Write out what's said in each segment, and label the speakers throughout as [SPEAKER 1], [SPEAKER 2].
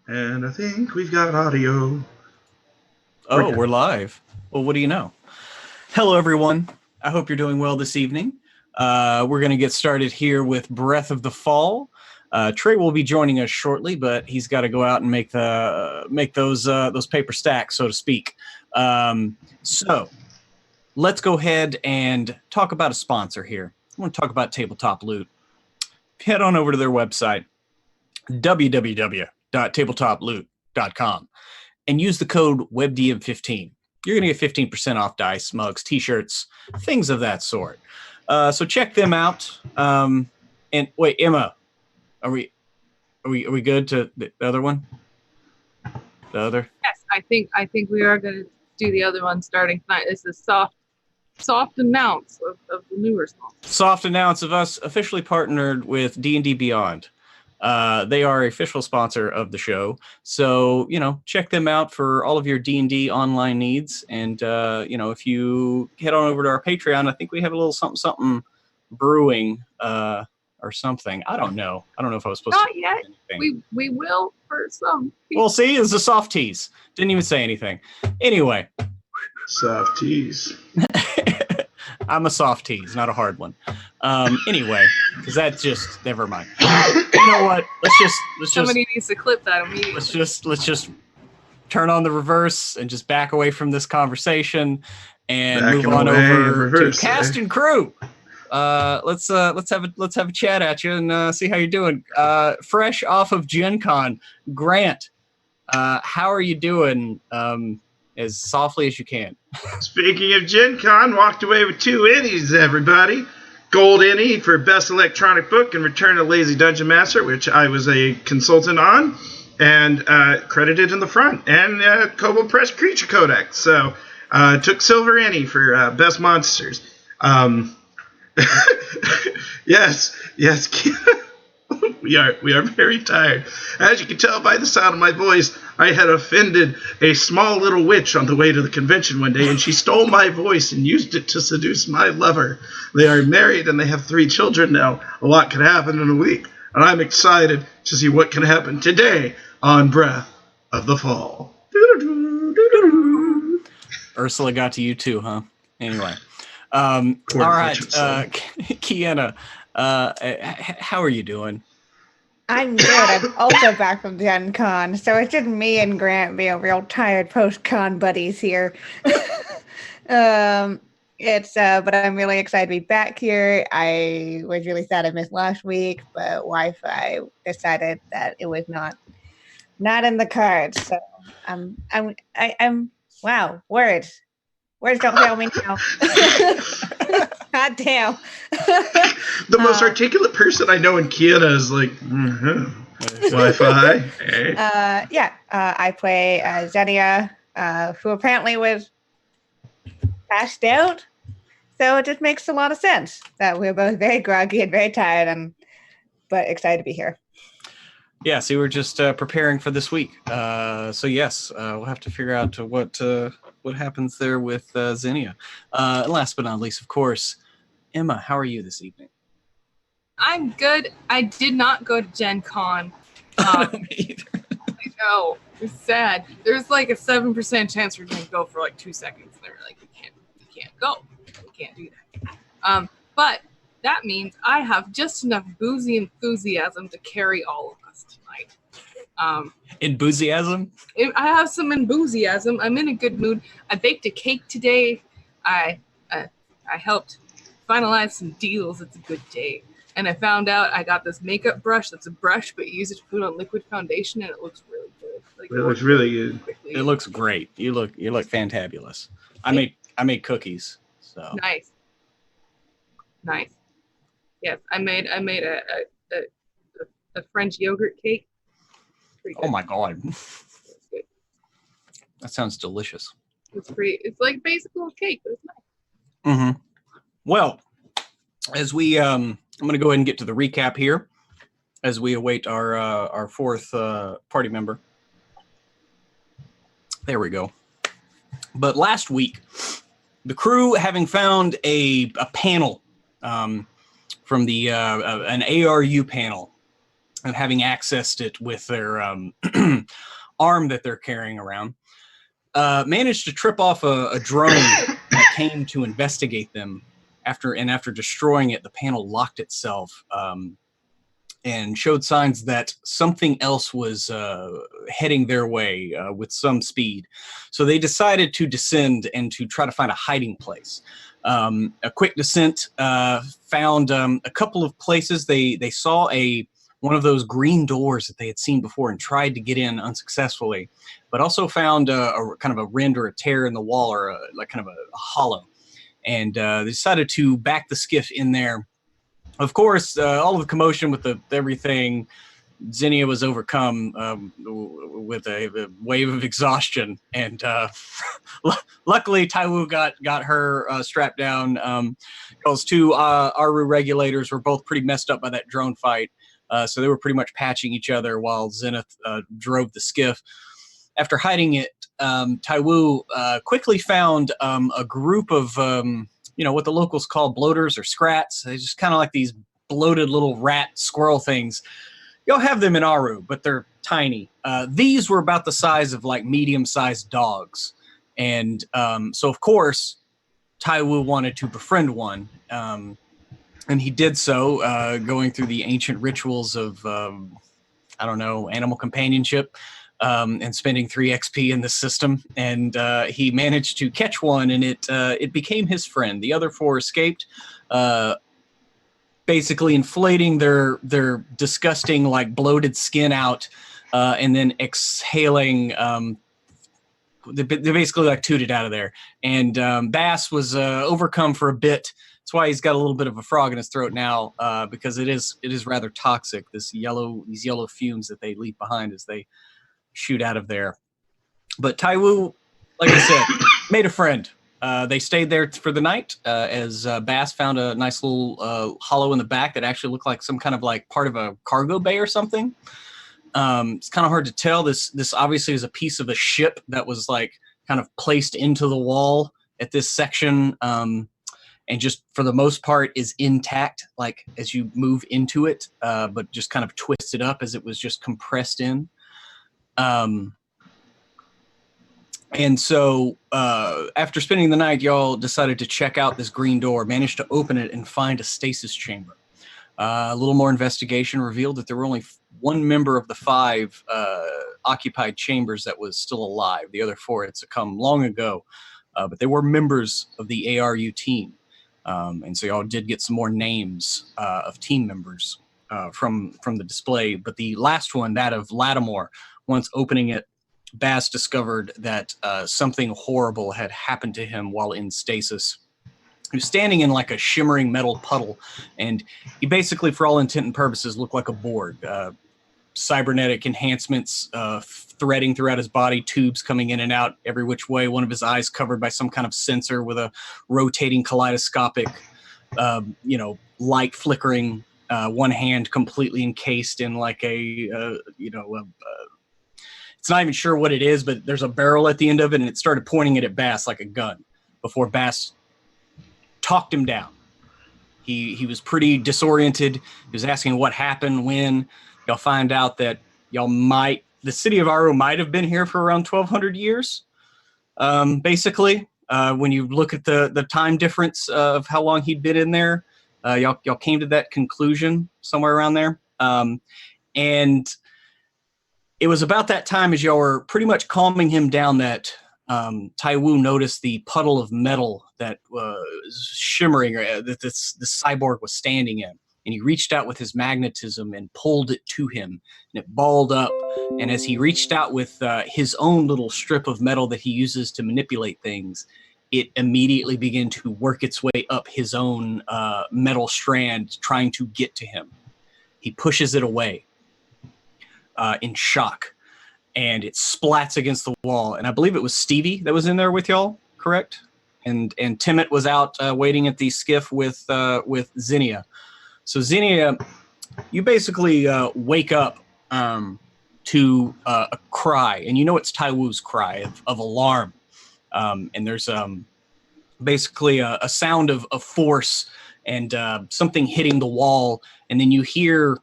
[SPEAKER 1] And I think we've got audio.
[SPEAKER 2] Oh, we're live. Well, what do you know? Hello, everyone. I hope you're doing well this evening. We're going to get started here with Breath of the Fall. Trey will be joining us shortly, but he's got to go out and make those paper stacks, so to speak. So let's go ahead and talk about a sponsor here. I want to talk about Tabletop Loot. Head on over to their website, www.tabletoploot.com, and use the code WebDM15. You're going to get 15% off dice, mugs, t-shirts, things of that sort. So check them out. And wait, Emma, are we good to the other one? The other?
[SPEAKER 3] Yes, I think we are going to do the other one starting tonight. This is soft announce of the newer songs.
[SPEAKER 2] Soft announce of us officially partnered with D&D Beyond. They are a official sponsor of the show, so check them out for all of your D&D online needs. And if you head on over to our Patreon, I think we have a little something brewing or something. I don't know if I was supposed
[SPEAKER 3] Not
[SPEAKER 2] to.
[SPEAKER 3] Not yet. We will for some people.
[SPEAKER 2] Well, see, it's a soft tease. Didn't even say anything. Anyway,
[SPEAKER 1] soft tease.
[SPEAKER 2] I'm a soft tease, not a hard one. Anyway, because that just never mind. You know what?
[SPEAKER 3] Somebody needs to clip that immediately.
[SPEAKER 2] Let's just turn on the reverse and just back away from this conversation and move on over to cast and crew. Let's have a chat at you and see how you're doing. Fresh off of Gen Con, Grant, how are you doing? As softly as you can.
[SPEAKER 1] Speaking of Gen Con, walked away with 2 Ennies, everybody. Gold Ennie for Best Electronic Book and Return of Lazy Dungeon Master, which I was a consultant on, and credited in the front, and Kobo Press Creature Codex. So took Silver Ennie for Best Monsters. Yes. We are very tired. As you can tell by the sound of my voice, I had offended a small little witch on the way to the convention one day, and she stole my voice and used it to seduce my lover. They are married and they have 3 children now. A lot can happen in a week, and I'm excited to see what can happen today on Breath of the Fall.
[SPEAKER 2] Ursula got to you too, huh? Anyway. All right, Kiana, how are you doing?
[SPEAKER 4] I'm good. I'm also back from Gen Con, so it's just me and Grant being real tired post-con buddies here. But I'm really excited to be back here. I was really sad I missed last week, but Wi-Fi decided that it was not in the cards. So I'm wow, words don't fail me now. God damn.
[SPEAKER 1] The most articulate person I know in Kiana is like, Wi-Fi. Hey.
[SPEAKER 4] I play Xenia, who apparently was passed out. So it just makes a lot of sense that we're both very groggy and very tired, but excited to be here.
[SPEAKER 2] Yeah, so we're just preparing for this week. So yes, we'll have to figure out what happens there with Xenia. Last but not least, of course, Emma, how are you this evening?
[SPEAKER 3] I'm good. I did not go to Gen Con.
[SPEAKER 2] Me either.
[SPEAKER 3] I know. It's sad. There's like a 7% chance we're going to go for like 2 seconds. And they were like, we can't go. We can't do that. But that means I have just enough boozy enthusiasm to carry all of us tonight.
[SPEAKER 2] Enthusiasm?
[SPEAKER 3] I have some enthusiasm. I'm in a good mood. I baked a cake today. I helped finalize some deals. It's a good day. And I found out I got this makeup brush that's a brush, but you use it to put on liquid foundation, and it looks really good.
[SPEAKER 1] Like, it looks really good.
[SPEAKER 3] Quickly.
[SPEAKER 2] It looks great. You look fantabulous. I made cookies. So
[SPEAKER 3] nice. Yes, I made a French yogurt cake.
[SPEAKER 2] Oh my god.
[SPEAKER 3] It's good.
[SPEAKER 2] That sounds delicious.
[SPEAKER 3] It's like basic little cake, but it's nice.
[SPEAKER 2] Mm-hmm. Well, as we I'm going to go ahead and get to the recap here as we await our 4th party member. There we go. But last week, the crew, having found a panel from the an ARU panel and having accessed it with their arm that they're carrying around, managed to trip off a drone that came to investigate them. After destroying it, the panel locked itself and showed signs that something else was heading their way with some speed. So they decided to descend and to try to find a hiding place. A quick descent found a couple of places. They saw one of those green doors that they had seen before and tried to get in unsuccessfully, but also found a kind of a rend or a tear in the wall, or like kind of a hollow. And they decided to back the skiff in there. Of course, all of the commotion with everything, Zinnia was overcome with a wave of exhaustion, and luckily Taiwu got her strapped down. Those two Aru regulators were both pretty messed up by that drone fight, so they were pretty much patching each other while Zenith drove the skiff. After hiding it, Taiwu quickly found a group of what the locals call bloaters or scrats. They're just kind of like these bloated little rat squirrel things. You'll have them in Aru, but they're tiny. These were about the size of like medium-sized dogs. And so, of course, Taiwu wanted to befriend one. And he did so, going through the ancient rituals of, animal companionship, and spending 3 XP in the system. And he managed to catch one, and it became his friend. The other 4 escaped, basically inflating their disgusting, like, bloated skin out, and then exhaling. They basically like tooted out of there. And Bass was overcome for a bit. That's why he's got a little bit of a frog in his throat now, because it is rather toxic. These yellow fumes that they leave behind as they shoot out of there. But Taiwu, like I said, made a friend. They stayed there for the night, as Bass found a nice little hollow in the back that actually looked like some kind of like part of a cargo bay or something. It's kind of hard to tell. This obviously is a piece of a ship that was like kind of placed into the wall at this section, and just for the most part is intact, like as you move into it, but just kind of twisted up as it was just compressed in. And so after spending the night, y'all decided to check out this green door, managed to open it and find a stasis chamber. A little more investigation revealed that there were only 1 member of the 5 occupied chambers that was still alive. The other 4 had succumbed long ago, but they were members of the ARU team. And so y'all did get some more names of team members from the display. But the last one, that of Lattimore, once opening it, Bass discovered that something horrible had happened to him while in stasis. He was standing in like a shimmering metal puddle, and he basically, for all intent and purposes, looked like a Borg. Cybernetic enhancements threading throughout his body, tubes coming in and out every which way, one of his eyes covered by some kind of sensor with a rotating kaleidoscopic, light flickering, one hand completely encased in like it's not even sure what it is, but there's a barrel at the end of it, and it started pointing it at Bass like a gun before Bass talked him down. He was pretty disoriented. He was asking what happened, when. Y'all find out that the city of Aru might have been here for around 1,200 years, basically. When you look at the time difference of how long he'd been in there, y'all came to that conclusion somewhere around there. And it was about that time, as y'all were pretty much calming him down, that Taiwu noticed the puddle of metal that was shimmering, that this cyborg was standing in. And he reached out with his magnetism and pulled it to him, and it balled up. And as he reached out with his own little strip of metal that he uses to manipulate things, it immediately began to work its way up his own metal strand, trying to get to him. He pushes it away in shock, and it splats against the wall. And I believe it was Stevie that was in there with y'all, correct? And Timmet was out waiting at the skiff with Zinnia. So Zinnia, you basically wake up to a cry, and you know it's Taiwu's cry of alarm. And there's basically a sound of force and something hitting the wall, and then you hear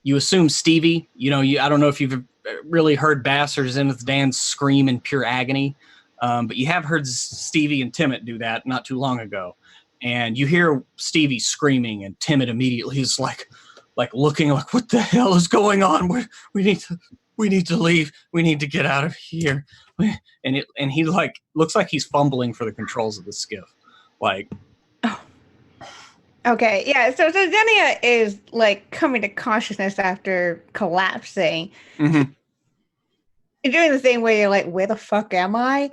[SPEAKER 2] You assume Stevie. I don't know if you've really heard Bass or Zenith Dan scream in pure agony, but you have heard Stevie and Timid do that not too long ago. And you hear Stevie screaming, and Timid immediately is like looking like, what the hell is going on? We need to leave. We need to get out of here. And he like looks like he's fumbling for the controls of the skiff. Like,
[SPEAKER 4] okay, yeah. So Xenia is like coming to consciousness after collapsing.
[SPEAKER 2] Mm-hmm.
[SPEAKER 4] You're doing the thing where you're like, where the fuck am I?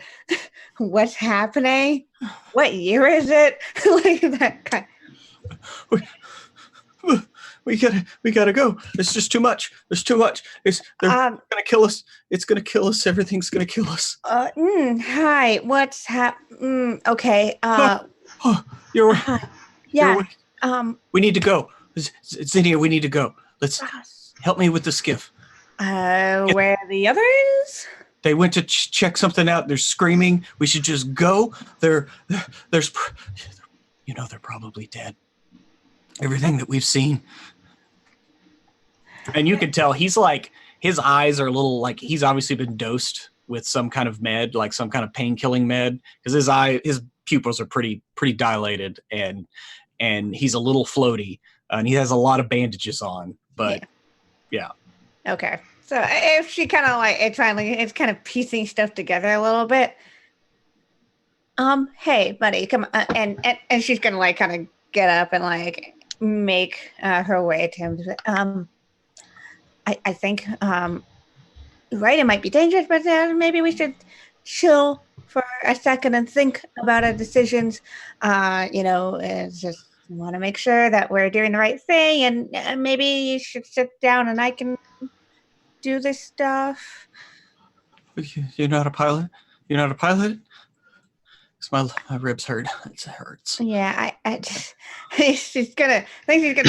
[SPEAKER 4] What's happening? What year is it? Like that kind.
[SPEAKER 2] We gotta go. It's just too much. There's too much. They're gonna kill us. It's gonna kill us. Everything's gonna kill us.
[SPEAKER 4] Hi. What's okay.
[SPEAKER 2] You're
[SPEAKER 4] yeah.
[SPEAKER 2] You're we need to go. Xenia, we need to go. Let's help me with the skiff.
[SPEAKER 4] Where the others?
[SPEAKER 2] They went to check something out. They're screaming. We should just go. They're probably dead. Everything that we've seen. And you can tell he's like, his eyes are a little like, he's obviously been dosed with some kind of med, like some kind of pain-killing med, because his pupils are pretty dilated, and he's a little floaty, and he has a lot of bandages on, but yeah.
[SPEAKER 4] Okay. So if she kind of like, it's kind of piecing stuff together a little bit. Hey, buddy, come on. And she's going to like kind of get up and like make her way to him. I think, right, it might be dangerous, but maybe we should chill for a second and think about our decisions. Just want to make sure that we're doing the right thing, and maybe you should sit down and I can do this stuff.
[SPEAKER 2] You're not a pilot? You're not a pilot? My ribs hurt. It hurts.
[SPEAKER 4] Yeah, I just, she's gonna like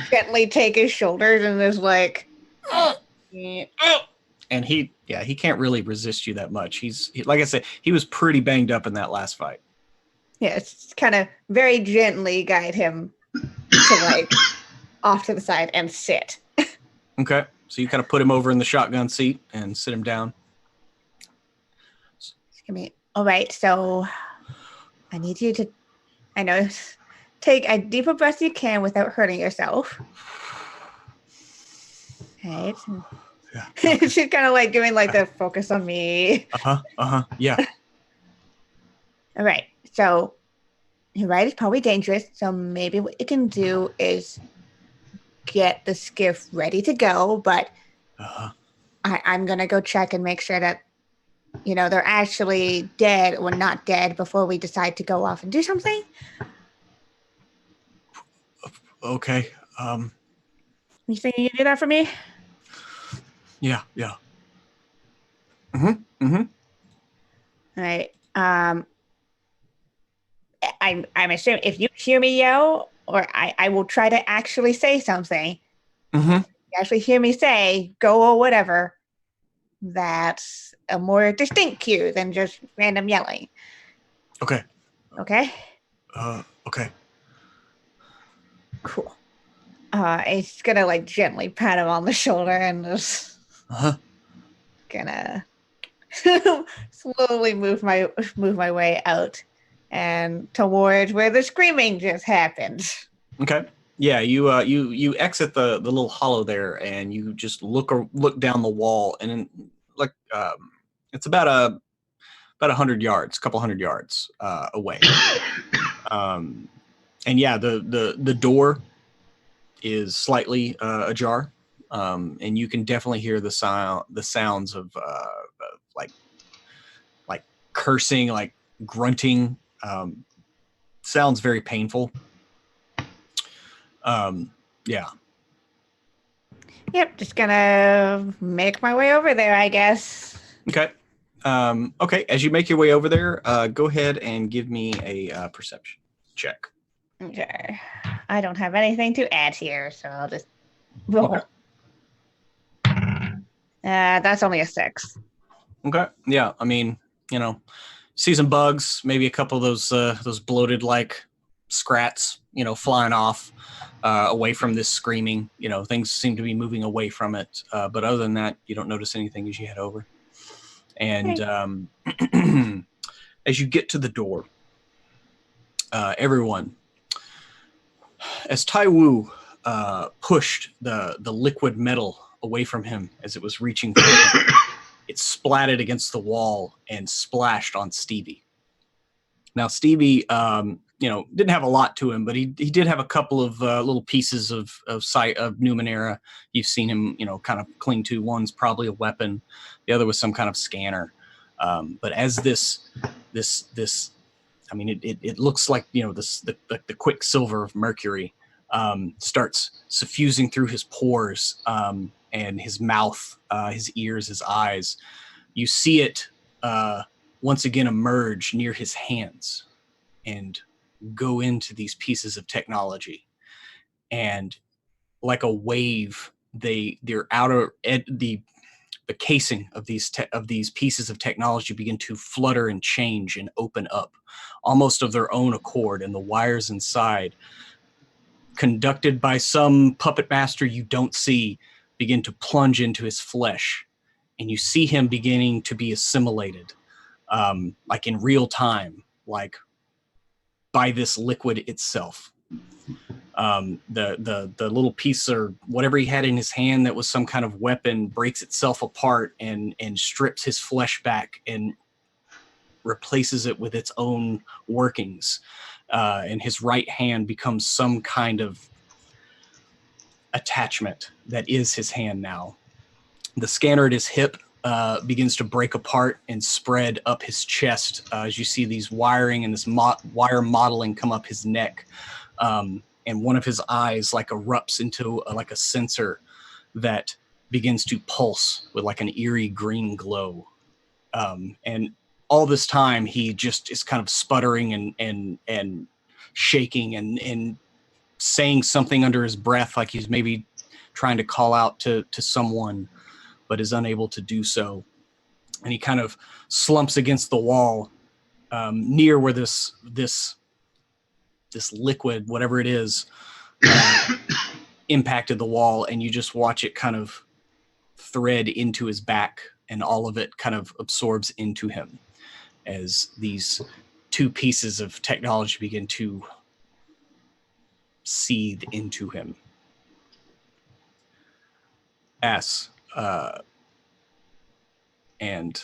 [SPEAKER 4] gently take his shoulders and is like,
[SPEAKER 2] and he can't really resist you that much. He's like I said, he was pretty banged up in that last fight.
[SPEAKER 4] Yeah, it's kind of very gently guide him to like off to the side and sit.
[SPEAKER 2] Okay, so you kind of put him over in the shotgun seat and sit him down.
[SPEAKER 4] All right, so I need you to, take a deeper breath you can without hurting yourself. Right.
[SPEAKER 2] Yeah. Okay.
[SPEAKER 4] She's kind of like doing like the focus on me.
[SPEAKER 2] Yeah.
[SPEAKER 4] All right. So you're right, it's probably dangerous. So maybe what you can do is get the skiff ready to go, but I'm going to go check and make sure that, they're actually dead or not dead before we decide to go off and do something.
[SPEAKER 2] Okay.
[SPEAKER 4] You think you can do that for me?
[SPEAKER 2] Yeah. Mm-hmm.
[SPEAKER 4] All right. I'm assuming if you hear me yell, or I will try to actually say something.
[SPEAKER 2] Mm-hmm.
[SPEAKER 4] You actually hear me say go or whatever. That's a more distinct cue than just random yelling.
[SPEAKER 2] Okay.
[SPEAKER 4] Okay.
[SPEAKER 2] Okay.
[SPEAKER 4] Cool. It's gonna like gently pat him on the shoulder and just gonna slowly move my way out and towards where the screaming just happened.
[SPEAKER 2] Okay. Yeah, you exit the little hollow there, and you just look down the wall, and it's about 100 yards, couple hundred yards away. And yeah, the door is slightly ajar, and you can definitely hear the sounds of like cursing, like grunting. Sounds very painful. Yeah.
[SPEAKER 4] Yep, just gonna make my way over there, I guess.
[SPEAKER 2] Okay. Okay, as you make your way over there, go ahead and give me a perception check.
[SPEAKER 4] Okay. I don't have anything to add here, so I'll just roll.
[SPEAKER 2] Okay.
[SPEAKER 4] That's only a 6.
[SPEAKER 2] Okay. Yeah, I mean, see some bugs, maybe a couple of those bloated like scrats, flying off away from this screaming. Things seem to be moving away from it. But other than that, you don't notice anything as you head over. And as you get to the door, everyone, as Tai Wu pushed the liquid metal away from him as it was reaching for him, it splatted against the wall and splashed on Stevie. Now, Stevie, didn't have a lot to him, but he did have a couple of little pieces of sight of Numenera. You've seen him, kind of cling to. One's probably a weapon. The other was some kind of scanner. But as this, I mean, it looks like, the quicksilver of mercury starts suffusing through his pores and his mouth, his ears, his eyes. You see it once again emerge near his hands and go into these pieces of technology. And like a wave, their outer the casing of these pieces of technology begin to flutter and change and open up almost of their own accord, and the wires inside, conducted by some puppet master you don't see, begin to plunge into his flesh, and you see him beginning to be assimilated, like in real time, like by this liquid itself. The little piece or whatever he had in his hand that was some kind of weapon breaks itself apart and strips his flesh back and replaces it with its own workings. And his right hand becomes some kind of attachment that is his hand now. The scanner at his hip begins to break apart and spread up his chest as you see these wiring and this wire modeling come up his neck. And one of his eyes erupts into a sensor that begins to pulse with like an eerie green glow. And all this time he just is kind of sputtering and shaking and saying something under his breath, like he's maybe trying to call out to someone, but is unable to do so. And he kind of slumps against the wall near where this liquid, whatever it is, impacted the wall, and you just watch it kind of thread into his back, and all of it kind of absorbs into him as these two pieces of technology begin to seethe into him. And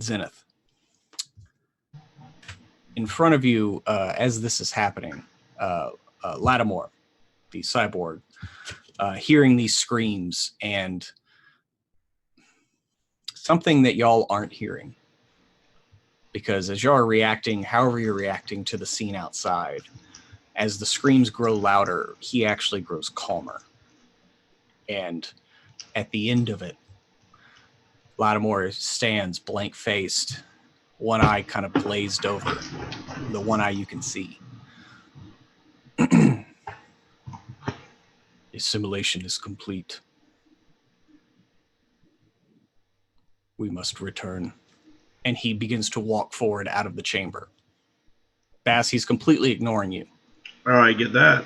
[SPEAKER 2] Zenith. In front of you, as this is happening, Lattimore, the cyborg, hearing these screams and something that y'all aren't hearing. Because as y'all are reacting, however you're reacting to the scene outside, as the screams grow louder, he actually grows calmer. And at the end of it, Lattimore stands blank-faced, one eye kind of glazed over, the one eye you can see. The assimilation is complete. We must return. And he begins to walk forward out of the chamber. Bass, he's completely ignoring you.
[SPEAKER 1] Oh, I get that.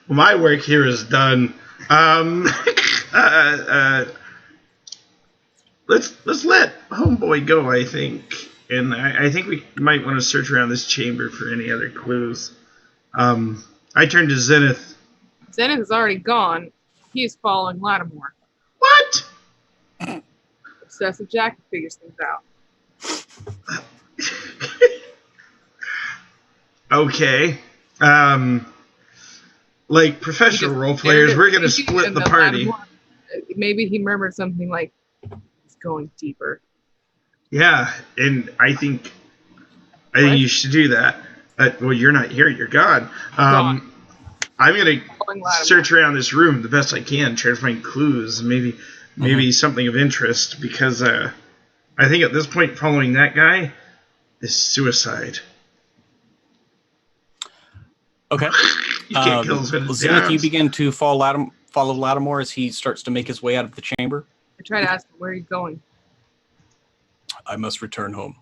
[SPEAKER 1] My work here is done. Let's let homeboy go, I think. And I think we might want to search around this chamber for any other clues. I turn to Zenith.
[SPEAKER 3] Zenith is already gone. He is following Lattimore.
[SPEAKER 1] What?
[SPEAKER 3] Obsessive Jack figures things out.
[SPEAKER 1] Okay. Like professional role players, we're going to split the party.
[SPEAKER 3] Lattimore, maybe he murmured something like, "It's going deeper."
[SPEAKER 1] Yeah, and I think you should do that. Well, you're not here; you're gone. I'm going to search around this room the best I can, try to find clues, maybe something of interest, because I think at this point, following that guy is suicide.
[SPEAKER 2] Okay.
[SPEAKER 1] You can't kill us with
[SPEAKER 2] Zenith, you begin to follow Lattimore as he starts to make his way out of the chamber.
[SPEAKER 3] I try to ask him, where are you going?
[SPEAKER 2] I must return home.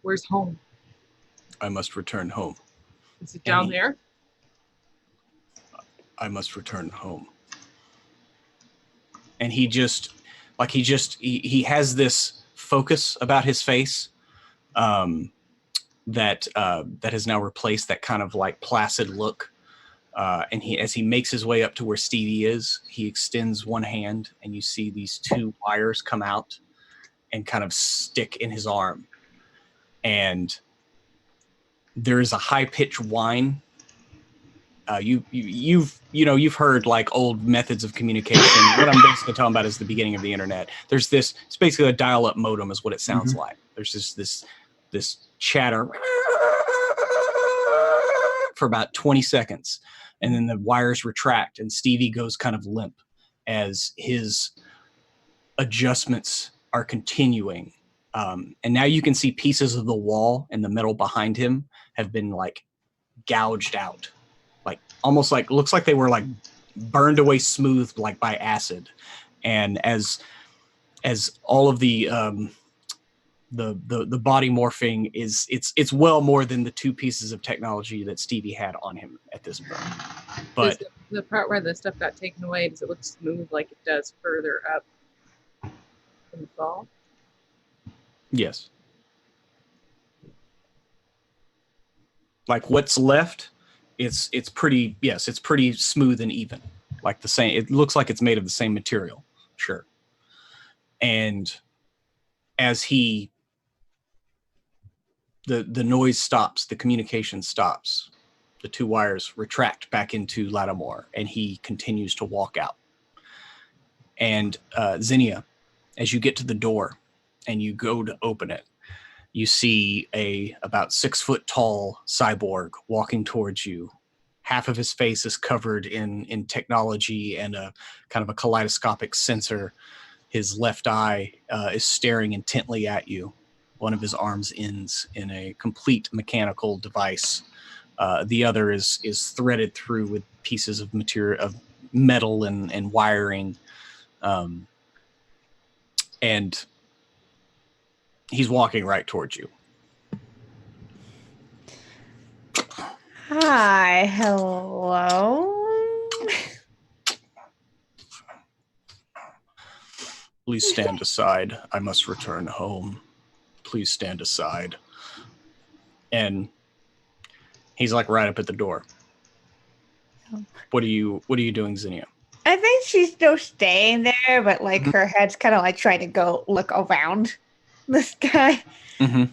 [SPEAKER 3] Where's home?
[SPEAKER 2] I must return home.
[SPEAKER 3] Is it down there?
[SPEAKER 2] I must return home. And he has this focus about his face that has now replaced that kind of like placid look. And as he makes his way up to where Stevie is, he extends one hand and you see these two wires come out and kind of stick in his arm. And there is a high-pitched whine. You've heard like old methods of communication. What I'm basically talking about is the beginning of the internet. There's this. It's basically a dial-up modem, is what it sounds like. There's this chatter for about 20 seconds, and then the wires retract, and Stevie goes kind of limp as his adjustments are continuing. And now you can see pieces of the wall and the metal behind him have been like gouged out. Like almost like looks like they were like burned away smooth like by acid. And as all of the body morphing it's well more than the two pieces of technology that Stevie had on him at this point. But
[SPEAKER 3] the part where the stuff got taken away, does it look smooth like it does further up in the fall?
[SPEAKER 2] Yes. Like what's left, it's pretty smooth and even. Like the same, it looks like it's made of the same material. Sure. And as the noise stops, the communication stops, the two wires retract back into Lattimore, and he continues to walk out. And Zinnia, as you get to the door and you go to open it, you see a about 6 foot tall cyborg walking towards you. Half of his face is covered in technology and a kind of a kaleidoscopic sensor. His left eye is staring intently at you. One of his arms ends in a complete mechanical device. The other is threaded through with pieces of material, of metal and wiring. And he's walking right towards you.
[SPEAKER 4] Hi, hello.
[SPEAKER 2] Please stand aside. I must return home. Please stand aside. And he's like right up at the door. What are you doing, Zinnia?
[SPEAKER 4] I think she's still staying there, but like her head's kind of like trying to go look around this guy.
[SPEAKER 2] Mm-hmm.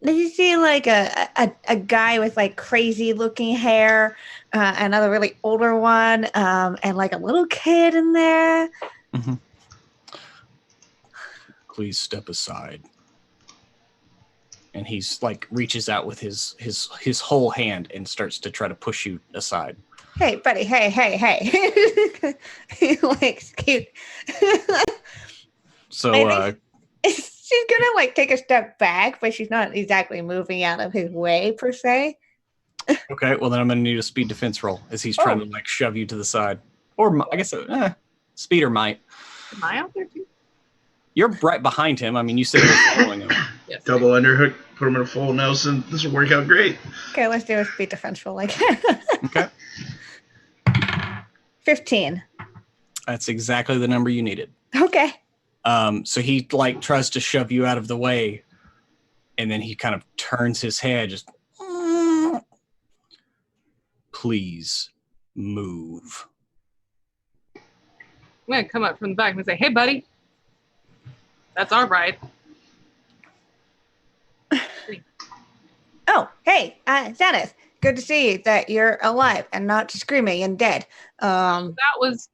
[SPEAKER 4] Did you see like a guy with like crazy looking hair, another really older one, and like a little kid in there?
[SPEAKER 2] Mm-hmm. Please step aside. And he's like reaches out with his whole hand and starts to try to push you aside.
[SPEAKER 4] Hey, buddy! Hey! He likes cute.
[SPEAKER 2] So
[SPEAKER 4] she's gonna like take a step back, but she's not exactly moving out of his way per se.
[SPEAKER 2] Okay, well then I'm gonna need a speed defense roll as he's trying to like shove you to the side, or I guess speed or might.
[SPEAKER 3] Am I out there too?
[SPEAKER 2] You're right behind him. I mean, you said you're following him.
[SPEAKER 3] Yes.
[SPEAKER 1] Double underhook, put him in a full Nelson. This will work out great.
[SPEAKER 4] Okay, let's do a speed defense roll. Like
[SPEAKER 2] Okay,
[SPEAKER 4] 15.
[SPEAKER 2] that's exactly the number you needed.
[SPEAKER 4] Okay.
[SPEAKER 2] So he like tries to shove you out of the way, and then he kind of turns his head, just please move.
[SPEAKER 3] I'm gonna come up from the back and say, "Hey, buddy, that's our ride."
[SPEAKER 4] Oh, hey, Zenith. Good to see that you're alive and not screaming and dead.
[SPEAKER 3] That was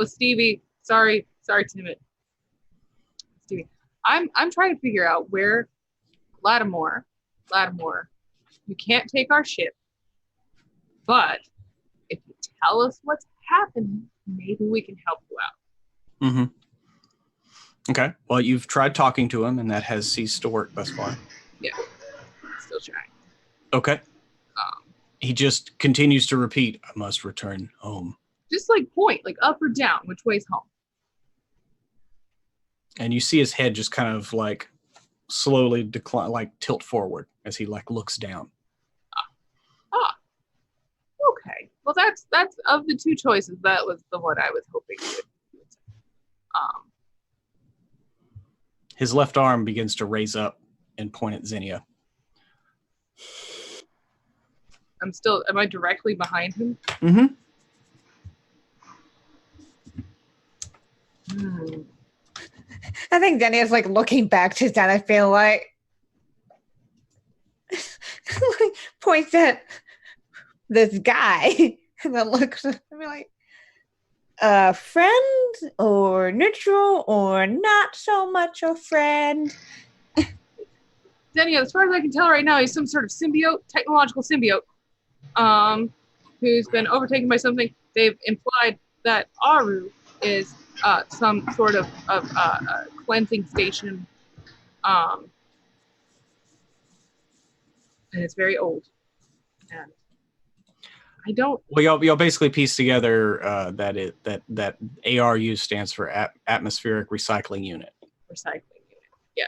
[SPEAKER 3] Stevie. Sorry, Timid. Stevie. I'm trying to figure out where Lattimore, you can't take our ship, but if you tell us what's happening, maybe we can help you out.
[SPEAKER 2] Mm-hmm. Okay. Well, you've tried talking to him, and that has ceased to work thus far.
[SPEAKER 3] Yeah, still trying.
[SPEAKER 2] Okay. He just continues to repeat, I must return home.
[SPEAKER 3] Just like point, like up or down, which way's home?
[SPEAKER 2] And you see his head just kind of like slowly decline, like tilt forward as he like looks down.
[SPEAKER 3] Okay. Well, that's of the two choices. That was the one I was hoping you would.
[SPEAKER 2] His left arm begins to raise up and point at Zinnia.
[SPEAKER 3] Am I directly behind him?
[SPEAKER 2] Mm-hmm.
[SPEAKER 4] I think Denny is like looking back to Zen. I feel like points at this guy and then looks at me like, friend or neutral or not so much a friend.
[SPEAKER 3] Denny, as far as I can tell right now, he's some sort of symbiote, technological symbiote, who's been overtaken by something. They've implied that Aru is some sort of cleansing station, and it's very old. And I don't.
[SPEAKER 2] Well, y'all basically piece together that ARU stands for Atmospheric Recycling Unit.
[SPEAKER 3] Recycling unit. Yeah.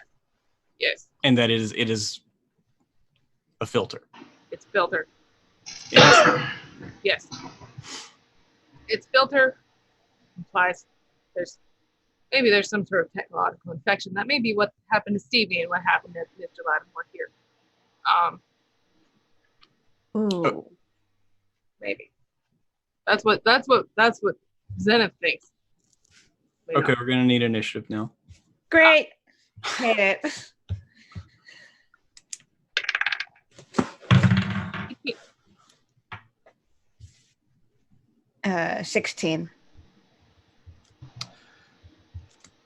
[SPEAKER 3] Yes.
[SPEAKER 2] And that it is a filter.
[SPEAKER 3] It's filter.
[SPEAKER 2] Yes.
[SPEAKER 3] Yes. It's filter implies there's some sort of technological infection. That may be what happened to Stevie and what happened to Mr. Lattimore here.
[SPEAKER 4] Ooh.
[SPEAKER 3] Maybe. That's what Zenith thinks.
[SPEAKER 2] Okay, we're gonna need initiative now.
[SPEAKER 4] Great. Hit it. Uh, 16.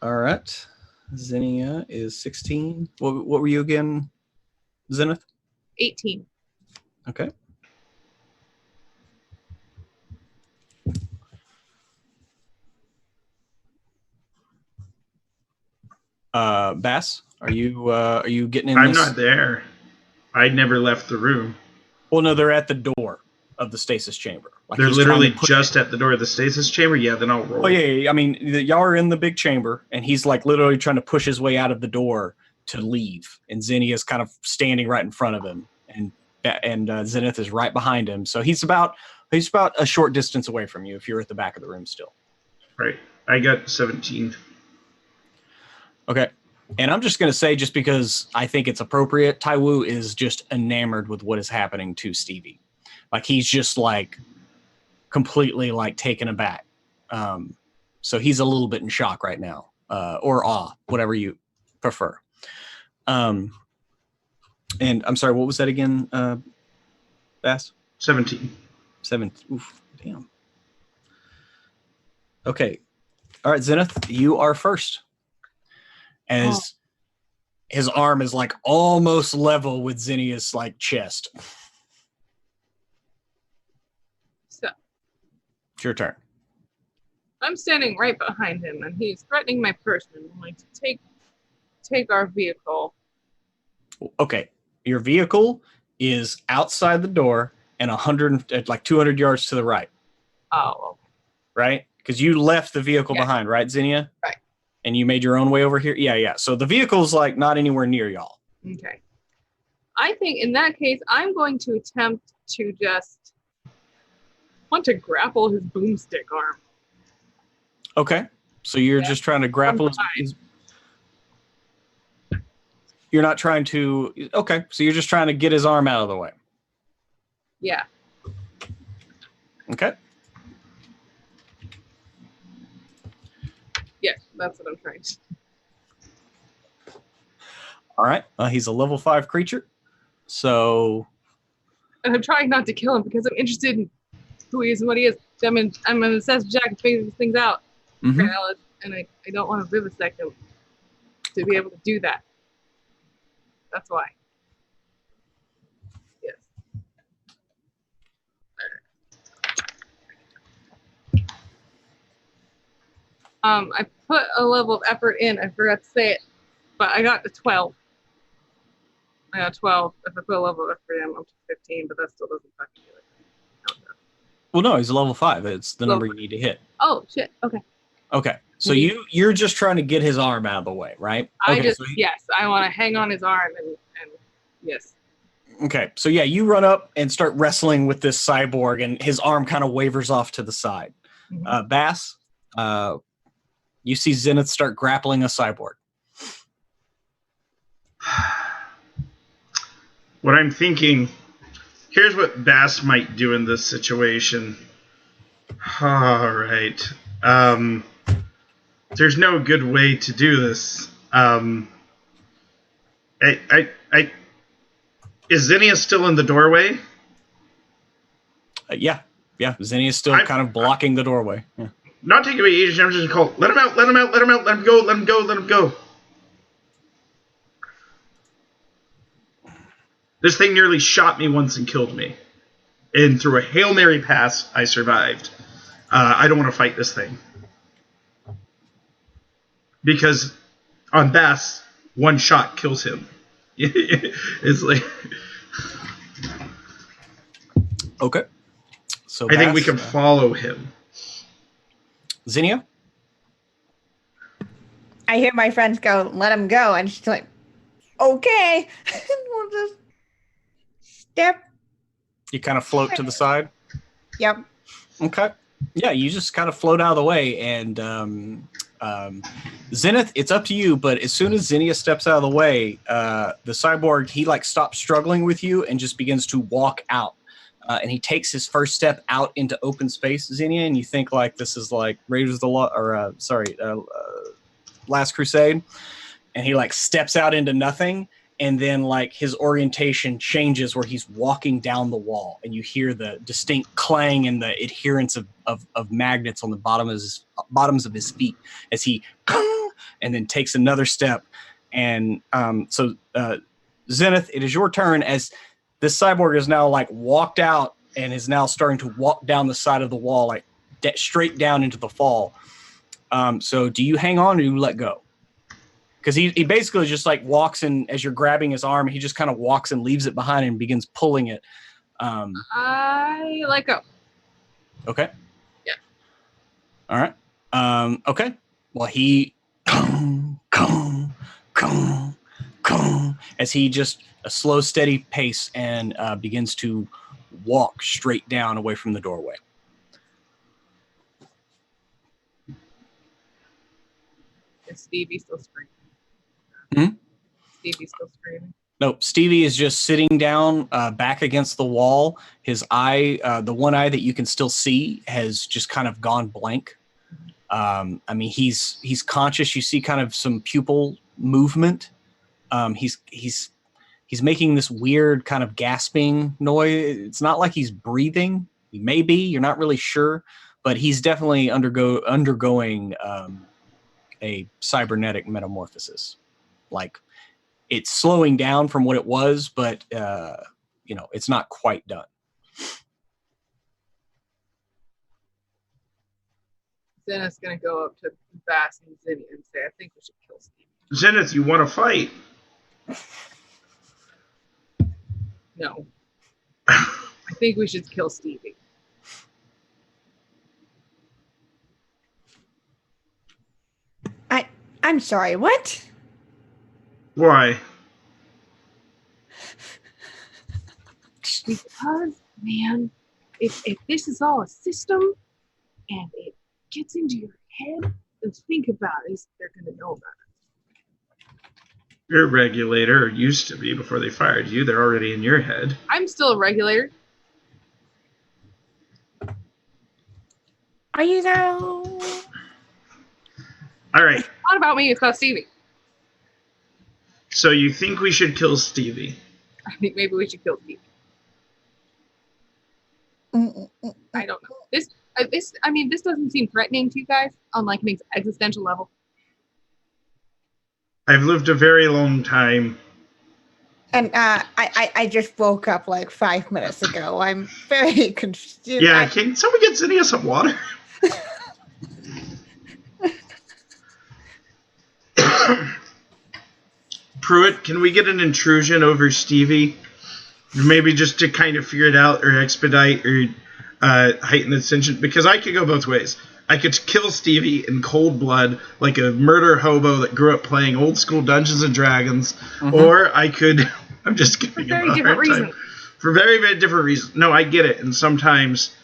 [SPEAKER 2] All right. Zinnia is 16. What were you again, Zenith?
[SPEAKER 3] 18.
[SPEAKER 2] Okay. Bass, are you getting in?
[SPEAKER 1] I'm not there. I never left the room.
[SPEAKER 2] Well, no, they're at the door of the stasis chamber. Like
[SPEAKER 1] they're literally just at the door of the stasis chamber? Yeah, then I'll roll.
[SPEAKER 2] Oh, yeah. I mean, y'all are in the big chamber, and he's like literally trying to push his way out of the door to leave. And Zinnia is kind of standing right in front of him, and Zenith is right behind him. So he's about a short distance away from you if you're at the back of the room still.
[SPEAKER 1] Right. I got 17.
[SPEAKER 2] Okay. And I'm just going to say, just because I think it's appropriate, Taiwu is just enamored with what is happening to Stevie. Like, he's just like completely like taken aback. So he's a little bit in shock right now, or awe, whatever you prefer. And I'm sorry, what was that again, Bass?
[SPEAKER 1] 17.
[SPEAKER 2] 7. Oof, damn. Okay. All right, Zenith, you are first. As his arm is like almost level with Zinnia's like chest.
[SPEAKER 3] So
[SPEAKER 2] It's your turn.
[SPEAKER 3] I'm standing right behind him, and he's threatening my person. I'm like, to take our vehicle.
[SPEAKER 2] Okay, your vehicle is outside the door and 200 yards to the right.
[SPEAKER 3] Oh, okay.
[SPEAKER 2] Right? Because you left the vehicle behind, right, Zinnia?
[SPEAKER 3] Right.
[SPEAKER 2] And you made your own way over here? Yeah. So the vehicle's like not anywhere near y'all.
[SPEAKER 3] Okay. I think in that case, I'm going to attempt to just want to grapple his boomstick arm.
[SPEAKER 2] Okay. So you're just trying to grapple his. You're not trying to. Okay. So you're just trying to get his arm out of the way.
[SPEAKER 3] Yeah.
[SPEAKER 2] Okay.
[SPEAKER 3] Yes, that's what I'm trying to do.
[SPEAKER 2] All right. He's a level 5 creature. So.
[SPEAKER 3] And I'm trying not to kill him because I'm interested in who he is and what he is. So I'm an obsessed Jack and figure these things out.
[SPEAKER 2] Mm-hmm.
[SPEAKER 3] And I don't want to vivisect him to be able to do that. That's why. Yes. I put a level of effort in. I forgot to say it, but I got to 12. I got 12. If I put a level of effort in, I'm up to 15, but that still doesn't fucking do it.
[SPEAKER 2] Well, no, he's a level 5. It's the number you need to hit.
[SPEAKER 3] Oh, shit. Okay.
[SPEAKER 2] Okay. So you're just trying to get his arm out of the way, right? Okay,
[SPEAKER 3] Yes, I want to hang on his arm and yes.
[SPEAKER 2] Okay. So yeah, you run up and start wrestling with this cyborg, and his arm kind of wavers off to the side.
[SPEAKER 3] Mm-hmm.
[SPEAKER 2] Bass, you see Zenith start grappling a cyborg.
[SPEAKER 1] What I'm thinking, here's what Bass might do in this situation. All right. There's no good way to do this. Is Zinnia still in the doorway?
[SPEAKER 2] Yeah. Zinnia is still kind of blocking the doorway. Yeah.
[SPEAKER 1] Not taking away agent, I'm just going to call, let him out, let him out, let him out, let him go, let him go, let him go. This thing nearly shot me once and killed me. And through a Hail Mary pass, I survived. I don't want to fight this thing. Because on Bass, one shot kills him. It's like...
[SPEAKER 2] Okay. So
[SPEAKER 1] I think we can follow him.
[SPEAKER 2] Zinnia?
[SPEAKER 4] I hear my friends go, let him go. And she's like, okay. We'll just step.
[SPEAKER 2] You kind of float to the side?
[SPEAKER 4] Yep.
[SPEAKER 2] Okay. Yeah, you just kind of float out of the way. And Zenith, it's up to you. But as soon as Zinnia steps out of the way, the cyborg, he like stops struggling with you and just begins to walk out. And he takes his first step out into open space, Zinnia, and you think like this is like Raiders of the Last Crusade, and he like steps out into nothing, and then like his orientation changes where he's walking down the wall, and you hear the distinct clang and the adherence of magnets on the bottoms of his feet as he and then takes another step, and so Zenith, it is your turn as this cyborg is now like walked out and is now starting to walk down the side of the wall, like straight down into the fall. So do you hang on or do you let go? Because he basically just like walks in as you're grabbing his arm. He just kind of walks and leaves it behind and begins pulling it.
[SPEAKER 3] I let go.
[SPEAKER 2] Okay.
[SPEAKER 3] Yeah.
[SPEAKER 2] All right. Okay. Well, he as he just a slow, steady pace and begins to walk straight down away from the doorway.
[SPEAKER 3] Is Stevie still screaming? Stevie's still screaming.
[SPEAKER 2] Nope. Stevie is just sitting down back against the wall. His eye, the one eye that you can still see, has just kind of gone blank. I mean, he's conscious. You see kind of some pupil movement. He's making this weird kind of gasping noise. It's not like he's breathing. He may be. You're not really sure, but he's definitely undergoing a cybernetic metamorphosis. Like it's slowing down from what it was, but it's not quite done.
[SPEAKER 3] Zenith's gonna go up to Bass and Zinnia and say, "I think we should kill Stevie."
[SPEAKER 1] Zenith, you want to fight?
[SPEAKER 3] No. I think we should kill Stevie.
[SPEAKER 4] I'm sorry, what?
[SPEAKER 1] Why?
[SPEAKER 3] Because, man, if this is all a system and it gets into your head, then think about it. They're going to know about it.
[SPEAKER 1] You're a regulator, or used to be before they fired you. They're already in your head.
[SPEAKER 3] I'm still a regulator.
[SPEAKER 4] Are you though?
[SPEAKER 1] All right.
[SPEAKER 3] It's not about me, it's about Stevie.
[SPEAKER 1] So you think we should kill Stevie?
[SPEAKER 3] I think maybe we should kill Stevie. I don't know. This doesn't seem threatening to you guys on like an existential level.
[SPEAKER 1] I've lived a very long time.
[SPEAKER 4] And I just woke up like 5 minutes ago. I'm very confused.
[SPEAKER 1] Yeah, can someone get Zinnia some water? Pruitt, can we get an intrusion over Stevie? Maybe just to kind of figure it out or expedite or heighten the tension? Because I could go both ways. I could kill Stevie in cold blood, like a murder hobo that grew up playing old school Dungeons and Dragons, or I could. I'm just giving him a hard time. For very, very different reasons. No, I get it. And sometimes,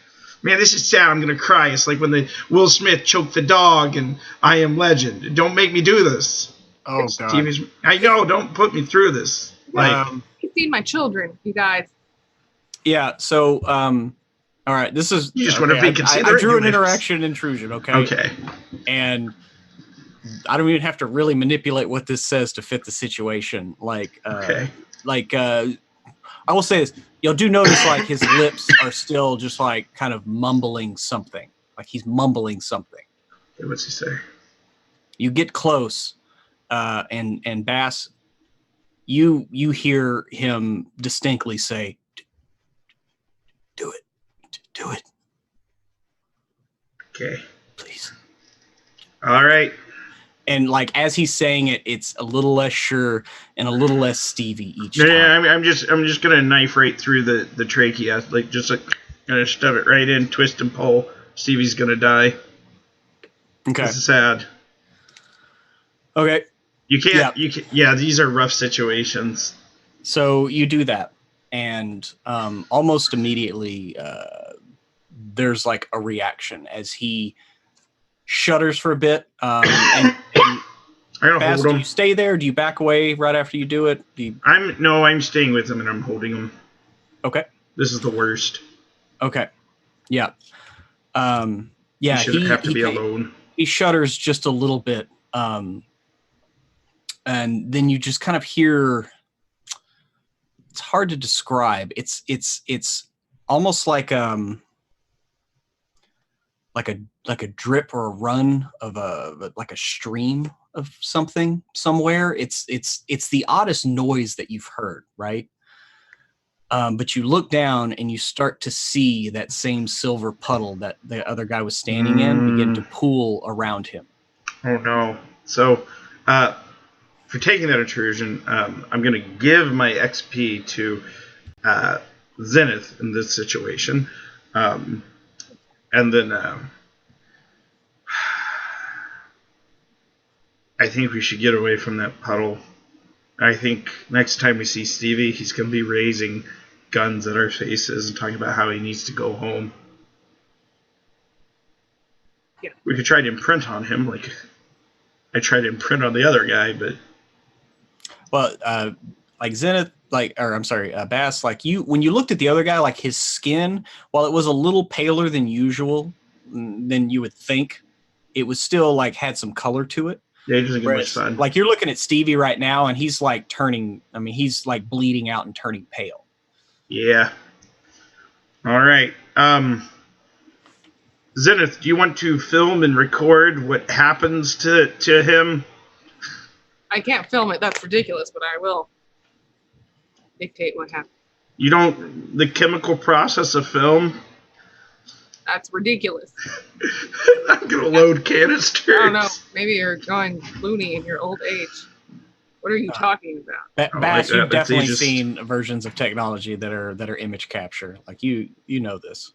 [SPEAKER 1] man, this is sad. I'm gonna cry. It's like when Will Smith choked the dog in I Am Legend. Don't make me do this.
[SPEAKER 2] Oh God.
[SPEAKER 1] I know. Don't put me through this. Like,
[SPEAKER 3] you feed my children, you guys.
[SPEAKER 2] Yeah. So, all right. This is.
[SPEAKER 1] You just want to be considerate.
[SPEAKER 2] I drew an interaction intrusion. Okay.
[SPEAKER 1] Okay.
[SPEAKER 2] And I don't even have to really manipulate what this says to fit the situation. Like, I will say this. You'll do notice like his lips are still just like kind of mumbling something. Like he's mumbling something.
[SPEAKER 1] Okay, what's he say?
[SPEAKER 2] You get close, and Bass, you hear him distinctly say, "Do it, do it."
[SPEAKER 1] Okay.
[SPEAKER 2] Please.
[SPEAKER 1] All right.
[SPEAKER 2] And like as he's saying it, it's a little less sure and a little less Stevie each time.
[SPEAKER 1] Yeah, I'm just gonna knife right through the trachea, gonna shove it right in, twist and pull. Stevie's gonna die.
[SPEAKER 2] Okay.
[SPEAKER 1] This is sad.
[SPEAKER 2] Okay.
[SPEAKER 1] You can't. Yeah, these are rough situations.
[SPEAKER 2] So you do that, and almost immediately, there's like a reaction as he shudders for a bit. And Bass, do you stay there? Do you back away right after you do it?
[SPEAKER 1] I'm staying with him and I'm holding him.
[SPEAKER 2] Okay.
[SPEAKER 1] This is the worst.
[SPEAKER 2] Okay. Yeah. Yeah.
[SPEAKER 1] You shouldn't have to be alone.
[SPEAKER 2] He shudders just a little bit, and then you just kind of hear. It's hard to describe. It's almost like a drip or a run of like a stream of something somewhere. It's the oddest noise that you've heard, right? But you look down and you start to see that same silver puddle that the other guy was standing in begin to pool around him.
[SPEAKER 1] Oh no! So, for taking that intrusion, I'm going to give my XP to Zenith in this situation, and then I think we should get away from that puddle. I think next time we see Stevie, he's going to be raising guns at our faces and talking about how he needs to go home.
[SPEAKER 3] Yeah.
[SPEAKER 1] We could try to imprint on him, like I tried to imprint on the other guy, but.
[SPEAKER 2] Well, like Zenith, Bass, like when you looked at the other guy, like his skin, while it was a little paler than usual, than you would think, it was still like had some color to it.
[SPEAKER 1] Yeah, he doesn't get much sun.
[SPEAKER 2] Like you're looking at Stevie right now, and he's like he's like bleeding out and turning pale.
[SPEAKER 1] Yeah. All right. Zenith, do you want to film and record what happens to him?
[SPEAKER 3] I can't film it. That's ridiculous, but I will dictate what happens.
[SPEAKER 1] You don't... The chemical process of film?
[SPEAKER 3] That's ridiculous.
[SPEAKER 1] I'm going to load canisters.
[SPEAKER 3] I don't know. Maybe you're going loony in your old age. What are you talking about?
[SPEAKER 2] Bass, you've definitely seen versions of technology that are image capture. Like you know this.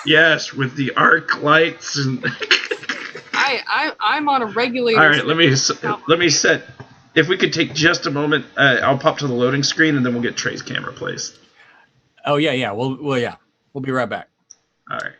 [SPEAKER 1] Yes, with the arc lights and.
[SPEAKER 3] I'm on a regulator.
[SPEAKER 1] All right, let me set. If we could take just a moment, I'll pop to the loading screen and then we'll get Trey's camera placed.
[SPEAKER 2] Oh yeah. We'll be right back.
[SPEAKER 1] All right.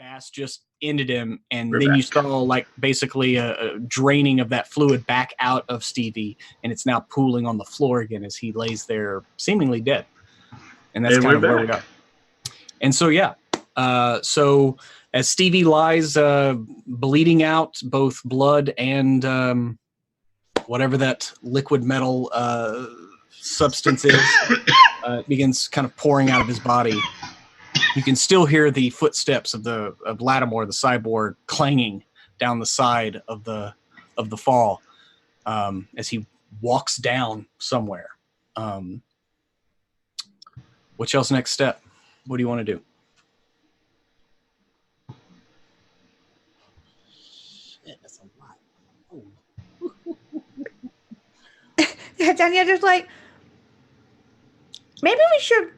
[SPEAKER 2] Bass just ended him, and
[SPEAKER 1] We're
[SPEAKER 2] then
[SPEAKER 1] back.
[SPEAKER 2] you saw like basically a draining of that fluid back out of Stevie, and it's now pooling on the floor again as he lays there seemingly dead. And that's
[SPEAKER 1] And
[SPEAKER 2] kind
[SPEAKER 1] we're
[SPEAKER 2] of where we
[SPEAKER 1] back.
[SPEAKER 2] are. And so so as Stevie lies bleeding out both blood and whatever that liquid metal substance is, begins kind of pouring out of his body. You can still hear the footsteps of Lattimore, the cyborg, clanging down the side of the fall as he walks down somewhere. What's y'all's next step? What do you want to do?
[SPEAKER 5] Shit, that's a lot. Oh.
[SPEAKER 4] Danielle just like, maybe we should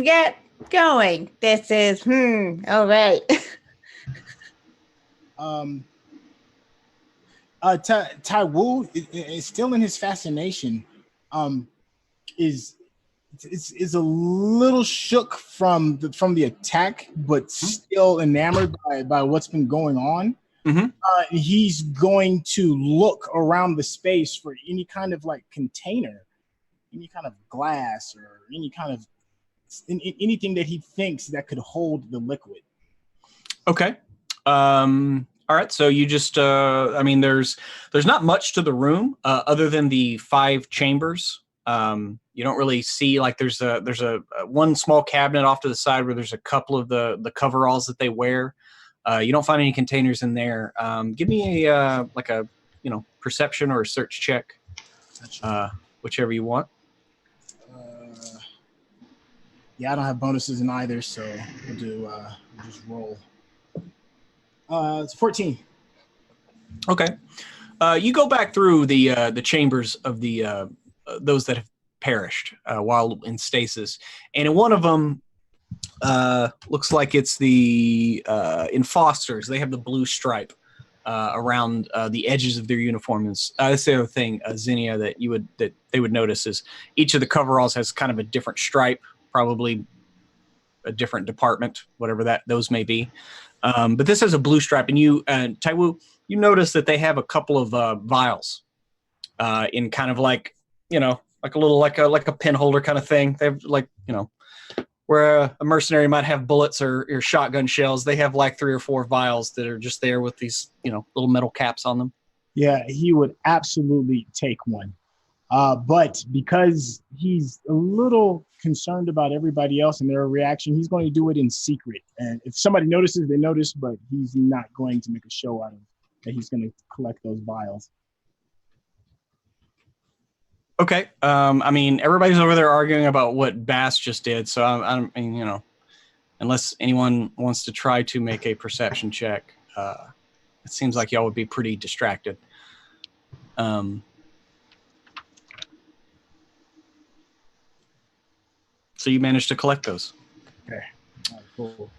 [SPEAKER 4] get going. This is, all right.
[SPEAKER 5] Tai Wu is still in his fascination. Is a little shook from the attack, but still enamored by what's been going on.
[SPEAKER 2] Mm-hmm.
[SPEAKER 5] He's going to look around the space for any kind of like container, any kind of glass, or any kind of anything that he thinks that could hold the liquid.
[SPEAKER 2] Okay. All right. So you just, there's not much to the room other than the 5 chambers. You don't really see like there's a one small cabinet off to the side where there's a couple of the coveralls that they wear. You don't find any containers in there. Give me a perception or a search check, whichever you want.
[SPEAKER 5] Yeah, I don't have bonuses in either, so we'll just roll. It's 14.
[SPEAKER 2] Okay. You go back through the chambers of the those that have perished while in stasis, and in one of them looks like it's the in Foster's. They have the blue stripe around the edges of their uniforms. That's the other thing, Zinnia, that they would notice is each of the coveralls has kind of a different stripe, probably a different department, whatever those may be. But this has a blue stripe, and you, Taiwu, you notice that they have a couple of vials in kind of like, like a little like a pin holder kind of thing. They have like, where a mercenary might have bullets or shotgun shells. They have like 3 or 4 vials that are just there with these, little metal caps on them.
[SPEAKER 5] Yeah, he would absolutely take one. But because he's a little concerned about everybody else and their reaction, he's going to do it in secret. And if somebody notices, they notice, but he's not going to make a show out of that. He's going to collect those vials.
[SPEAKER 2] Okay. Everybody's over there arguing about what Bass just did. So unless anyone wants to try to make a perception check, it seems like y'all would be pretty distracted. So you managed to collect those.
[SPEAKER 5] Okay. All right, cool.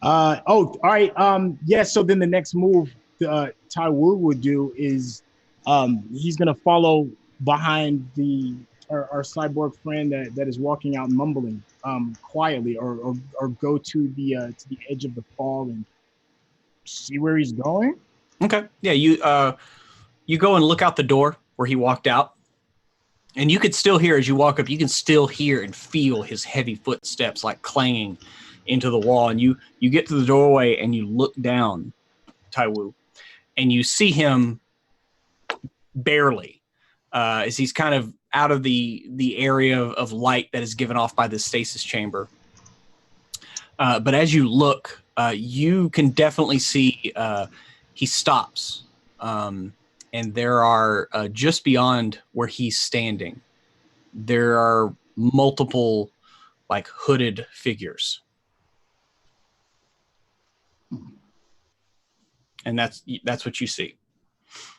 [SPEAKER 5] All right. Yeah. So then the next move Tai Wu would do is he's gonna follow behind our cyborg friend that is walking out mumbling quietly, or go to the edge of the fall and see where he's going.
[SPEAKER 2] Okay. Yeah. You go and look out the door where he walked out, and you could still hear as you walk up. You can still hear and feel his heavy footsteps like clanging into the wall, and you get to the doorway and you look down, Taiwu, and you see him barely as he's kind of out of the area of light that is given off by the stasis chamber. But as you look, you can definitely see he stops, and there are just beyond where he's standing, there are multiple like hooded figures. And that's what you see.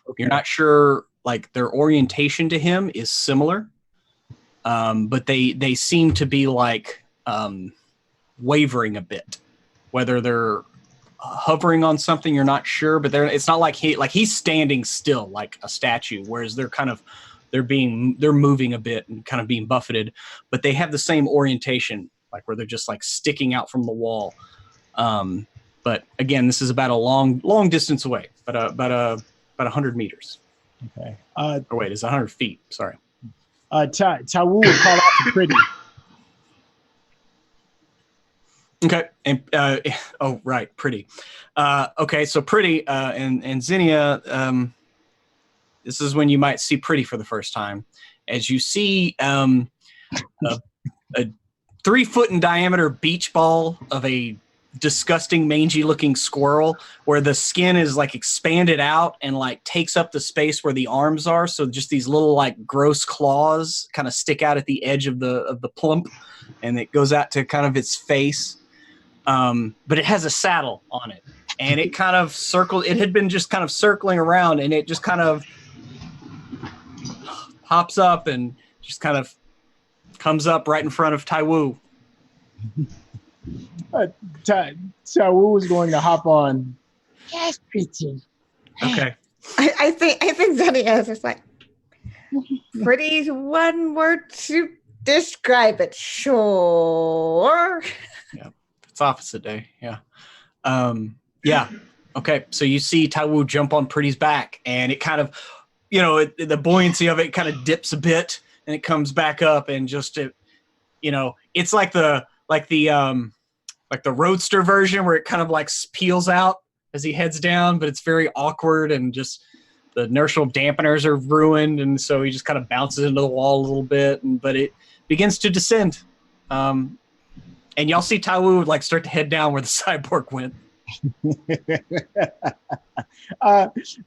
[SPEAKER 2] Okay. You're not sure, like their orientation to him is similar, but they seem to be like wavering a bit. Whether they're hovering on something, you're not sure, but it's not like he's standing still like a statue, whereas they're kind of they're moving a bit and kind of being buffeted, but they have the same orientation, like where they're just like sticking out from the wall. But again, this is about a long distance away, about 100 meters.
[SPEAKER 5] Okay.
[SPEAKER 2] Or wait, it's 100 feet. Sorry.
[SPEAKER 5] Tawu would call out to Pretty.
[SPEAKER 2] Okay. And oh, right, Pretty. Okay, so Pretty and Zinnia. This is when you might see Pretty for the first time, as you see a 3-foot in diameter beach ball of a disgusting mangy looking squirrel, where the skin is like expanded out and like takes up the space where the arms are. So just these little like gross claws kind of stick out at the edge of the plump, and it goes out to kind of its face. But it has a saddle on it, and it kind of it had been just kind of circling around, and it just kind of hops up and just kind of comes up right in front of Taiwu.
[SPEAKER 5] Tawu was going to hop on. Yes, Pretty.
[SPEAKER 2] Okay.
[SPEAKER 4] I think Zinnia is just like, pretty's one word to describe it. Sure.
[SPEAKER 2] Yeah, it's opposite day. Yeah. Yeah. Okay. So you see Taiwu jump on Pretty's back, and it kind of, the buoyancy of it kind of dips a bit, and it comes back up, and just it's like the roadster version where it kind of like peels out as he heads down, but it's very awkward, and just the inertial dampeners are ruined, and so he just kind of bounces into the wall a little bit, but it begins to descend. And y'all see Taiwu like start to head down where the cyborg went.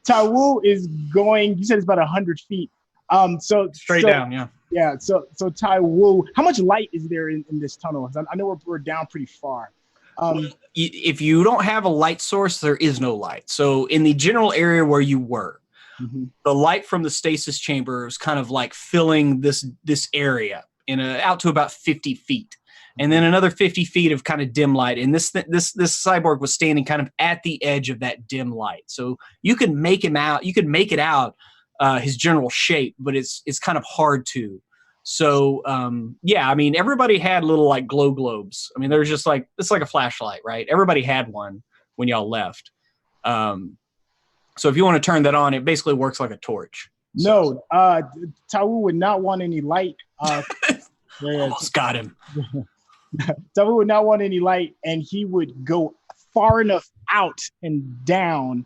[SPEAKER 5] Tawu is going. You said it's about 100 feet. So
[SPEAKER 2] straight down, yeah.
[SPEAKER 5] Yeah. So Taiwu, how much light is there in this tunnel? I know we're down pretty far.
[SPEAKER 2] If you don't have a light source, there is no light. So in the general area where you were, the light from the stasis chamber is kind of like filling this area out to about 50 feet. And then another 50 feet of kind of dim light. And this cyborg was standing kind of at the edge of that dim light. So you can make him out. You can make it out his general shape, but it's kind of hard to. So yeah, I mean, everybody had little like glow globes. I mean, there's just like it's like a flashlight, right? Everybody had one when y'all left. So if you want to turn that on, it basically works like a torch.
[SPEAKER 5] No, Tawu would not want any light.
[SPEAKER 2] Almost got him.
[SPEAKER 5] Tawu would not want any light, and he would go far enough out and down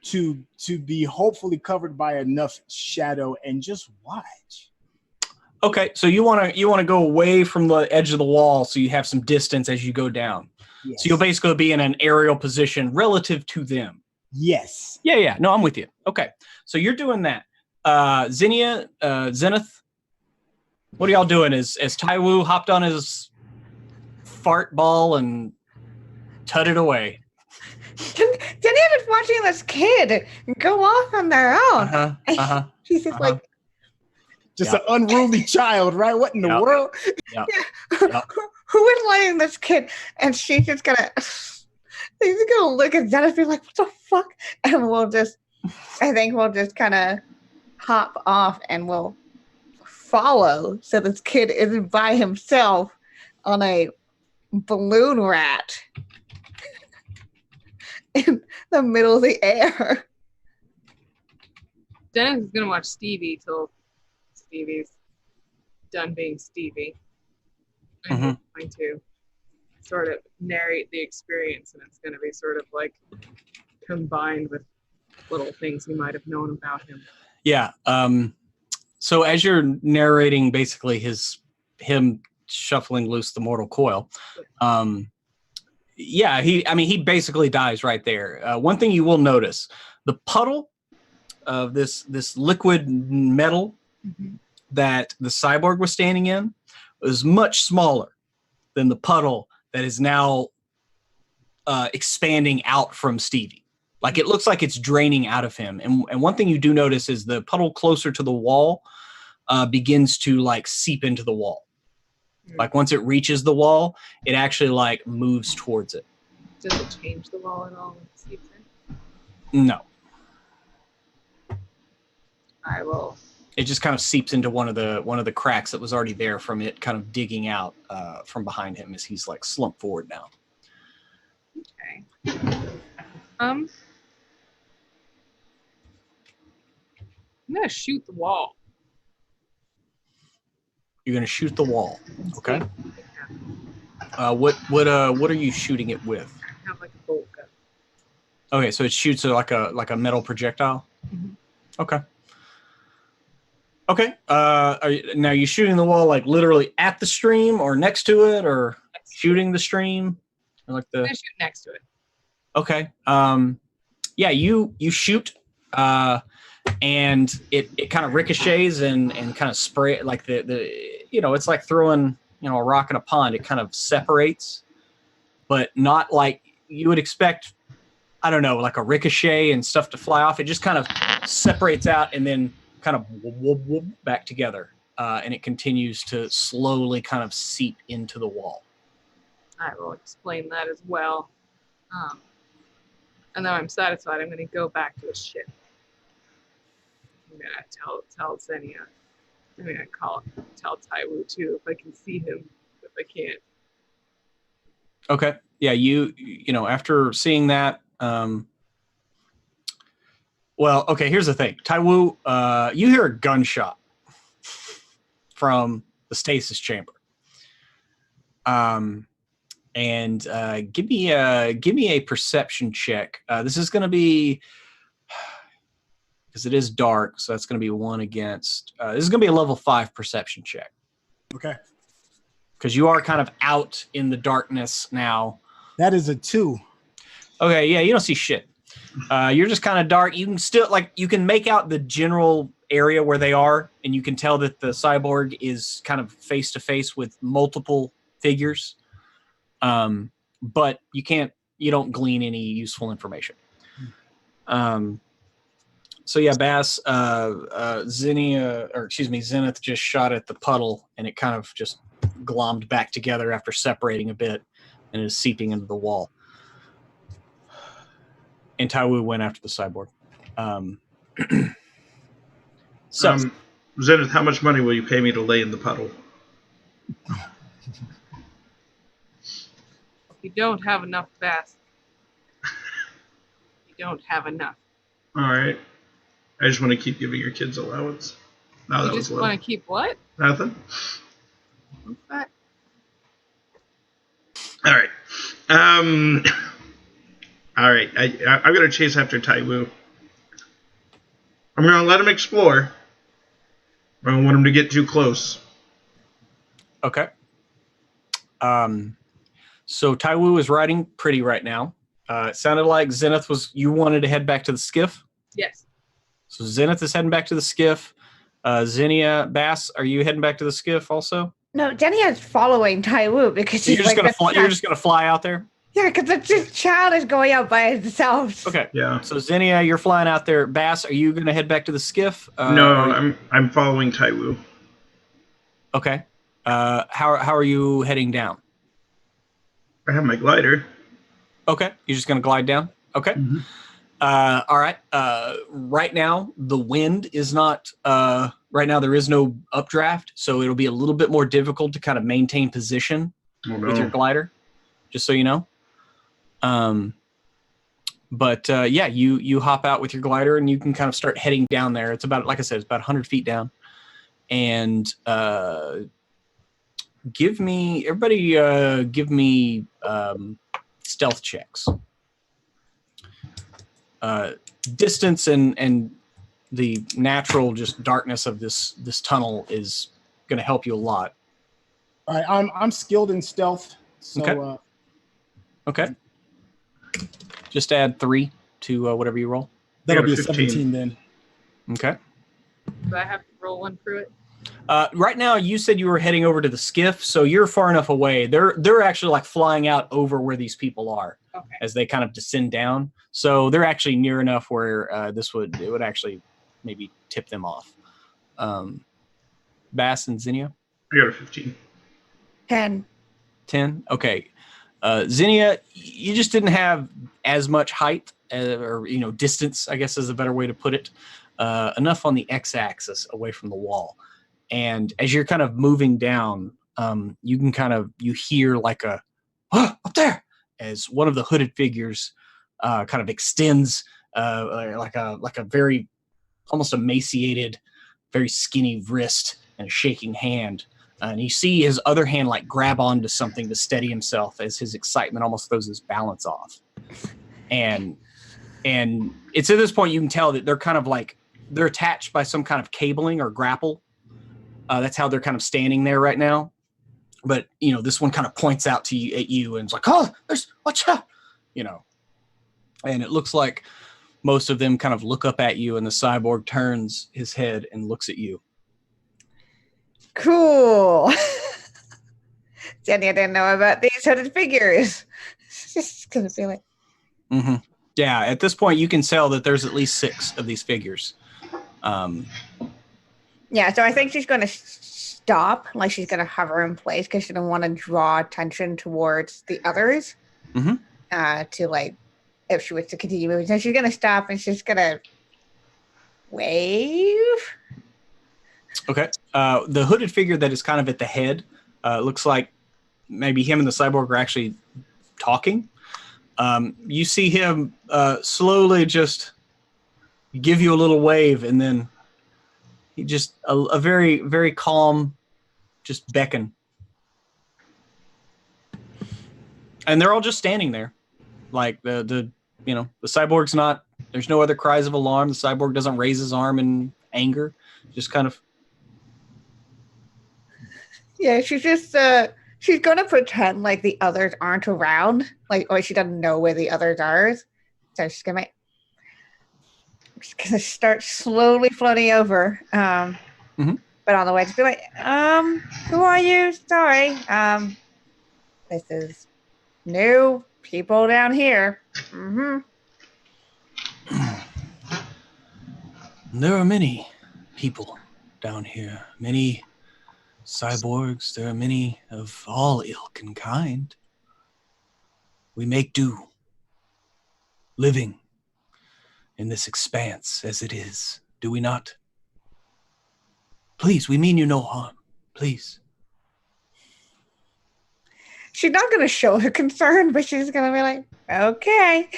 [SPEAKER 5] to be hopefully covered by enough shadow and just watch.
[SPEAKER 2] Okay, so you want to go away from the edge of the wall so you have some distance as you go down. Yes. So you'll basically be in an aerial position relative to them.
[SPEAKER 5] Yes.
[SPEAKER 2] Yeah. No, I'm with you. Okay, so you're doing that. Zinnia, Zenith, what are y'all doing? As Taiwu hopped on his fart ball and tutted away.
[SPEAKER 4] Zinnia's watching this kid go off on their own. She's just like,
[SPEAKER 5] just an unruly child, right? What in the world?
[SPEAKER 2] Yep.
[SPEAKER 4] Who is letting this kid? And she's just gonna look at Zenith and be like, what the fuck? And I think we'll just kind of hop off and we'll follow so this kid isn't by himself on a balloon rat in the middle of the air.
[SPEAKER 3] Dennis is gonna watch Stevie till Stevie's done being Stevie. I'm going to sort of narrate the experience, and it's going to be sort of like combined with little things he might have known about him.
[SPEAKER 2] Yeah. So as you're narrating basically him shuffling loose the mortal coil, he basically dies right there. One thing you will notice, the puddle of this liquid metal that the cyborg was standing in was much smaller than the puddle that is now expanding out from Stevie. Like it looks like it's draining out of him. And one thing you do notice is the puddle closer to the wall begins to like seep into the wall. Like once it reaches the wall, it actually like moves towards it.
[SPEAKER 3] Does it change the wall at all when it seeps in?
[SPEAKER 2] No.
[SPEAKER 3] I will
[SPEAKER 2] it just kind of seeps into one of the cracks that was already there from it kind of digging out from behind him as he's like slumped forward now.
[SPEAKER 3] Okay. I'm gonna shoot the wall.
[SPEAKER 2] You're gonna shoot the wall. Okay. What are you shooting it with?
[SPEAKER 3] I have like a bolt gun.
[SPEAKER 2] Okay, so it shoots like a metal projectile.
[SPEAKER 3] Mhm.
[SPEAKER 2] Okay. Okay. Now you shooting the wall like literally at the stream or next to it or shooting the stream? Or like
[SPEAKER 3] I'm gonna shoot next to it.
[SPEAKER 2] Okay. Yeah, you shoot, and it kind of ricochets and kind of spray like it's like throwing a rock in a pond. It kind of separates, but not like you would expect. I don't know, like a ricochet and stuff to fly off. It just kind of separates out and then kind of whoop, whoop, back together, and it continues to slowly kind of seep into the wall.
[SPEAKER 3] I will explain that as well. And then I'm satisfied. I'm going to go back to the ship. I'm going to tell Xenia. I'm going to tell Taiwu too if I can see him. If I can't.
[SPEAKER 2] Okay. Yeah. You after seeing that. Well, okay. Here's the thing, Taiwu. You hear a gunshot from the stasis chamber. And give me a perception check. This is going to be, because it is dark, so that's going to be 1 against. This is going to be a level 5 perception check.
[SPEAKER 5] Okay.
[SPEAKER 2] Because you are kind of out in the darkness now.
[SPEAKER 5] That is a 2.
[SPEAKER 2] Okay, yeah, you don't see shit. You're just kind of dark. You can still you can make out the general area where they are, and you can tell that the cyborg is kind of face to face with multiple figures. But you don't glean any useful information. So yeah, Bass, Zenith just shot at the puddle and it kind of just glommed back together after separating a bit and is seeping into the wall. And Taiwu went after the cyborg.
[SPEAKER 1] Zenith, how much money will you pay me to lay in the puddle?
[SPEAKER 3] You don't have enough, Bass. You don't have enough.
[SPEAKER 1] All right. I just want to keep giving your kids allowance. No,
[SPEAKER 3] You just want to keep what?
[SPEAKER 1] Nothing.
[SPEAKER 3] What's that?
[SPEAKER 1] All right. All right. I'm going to chase after Taiwu. I'm going to let him explore. I don't want him to get too close.
[SPEAKER 2] Okay. So Taiwu is riding pretty right now. It sounded like Zenith you wanted to head back to the skiff?
[SPEAKER 3] Yes.
[SPEAKER 2] So Zenith is heading back to the skiff. Xenia, Bass, are you heading back to the skiff also?
[SPEAKER 4] No, Xenia is following Taiwu because she's
[SPEAKER 2] you're just gonna fly. You're just gonna fly out there.
[SPEAKER 4] Yeah, because this child is going out by himself.
[SPEAKER 2] Okay.
[SPEAKER 1] Yeah.
[SPEAKER 2] So Xenia, you're flying out there. Bass, are you gonna head back to the skiff?
[SPEAKER 1] No, I'm following Taiwu.
[SPEAKER 2] Okay. How are you heading down?
[SPEAKER 1] I have my glider.
[SPEAKER 2] Okay. You're just gonna glide down. Okay.
[SPEAKER 1] Mm-hmm.
[SPEAKER 2] All right. Right now, the wind is not. Right now, there is no updraft, so it'll be a little bit more difficult to kind of maintain position with your glider. Just so you know. But yeah, you hop out with your glider and you can kind of start heading down there. It's about, like I said, it's about 100 feet down. And give me stealth checks. Distance and the natural just darkness of this tunnel is going to help you a lot.
[SPEAKER 5] All right, I'm skilled in stealth. So,
[SPEAKER 2] Okay. Okay. Just add 3 to whatever you roll.
[SPEAKER 5] That'll be a
[SPEAKER 1] 15.
[SPEAKER 5] 17 then.
[SPEAKER 2] Okay.
[SPEAKER 3] Do I have to roll one through it?
[SPEAKER 2] Right now, you said you were heading over to the skiff, so you're far enough away. They're actually like flying out over where these people are as they kind of descend down. So they're actually near enough where it would actually maybe tip them off. Bass and Xenia?
[SPEAKER 1] I got a 15.
[SPEAKER 4] 10.
[SPEAKER 2] 10? Okay. Xenia, you just didn't have as much height or distance, I guess is a better way to put it. enough on the x-axis away from the wall. And as you're kind of moving down, you can you hear like a up there as one of the hooded figures kind of extends like a very almost emaciated, very skinny wrist and a shaking hand. And you see his other hand like grab onto something to steady himself as his excitement almost throws his balance off. And it's at this point you can tell that they're kind of like they're attached by some kind of cabling or grapple. That's how they're kind of standing there right now. But this one kind of points out to you at you and it's like, oh, there's watch out, And it looks like most of them kind of look up at you, and the cyborg turns his head and looks at you.
[SPEAKER 4] Cool. Jenny, I didn't know about these hooded figures. Just gonna feel like.
[SPEAKER 2] Mm-hmm. Yeah, at this point you can tell that there's at least 6 of these figures.
[SPEAKER 4] Yeah, so I think she's going to stop, like she's going to hover in place because she doesn't want to draw attention towards the others.
[SPEAKER 2] Mm-hmm.
[SPEAKER 4] To like, if she was to continue moving, so she's going to stop and she's going to wave.
[SPEAKER 2] Okay. The hooded figure that is kind of at the head looks like maybe him and the cyborg are actually talking. You see him slowly just give you a little wave, and then he just a very, very calm, just beckon. And they're all just standing there. Like the cyborg's not, there's no other cries of alarm. The cyborg doesn't raise his arm in anger. Just kind of.
[SPEAKER 4] Yeah, she's just, she's going to pretend like the others aren't around. Like, or she doesn't know where the others are. So she's going to start slowly floating over.
[SPEAKER 2] Mm-hmm.
[SPEAKER 4] But on the way, just be like, who are you? Sorry. This is new people down here. Mm-hmm.
[SPEAKER 2] There are many people down here. Many cyborgs. There are many of all ilk and kind. We make do, living in this expanse as it is, do we not? Please, we mean you no harm. Please.
[SPEAKER 4] She's not going to show her concern, but she's going to be like, okay.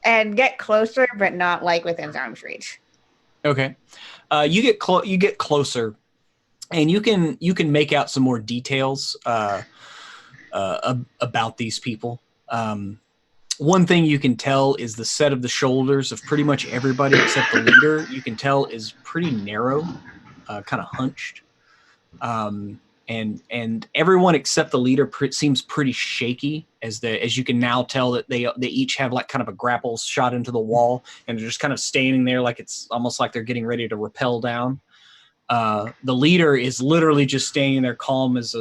[SPEAKER 4] And get closer, but not like within arm's reach.
[SPEAKER 2] Okay. You get closer, and you can make out some more details about these people. One thing you can tell is the set of the shoulders of pretty much everybody except the leader. You can tell is pretty narrow, kind of hunched, and everyone except the leader seems pretty shaky. As you can now tell that they each have like kind of a grapple shot into the wall, and they're just kind of standing there like it's almost like they're getting ready to rappel down. The leader is literally just standing there calm as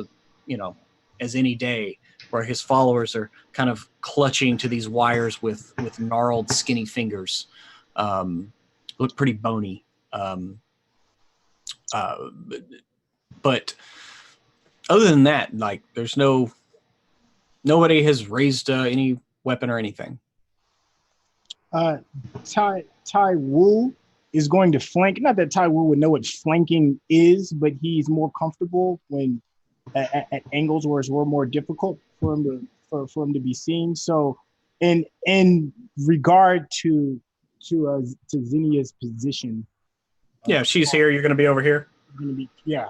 [SPEAKER 2] any day, where his followers are kind of clutching to these wires with gnarled, skinny fingers. Look pretty bony. But other than that, like, there's nobody has raised any weapon or anything.
[SPEAKER 5] Tai Wu is going to flank. Not that Tai Wu would know what flanking is, but he's more comfortable when at angles where it's a little more difficult for him to be seen. So, in regard to Zinnia's position.
[SPEAKER 2] Yeah, she's here. You're going to be over here.
[SPEAKER 5] Yeah.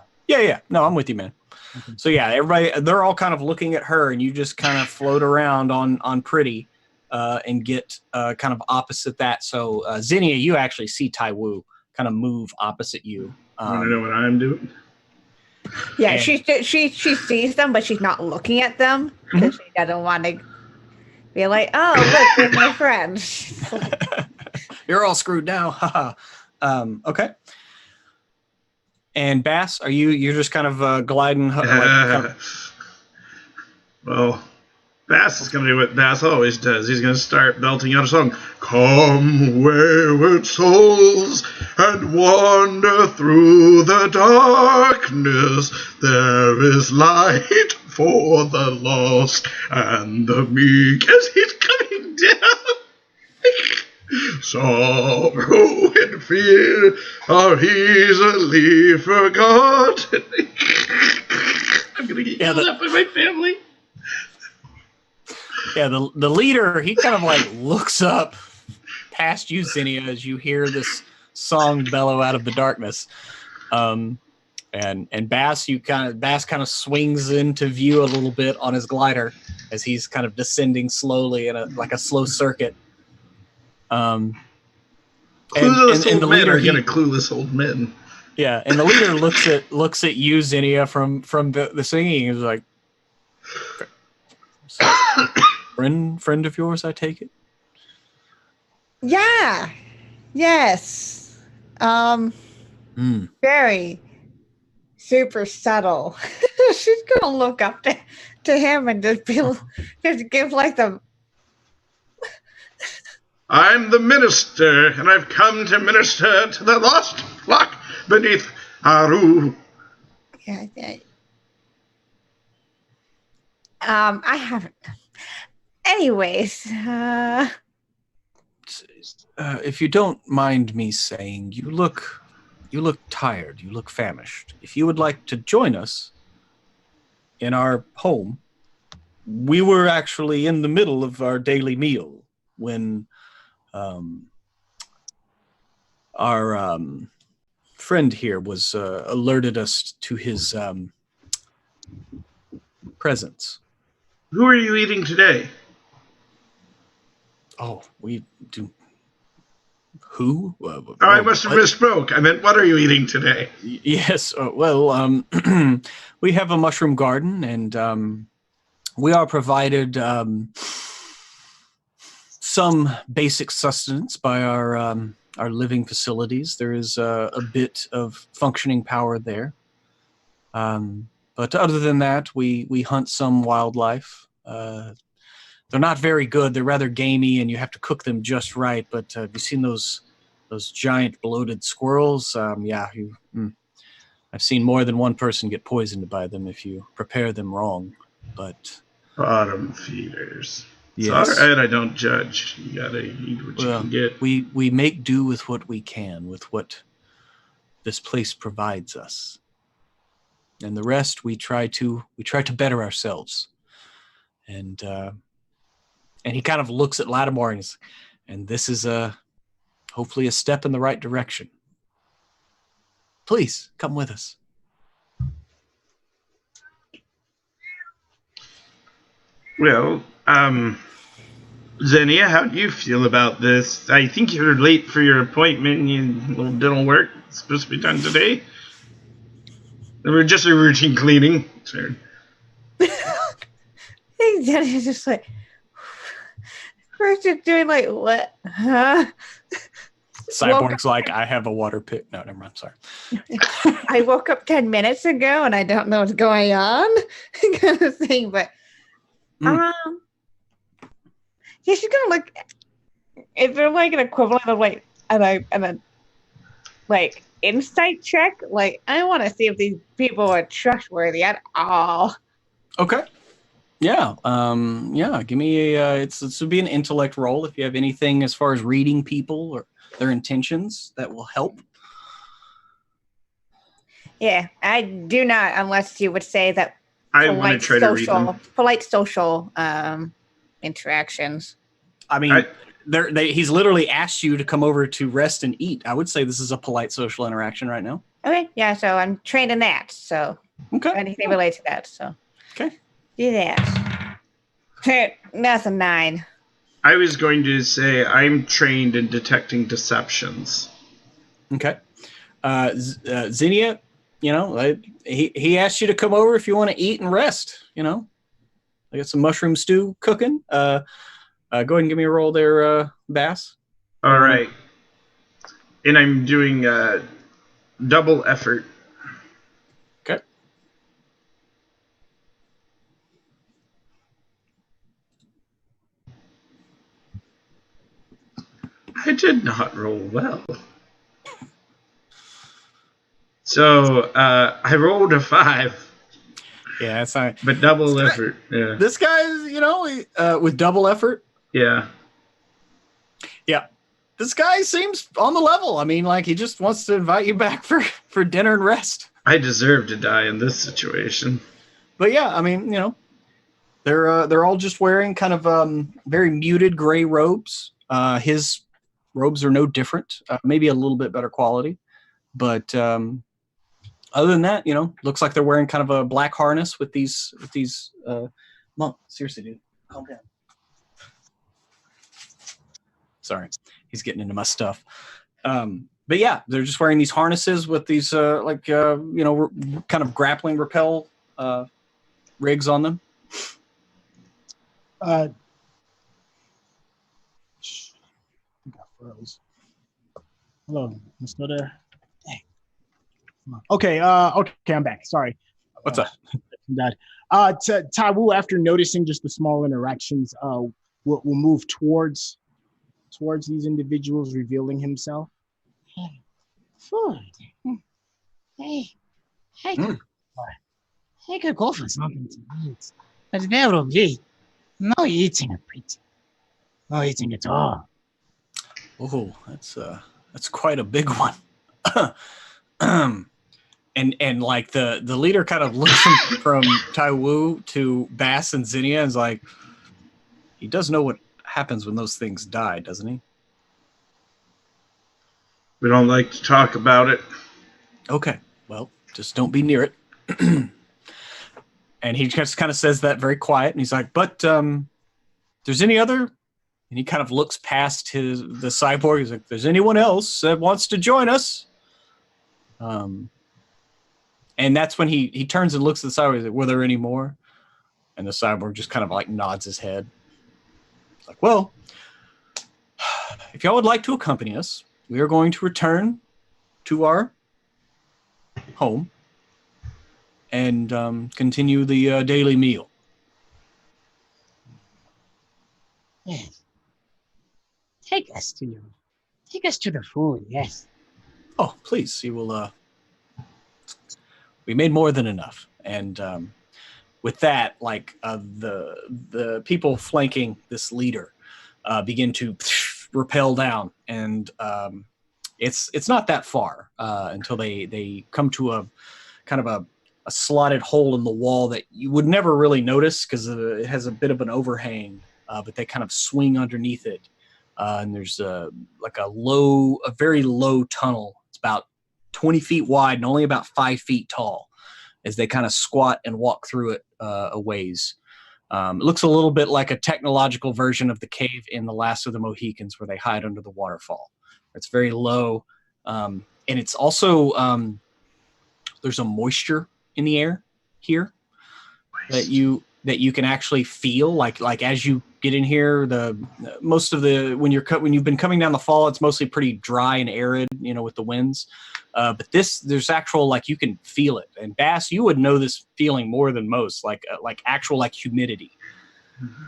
[SPEAKER 2] No, I'm with you, man. Okay. So yeah, they're all kind of looking at her, and you just kind of float around on Pretty, and get kind of opposite that. So Zinnia, you actually see Tai Wu kind of move opposite you.
[SPEAKER 1] Want to know what I'm doing?
[SPEAKER 4] Yeah, she sees them, but she's not looking at them because she doesn't want to be like, oh, look, there's my friends.
[SPEAKER 2] You're all screwed now. Okay. And Bass, you're just kind of gliding?
[SPEAKER 1] Well, Bass is going to do what Bass always does. He's going to start belting out a song. Come, wayward souls, and wander through the darkness. There is light for the lost and the meek. As he's coming down. sorrow and fear are easily forgotten. I'm gonna get yelled at by my family.
[SPEAKER 2] Yeah, the leader, he kind of like looks up past you, Zinnia, as you hear this song bellow out of the darkness. And Bass kind of swings into view a little bit on his glider as he's kind of descending slowly in a slow circuit.
[SPEAKER 1] Clueless
[SPEAKER 2] and
[SPEAKER 1] old
[SPEAKER 2] the
[SPEAKER 1] men
[SPEAKER 2] leader
[SPEAKER 1] are gonna clueless old men.
[SPEAKER 2] Yeah, and the leader looks at you, Zinnia, from the singing. He's like, friend of yours, I take it.
[SPEAKER 4] Yeah. Yes. Very super subtle. She's gonna look up to him and just give like the.
[SPEAKER 1] I'm the minister, and I've come to minister to the lost flock beneath Aru.
[SPEAKER 4] Yeah. I haven't. Anyways,
[SPEAKER 2] if you don't mind me saying, you look tired. You look famished. If you would like to join us in our home, we were actually in the middle of our daily meal when our friend here was alerted us to his presence.
[SPEAKER 1] Who are you eating today?
[SPEAKER 2] Oh, we do. Who?
[SPEAKER 1] I must have misspoke. I meant, what are you eating today?
[SPEAKER 2] Yes. We have a mushroom garden, and we are provided some basic sustenance by our living facilities. There is a bit of functioning power there. But other than that, we hunt some wildlife. They're not very good. They're rather gamey, and you have to cook them just right. But have you seen those giant bloated squirrels? I've seen more than one person get poisoned by them if you prepare them wrong. But
[SPEAKER 1] bottom feeders.
[SPEAKER 2] Yes.
[SPEAKER 1] It's all right. I don't judge. You gotta eat what you can get.
[SPEAKER 2] We make do with what we can, with what this place provides us, and the rest we try to better ourselves. And he kind of looks at Lattimore and this is hopefully a step in the right direction. Please come with us.
[SPEAKER 1] Well, Xenia, how do you feel about this? I think you're late for your appointment. Little dental work supposed to be done today. Or just a routine cleaning. Sure.
[SPEAKER 4] He's just like, first you're doing like what? Huh?
[SPEAKER 2] Cyborg's like, I have a water pit. No, never mind. Sorry.
[SPEAKER 4] I woke up 10 minutes ago and I don't know what's going on, kind of thing. But yeah, she's gonna look. Is there like an equivalent of like an like insight check? Like, I want to see if these people are trustworthy at all.
[SPEAKER 2] Okay. Yeah. Give me a. This would be an intellect roll if you have anything as far as reading people or their intentions that will help.
[SPEAKER 4] Yeah, I do not, unless you would say that.
[SPEAKER 1] I want to try to read them.
[SPEAKER 4] Polite social interactions.
[SPEAKER 2] I mean, he's literally asked you to come over to rest and eat. I would say this is a polite social interaction right now.
[SPEAKER 4] Okay, yeah, so I'm trained in that. So anything related to that. So
[SPEAKER 2] okay,
[SPEAKER 4] do that. That's a 9.
[SPEAKER 1] I was going to say I'm trained in detecting deceptions.
[SPEAKER 2] Okay, Xenia, he asked you to come over if you want to eat and rest. I got some mushroom stew cooking. Go ahead and give me a roll there, Bass.
[SPEAKER 1] All right. And I'm doing double effort.
[SPEAKER 2] Okay.
[SPEAKER 1] I did not roll well. So I rolled a 5.
[SPEAKER 2] Yeah, that's fine.
[SPEAKER 1] But double effort. Yeah.
[SPEAKER 2] This guy's, with double effort.
[SPEAKER 1] Yeah.
[SPEAKER 2] Yeah. this guy seems on the level. I mean, like he just wants to invite you back for dinner and rest.
[SPEAKER 1] I deserve to die in this situation.
[SPEAKER 2] But yeah, I mean, you know, they're all just wearing kind of very muted gray robes. His robes are no different, maybe a little bit better quality, but other than that, you know, looks like they're wearing kind of a black harness with these. Monk, seriously, dude, calm down. Sorry, he's getting into my stuff. But yeah, they're just wearing these harnesses with these you know, kind of grappling rappel rigs on them.
[SPEAKER 5] I got froze. Hello, you still there? Hey. Okay, okay, I'm back. Sorry.
[SPEAKER 2] What's up?
[SPEAKER 5] Tai Wu, after noticing just the small interactions, will move towards these individuals, revealing himself.
[SPEAKER 6] Food. Hey, I could go for something tonight, but there will be no eating at pretty. No eating at all.
[SPEAKER 2] Oh, that's quite a big one. And like the leader kind of looks from Tai Wu to Bass and Zinnia and is like, he does know what happens when those things die, doesn't he?
[SPEAKER 1] We don't like to talk about it.
[SPEAKER 2] Okay, well, just don't be near it. And he just kind of says that very quiet, and he's like, but there's any other? And he kind of looks past the cyborg. He's like, there's anyone else that wants to join us? And that's when he turns and looks at the cyborg. He's like, were there any more? And the cyborg just kind of like nods his head. It's like, well, if y'all would like to accompany us, we are going to return to our home and continue the daily meal.
[SPEAKER 6] Yes. Take us to the food, yes.
[SPEAKER 2] Oh, please, you will. We made more than enough, and with that, like the people flanking this leader begin to rappel down, and it's not that far until they come to a kind of a slotted hole in the wall that you would never really notice because it has a bit of an overhang, but they kind of swing underneath it, and there's like a very low tunnel. It's about 20 feet wide and only about 5 feet tall as they kind of squat and walk through it a ways. It looks a little bit like a technological version of the cave in The Last of the Mohicans where they hide under the waterfall. It's very low. And it's also, there's a moisture in the air here that you can actually feel like as you get in here, when you've been coming down the fall, it's mostly pretty dry and arid, you know, with the winds. But there's actual, like, you can feel it. And Bass, you would know this feeling more than most, like actual like humidity.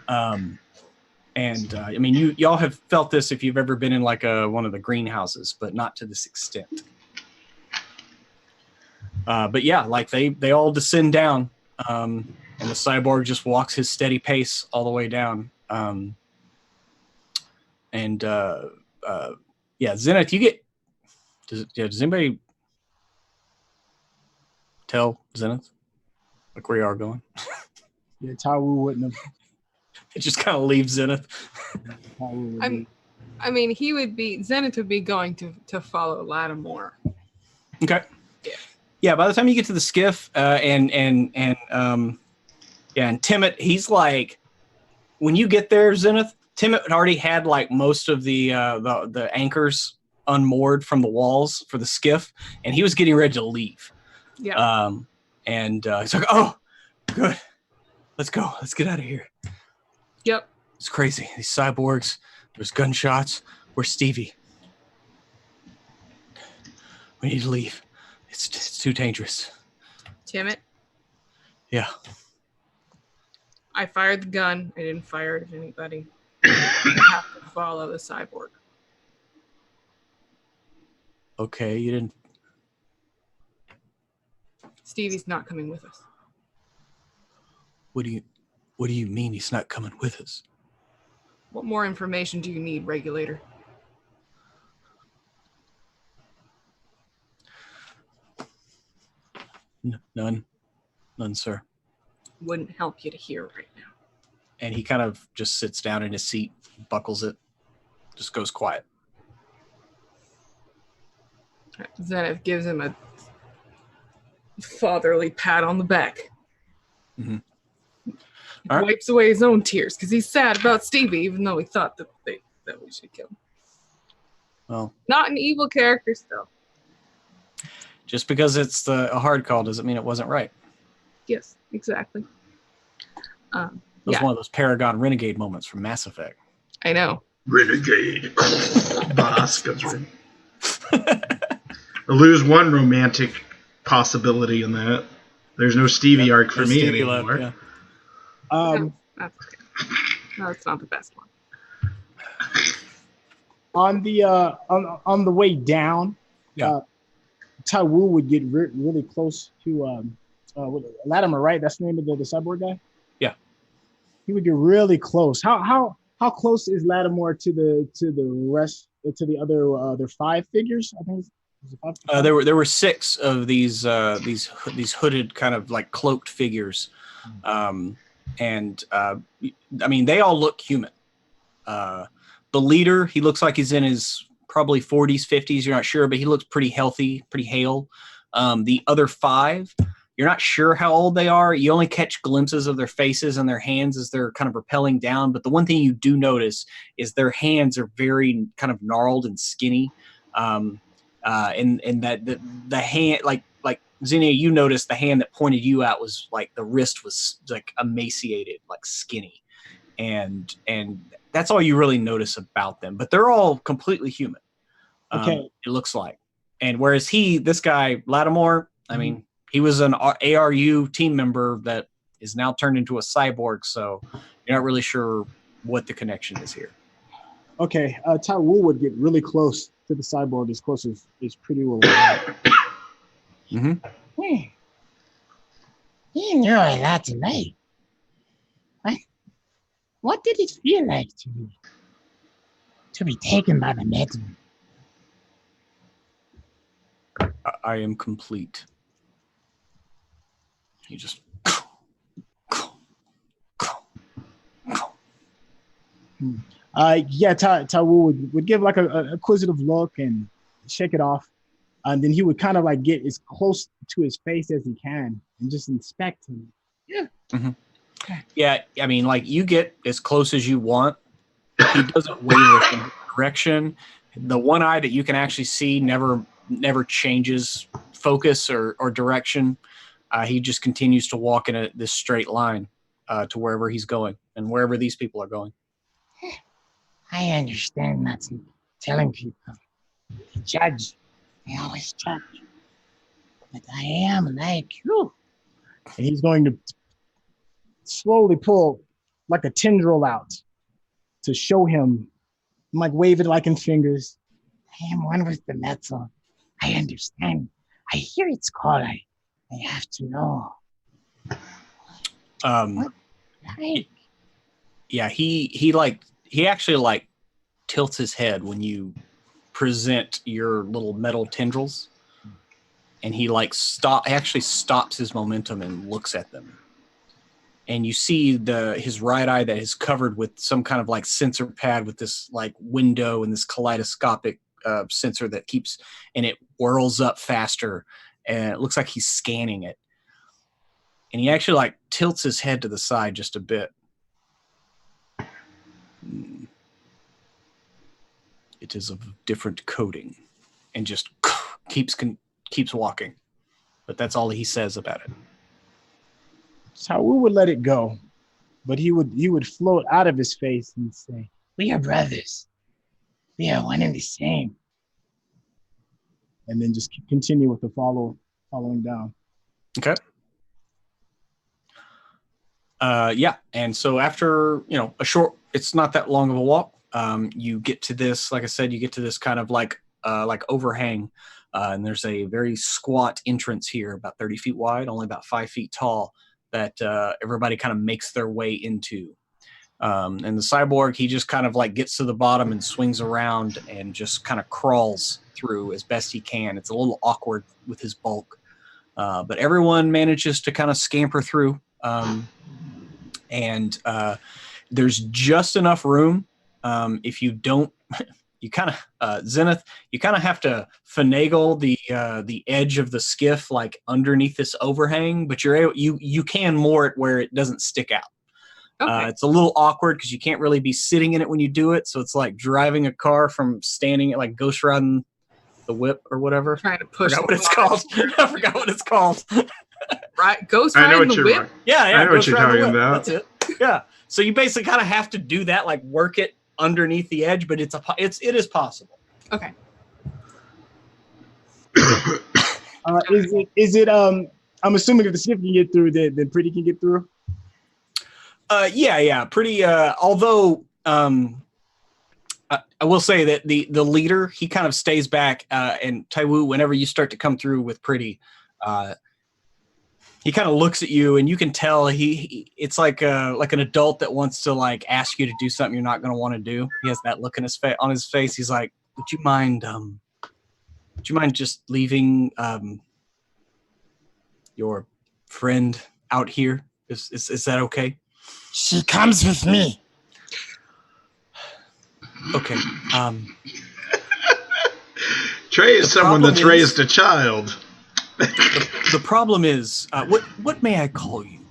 [SPEAKER 2] And I mean, y'all have felt this if you've ever been in like one of the greenhouses, but not to this extent. But yeah, like they all descend down, and the cyborg just walks his steady pace all the way down. Yeah, Zenith, does anybody tell Zenith like where you are going?
[SPEAKER 5] Yeah, Tai Wu wouldn't have.
[SPEAKER 2] It just kind of leaves Zenith.
[SPEAKER 3] I mean, Zenith would be going to follow Lattimore.
[SPEAKER 2] Okay. Yeah, by the time you get to the skiff, and Timot, he's like, when you get there, Zenith, Timot had already had like most of the anchors unmoored from the walls for the skiff, and he was getting ready to leave.
[SPEAKER 3] Yeah.
[SPEAKER 2] He's like, oh, good. Let's go. Let's get out of here.
[SPEAKER 3] Yep.
[SPEAKER 2] It's crazy. These cyborgs, there's gunshots. Where's Stevie? We need to leave. It's too dangerous.
[SPEAKER 3] Timot?
[SPEAKER 2] Yeah.
[SPEAKER 3] I fired the gun. I didn't fire it at anybody. I have to follow the cyborg.
[SPEAKER 2] Okay, you didn't.
[SPEAKER 3] Stevie's not coming with us.
[SPEAKER 2] What do you mean he's not coming with us?
[SPEAKER 3] What more information do you need, Regulator?
[SPEAKER 2] None, sir.
[SPEAKER 3] Wouldn't help you to hear right now.
[SPEAKER 2] And he kind of just sits down in his seat, buckles it, just goes quiet.
[SPEAKER 3] Zenith gives him a fatherly pat on the back.
[SPEAKER 2] Mm-hmm.
[SPEAKER 3] Wipes away his own tears because he's sad about Stevie, even though he thought that we should kill him.
[SPEAKER 2] Well,
[SPEAKER 3] not an evil character still.
[SPEAKER 2] Just because it's a hard call doesn't mean it wasn't right.
[SPEAKER 3] Yes, exactly.
[SPEAKER 2] It was one of those Paragon Renegade moments from Mass Effect.
[SPEAKER 3] I know.
[SPEAKER 1] Renegade. Boss goes red. I lose one romantic possibility in that. There's no Stevie arc for me
[SPEAKER 2] Stevie
[SPEAKER 1] anymore.
[SPEAKER 2] Left,
[SPEAKER 3] No, that's okay. No, it's not the best one.
[SPEAKER 5] On the way down, Taiwu would get really close to Latimer, right? That's the name of the cyborg guy.
[SPEAKER 2] Yeah,
[SPEAKER 5] he would get really close. How close is Latimer to the rest to the other 5 figures? I think
[SPEAKER 2] there were 6 of these hooded kind of like cloaked figures, and I mean they all look human. The leader, he looks like he's in his probably 40s, 50s. You're not sure, but he looks pretty healthy, pretty hale. The other 5, you're not sure how old they are. You only catch glimpses of their faces and their hands as they're kind of rappelling down. But the one thing you do notice is their hands are very kind of gnarled and skinny. And that the hand, like Xenia, you noticed the hand that pointed you out was like the wrist was like emaciated, like skinny. And that's all you really notice about them, but they're all completely human.
[SPEAKER 5] Okay.
[SPEAKER 2] It looks like. And whereas this guy, Lattimore, I mean, he was an ARU team member that is now turned into a cyborg, so you're not really sure what the connection is here.
[SPEAKER 5] Okay, Taiwu would get really close to the cyborg, as close as pretty well.
[SPEAKER 6] You knew a lot tonight. What did it feel like to be taken by the metal?
[SPEAKER 2] I am complete. You just.
[SPEAKER 5] Taiwu would give like a acquisitive look and shake it off, and then he would kind of like get as close to his face as he can and just inspect him.
[SPEAKER 6] Yeah.
[SPEAKER 2] Mm-hmm. Yeah, I mean, like you get as close as you want. He doesn't waver from direction. The one eye that you can actually see never changes focus or direction. He just continues to walk in this straight line to wherever he's going and wherever these people are going.
[SPEAKER 6] I understand not telling people. They judge. They always judge. But I am like you.
[SPEAKER 5] And he's going to slowly pull like a tendril out to show him, like wave it like in fingers.
[SPEAKER 6] I am one with the metal. I understand. I hear its call. I have to know.
[SPEAKER 2] Yeah, he actually like tilts his head when you present your little metal tendrils, and he like stops his momentum and looks at them. And you see his right eye that is covered with some kind of like sensor pad with this like window and this kaleidoscopic sensor that keeps, and it whirls up faster, and it looks like he's scanning it. And he actually like tilts his head to the side just a bit. It is of different coating, and just keeps walking. But that's all he says about it.
[SPEAKER 5] Taiwu would let it go, but he would float out of his face and say,
[SPEAKER 6] "We are brothers. We are one and the same."
[SPEAKER 5] And then just continue with the following down.
[SPEAKER 2] Okay. Yeah, and so after a short, it's not that long of a walk. You get to this, like I said, you get to this kind of like overhang, and there's a very squat entrance here, about 30 feet wide, only about 5 feet tall, that everybody kind of makes their way into. And the cyborg, he just kind of like gets to the bottom and swings around and just kind of crawls through as best he can. It's a little awkward with his bulk, But everyone manages to kind of scamper through, and there's just enough room. If you don't, you kind of Zenith, you kind of have to finagle the edge of the skiff like underneath this overhang, but you can moor it where it doesn't stick out.
[SPEAKER 3] Okay.
[SPEAKER 2] It's a little awkward because you can't really be sitting in it when you do it, so it's like driving a car from standing at like ghost riding the whip or whatever.
[SPEAKER 3] Trying to
[SPEAKER 2] I
[SPEAKER 3] push.
[SPEAKER 2] forgot what it's called. I forgot what it's called.
[SPEAKER 3] Right, ghost
[SPEAKER 1] I know
[SPEAKER 3] riding
[SPEAKER 1] what
[SPEAKER 3] the
[SPEAKER 1] you're.
[SPEAKER 3] whip.
[SPEAKER 2] Yeah,
[SPEAKER 1] I know what
[SPEAKER 2] ghost
[SPEAKER 1] you're
[SPEAKER 2] riding the
[SPEAKER 1] talking
[SPEAKER 2] whip.
[SPEAKER 1] about.
[SPEAKER 2] That's it. Yeah. So you basically kind of have to do that, like work it underneath the edge, but it is possible.
[SPEAKER 3] Okay.
[SPEAKER 5] Is it I'm assuming if the skip can get through, then Pretty can get through.
[SPEAKER 2] Yeah. Pretty. Although I will say that the leader, he kind of stays back, and Taiwu, whenever you start to come through with Pretty, he kind of looks at you, and you can tell it's like an adult that wants to like ask you to do something you're not going to want to do. He has that look on his face. He's like, "Would you mind just leaving your friend out here? Is that okay?"
[SPEAKER 6] She comes with me.
[SPEAKER 2] Okay.
[SPEAKER 1] Trey is
[SPEAKER 2] The
[SPEAKER 1] someone that's
[SPEAKER 2] problem is-
[SPEAKER 1] raised a child.
[SPEAKER 2] The problem is, what may I call you?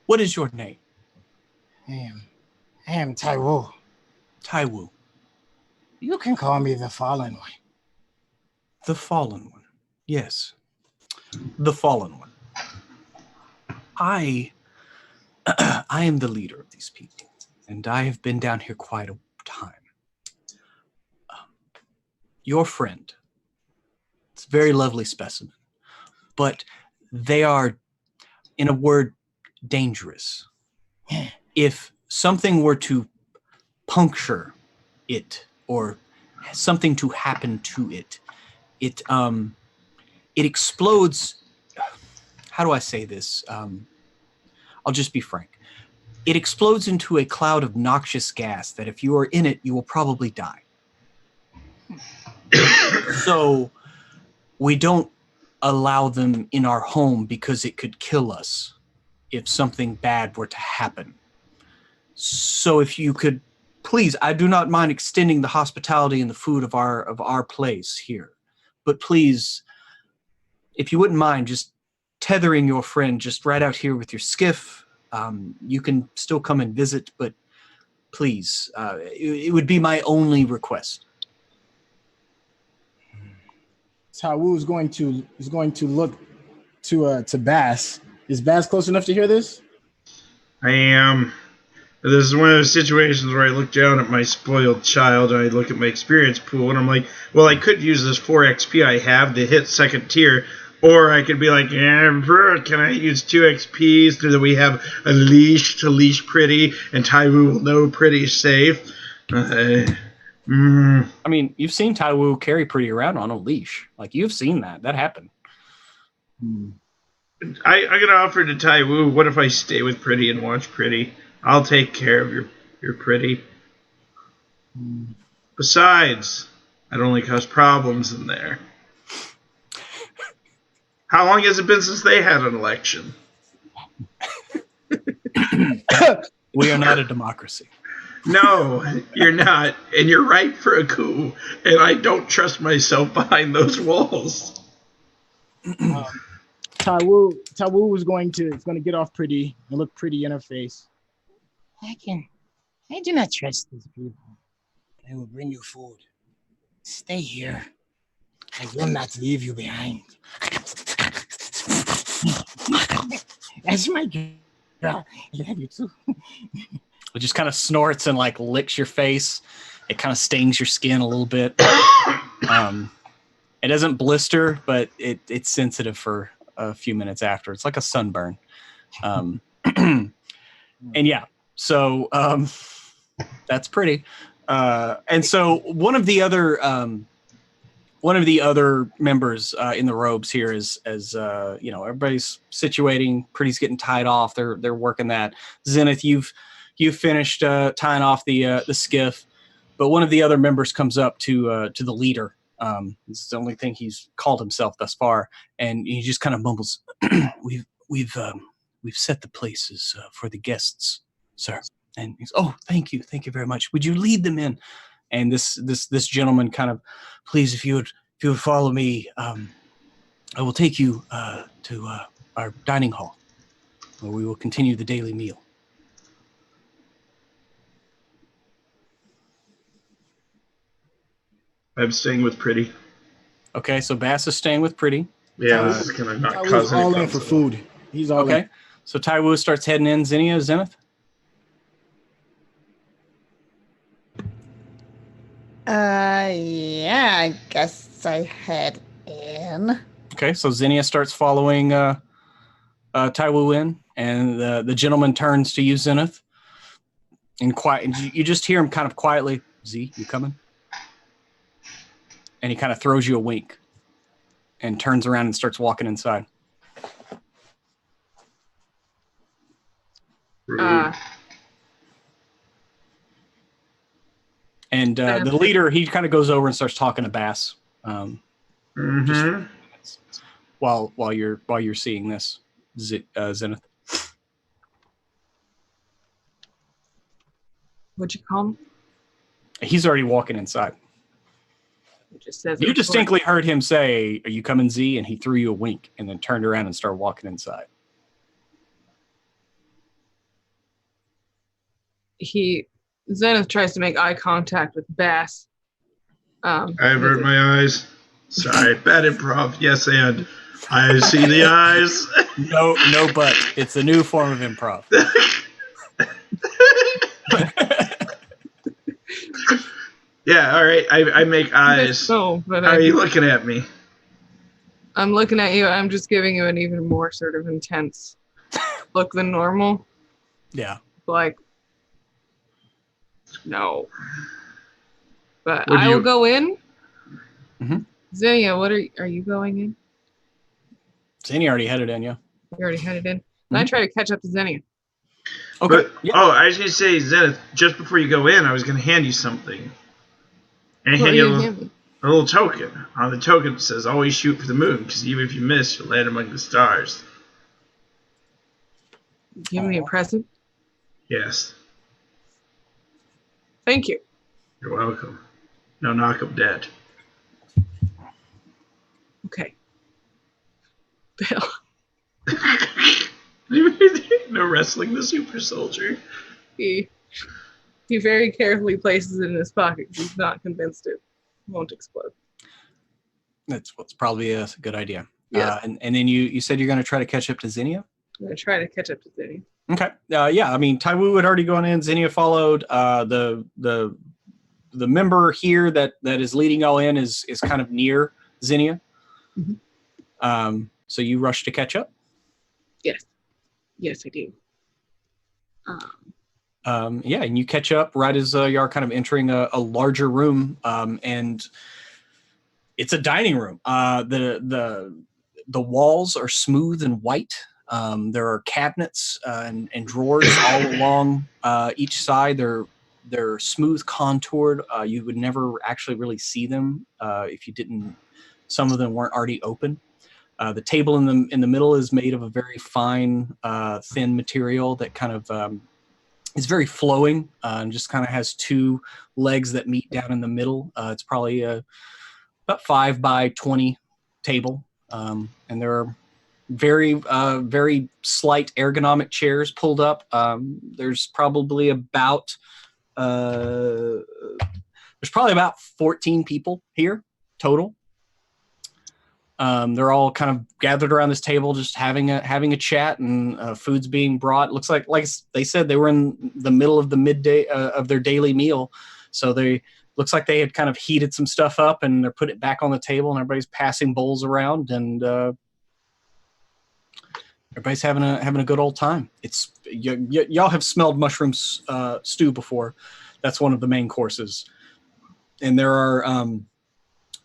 [SPEAKER 2] What is your name?
[SPEAKER 6] I am Taiwo.
[SPEAKER 2] Taiwu.
[SPEAKER 6] You can call me the Fallen One.
[SPEAKER 2] The Fallen One. Yes. The Fallen One. I am the leader of these people, and I have been down here quite a time. Your friend, it's a very lovely specimen, but they are, in a word, dangerous. If something were to puncture it, or something to happen to it, it explodes. How do I say this? I'll just be frank. It explodes into a cloud of noxious gas that if you are in it, you will probably die. So we don't allow them in our home because it could kill us if something bad were to happen. So if you could, please, I do not mind extending the hospitality and the food of our place here, but please, if you wouldn't mind just tethering your friend just right out here with your skiff, you can still come and visit, but please, it would be my only request.
[SPEAKER 5] Taiwu is going to look to Bass. Is Bass close enough to hear this?
[SPEAKER 1] I am. This is one of those situations where I look down at my spoiled child and I look at my experience pool and I'm like, well, I could use this 4 XP I have to hit second tier, or I could be like, can I use 2 XPs so that we have a leash to leash Pretty and Taiwu will know Pretty's safe?
[SPEAKER 2] I mean, you've seen Taiwu carry Pretty around on a leash. Like, you've seen that. That happened.
[SPEAKER 1] I'm going to offer to Taiwu, what if I stay with Pretty and watch Pretty? I'll take care of your Pretty. Besides, I'd only cause problems in there. How long has it been since they had an election?
[SPEAKER 2] We are not a democracy.
[SPEAKER 1] No, you're not. And you're ripe for a coup. And I don't trust myself behind those walls.
[SPEAKER 5] Taiwu is going to get off Pretty and look Pretty in her face.
[SPEAKER 6] I do not trust these people. I will bring you food. Stay here. I will not leave you behind. That's my girl. I love you too.
[SPEAKER 2] It just kind of snorts and like licks your face. It kind of stings your skin a little bit. It doesn't blister, but it's sensitive for a few minutes after. It's like a sunburn. And yeah, so that's Pretty. And so one of the other members in the robes here is you know, everybody's situating. Pretty's getting tied off. They're working that. Zenith, you've finished tying off the skiff, but one of the other members comes up to the leader This is the only thing he's called himself thus far, and he just kind of mumbles, "We've set the places for the guests, sir." And he's, "Oh, thank you very much. Would you lead them in?" And this gentleman kind of, "Please, if you would follow me, I will take you to our dining hall, where we will continue the daily meal."
[SPEAKER 1] I'm staying with Pretty.
[SPEAKER 2] Okay, so Bass is staying with Pretty.
[SPEAKER 1] Yeah, this is gonna not
[SPEAKER 5] I
[SPEAKER 1] cause
[SPEAKER 5] was
[SPEAKER 1] any
[SPEAKER 5] all in for
[SPEAKER 1] problems.
[SPEAKER 5] food. He's all
[SPEAKER 2] Okay,
[SPEAKER 5] in.
[SPEAKER 2] so Taiwu starts heading in. Zinnia, Zenith?
[SPEAKER 4] Yeah, I guess I head in.
[SPEAKER 2] Okay, so Zinnia starts following Taiwu in, and the gentleman turns to you, Zenith, and you just hear him kind of quietly, "Z, you coming?" And he kind of throws you a wink and turns around and starts walking inside. And the leader, he kind of goes over and starts talking to Bass. Just while you're seeing this, Zenith.
[SPEAKER 3] What'd you call him?
[SPEAKER 2] He's already walking inside.
[SPEAKER 3] It just says
[SPEAKER 2] You distinctly heard him say, "Are you coming, Z?" And he threw you a wink and then turned around and started walking inside.
[SPEAKER 3] Zenith tries to make eye contact with Bass.
[SPEAKER 1] I avert my eyes. Sorry, bad improv. Yes, and I see the eyes.
[SPEAKER 2] No, but it's a new form of improv.
[SPEAKER 1] Yeah, all right. I make eyes.
[SPEAKER 3] No, but
[SPEAKER 1] How are you looking at me?
[SPEAKER 3] I'm looking at you. I'm just giving you an even more sort of intense look than normal.
[SPEAKER 2] Yeah.
[SPEAKER 3] Like, no. But I will go in.
[SPEAKER 2] Mm-hmm.
[SPEAKER 3] Zinnia, are you going in?
[SPEAKER 2] Zinnia already headed in, yeah.
[SPEAKER 3] You already headed in. And I try to catch up to Zinnia.
[SPEAKER 2] Okay.
[SPEAKER 1] But,
[SPEAKER 2] yeah.
[SPEAKER 1] Oh, I was going to say, Zenith, just before you go in, I was going to hand you something. And hand you a little token. On the token it says, "Always shoot for the moon, because even if you miss, you'll land among the stars."
[SPEAKER 3] Give me a present.
[SPEAKER 1] Yes.
[SPEAKER 3] Thank you.
[SPEAKER 1] You're welcome. No knock, I'm dead.
[SPEAKER 3] Okay. Bill.
[SPEAKER 1] No wrestling the super soldier.
[SPEAKER 3] He very carefully places it in his pocket because he's not convinced it won't explode.
[SPEAKER 2] That's probably a good idea.
[SPEAKER 3] Yeah.
[SPEAKER 2] And then you said you're going to try to catch up to Zinnia?
[SPEAKER 3] I'm going to try to catch up to Zinnia.
[SPEAKER 2] Okay. Yeah, I mean, Taiwu had already gone in. Zinnia followed. The member here that is leading y'all in is kind of near Zinnia. Mm-hmm. So you rush to catch up?
[SPEAKER 3] Yes. Yes, I do.
[SPEAKER 2] Yeah, and you catch up right as you are kind of entering a larger room, and it's a dining room. The walls are smooth and white. There are cabinets and drawers all along each side. They're smooth contoured. You would never actually really see them if you didn't. Some of them weren't already open. The table in the middle is made of a very fine, thin material that kind of is very flowing and just kind of has two legs that meet down in the middle. It's probably about 5 by 20 table, and there are very slight ergonomic chairs pulled up. There's probably about 14 people here total. They're all kind of gathered around this table, just having a chat, and food's being brought. Looks like they said, they were in the middle of the midday of their daily meal, so looks like they had kind of heated some stuff up and they're putting it back on the table, and everybody's passing bowls around, and everybody's having a good old time. It's y'all have smelled mushroom stew before. That's one of the main courses, and there are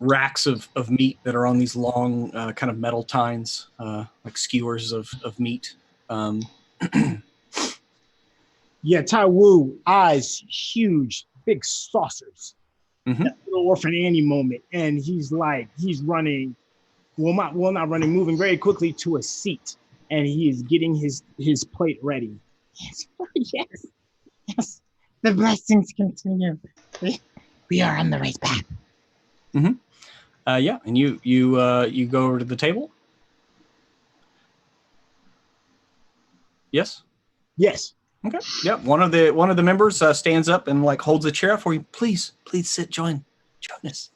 [SPEAKER 2] racks of meat that are on these long kind of metal tines, like skewers of meat.
[SPEAKER 5] Yeah, Taiwu, eyes huge, big saucers. that little Orphan Annie moment, and he's running, not running, moving very quickly to a seat, and he is getting his plate ready.
[SPEAKER 6] Yes, yes. The blessings continue. We are on the right path.
[SPEAKER 2] Yeah, and you go over to the table. Yes.
[SPEAKER 5] Yes.
[SPEAKER 2] Okay. Yeah. One of the members stands up and like holds a chair for you. Please sit. Join us.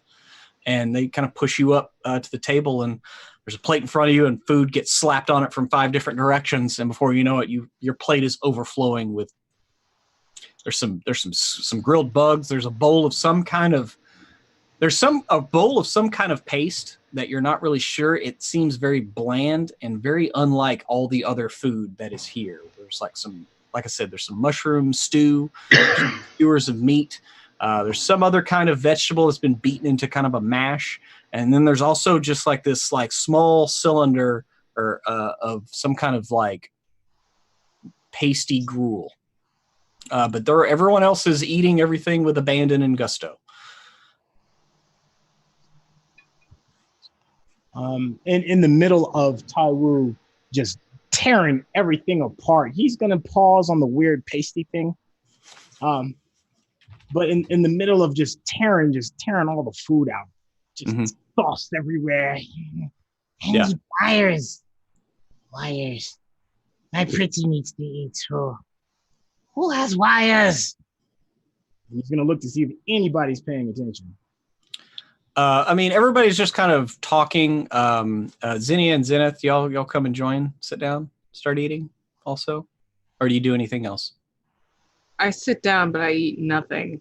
[SPEAKER 2] And they kind of push you up to the table, and there's a plate in front of you, and food gets slapped on it from 5 different directions. And before you know it, your plate is overflowing with. There's some grilled bugs. There's a bowl of some kind of. A bowl of some kind of paste that you're not really sure. It seems very bland and very unlike all the other food that is here. There's like I said, there's some mushroom stew, skewers of meat. There's some other kind of vegetable that's been beaten into kind of a mash. And then there's also just like this like small cylinder of some kind of like pasty gruel. But everyone else is eating everything with abandon and gusto.
[SPEAKER 5] In the middle of Taiwu just tearing everything apart, he's gonna pause on the weird pasty thing. But in the middle of just tearing all the food out, just sauce everywhere.
[SPEAKER 6] And wires. My pretty needs to eat too. Who has wires?
[SPEAKER 5] And he's gonna look to see if anybody's paying attention.
[SPEAKER 2] I mean, everybody's just kind of talking. Zinnia and Zenith, y'all come and join, sit down, start eating also? Or do you do anything else?
[SPEAKER 3] I sit down, but I eat nothing.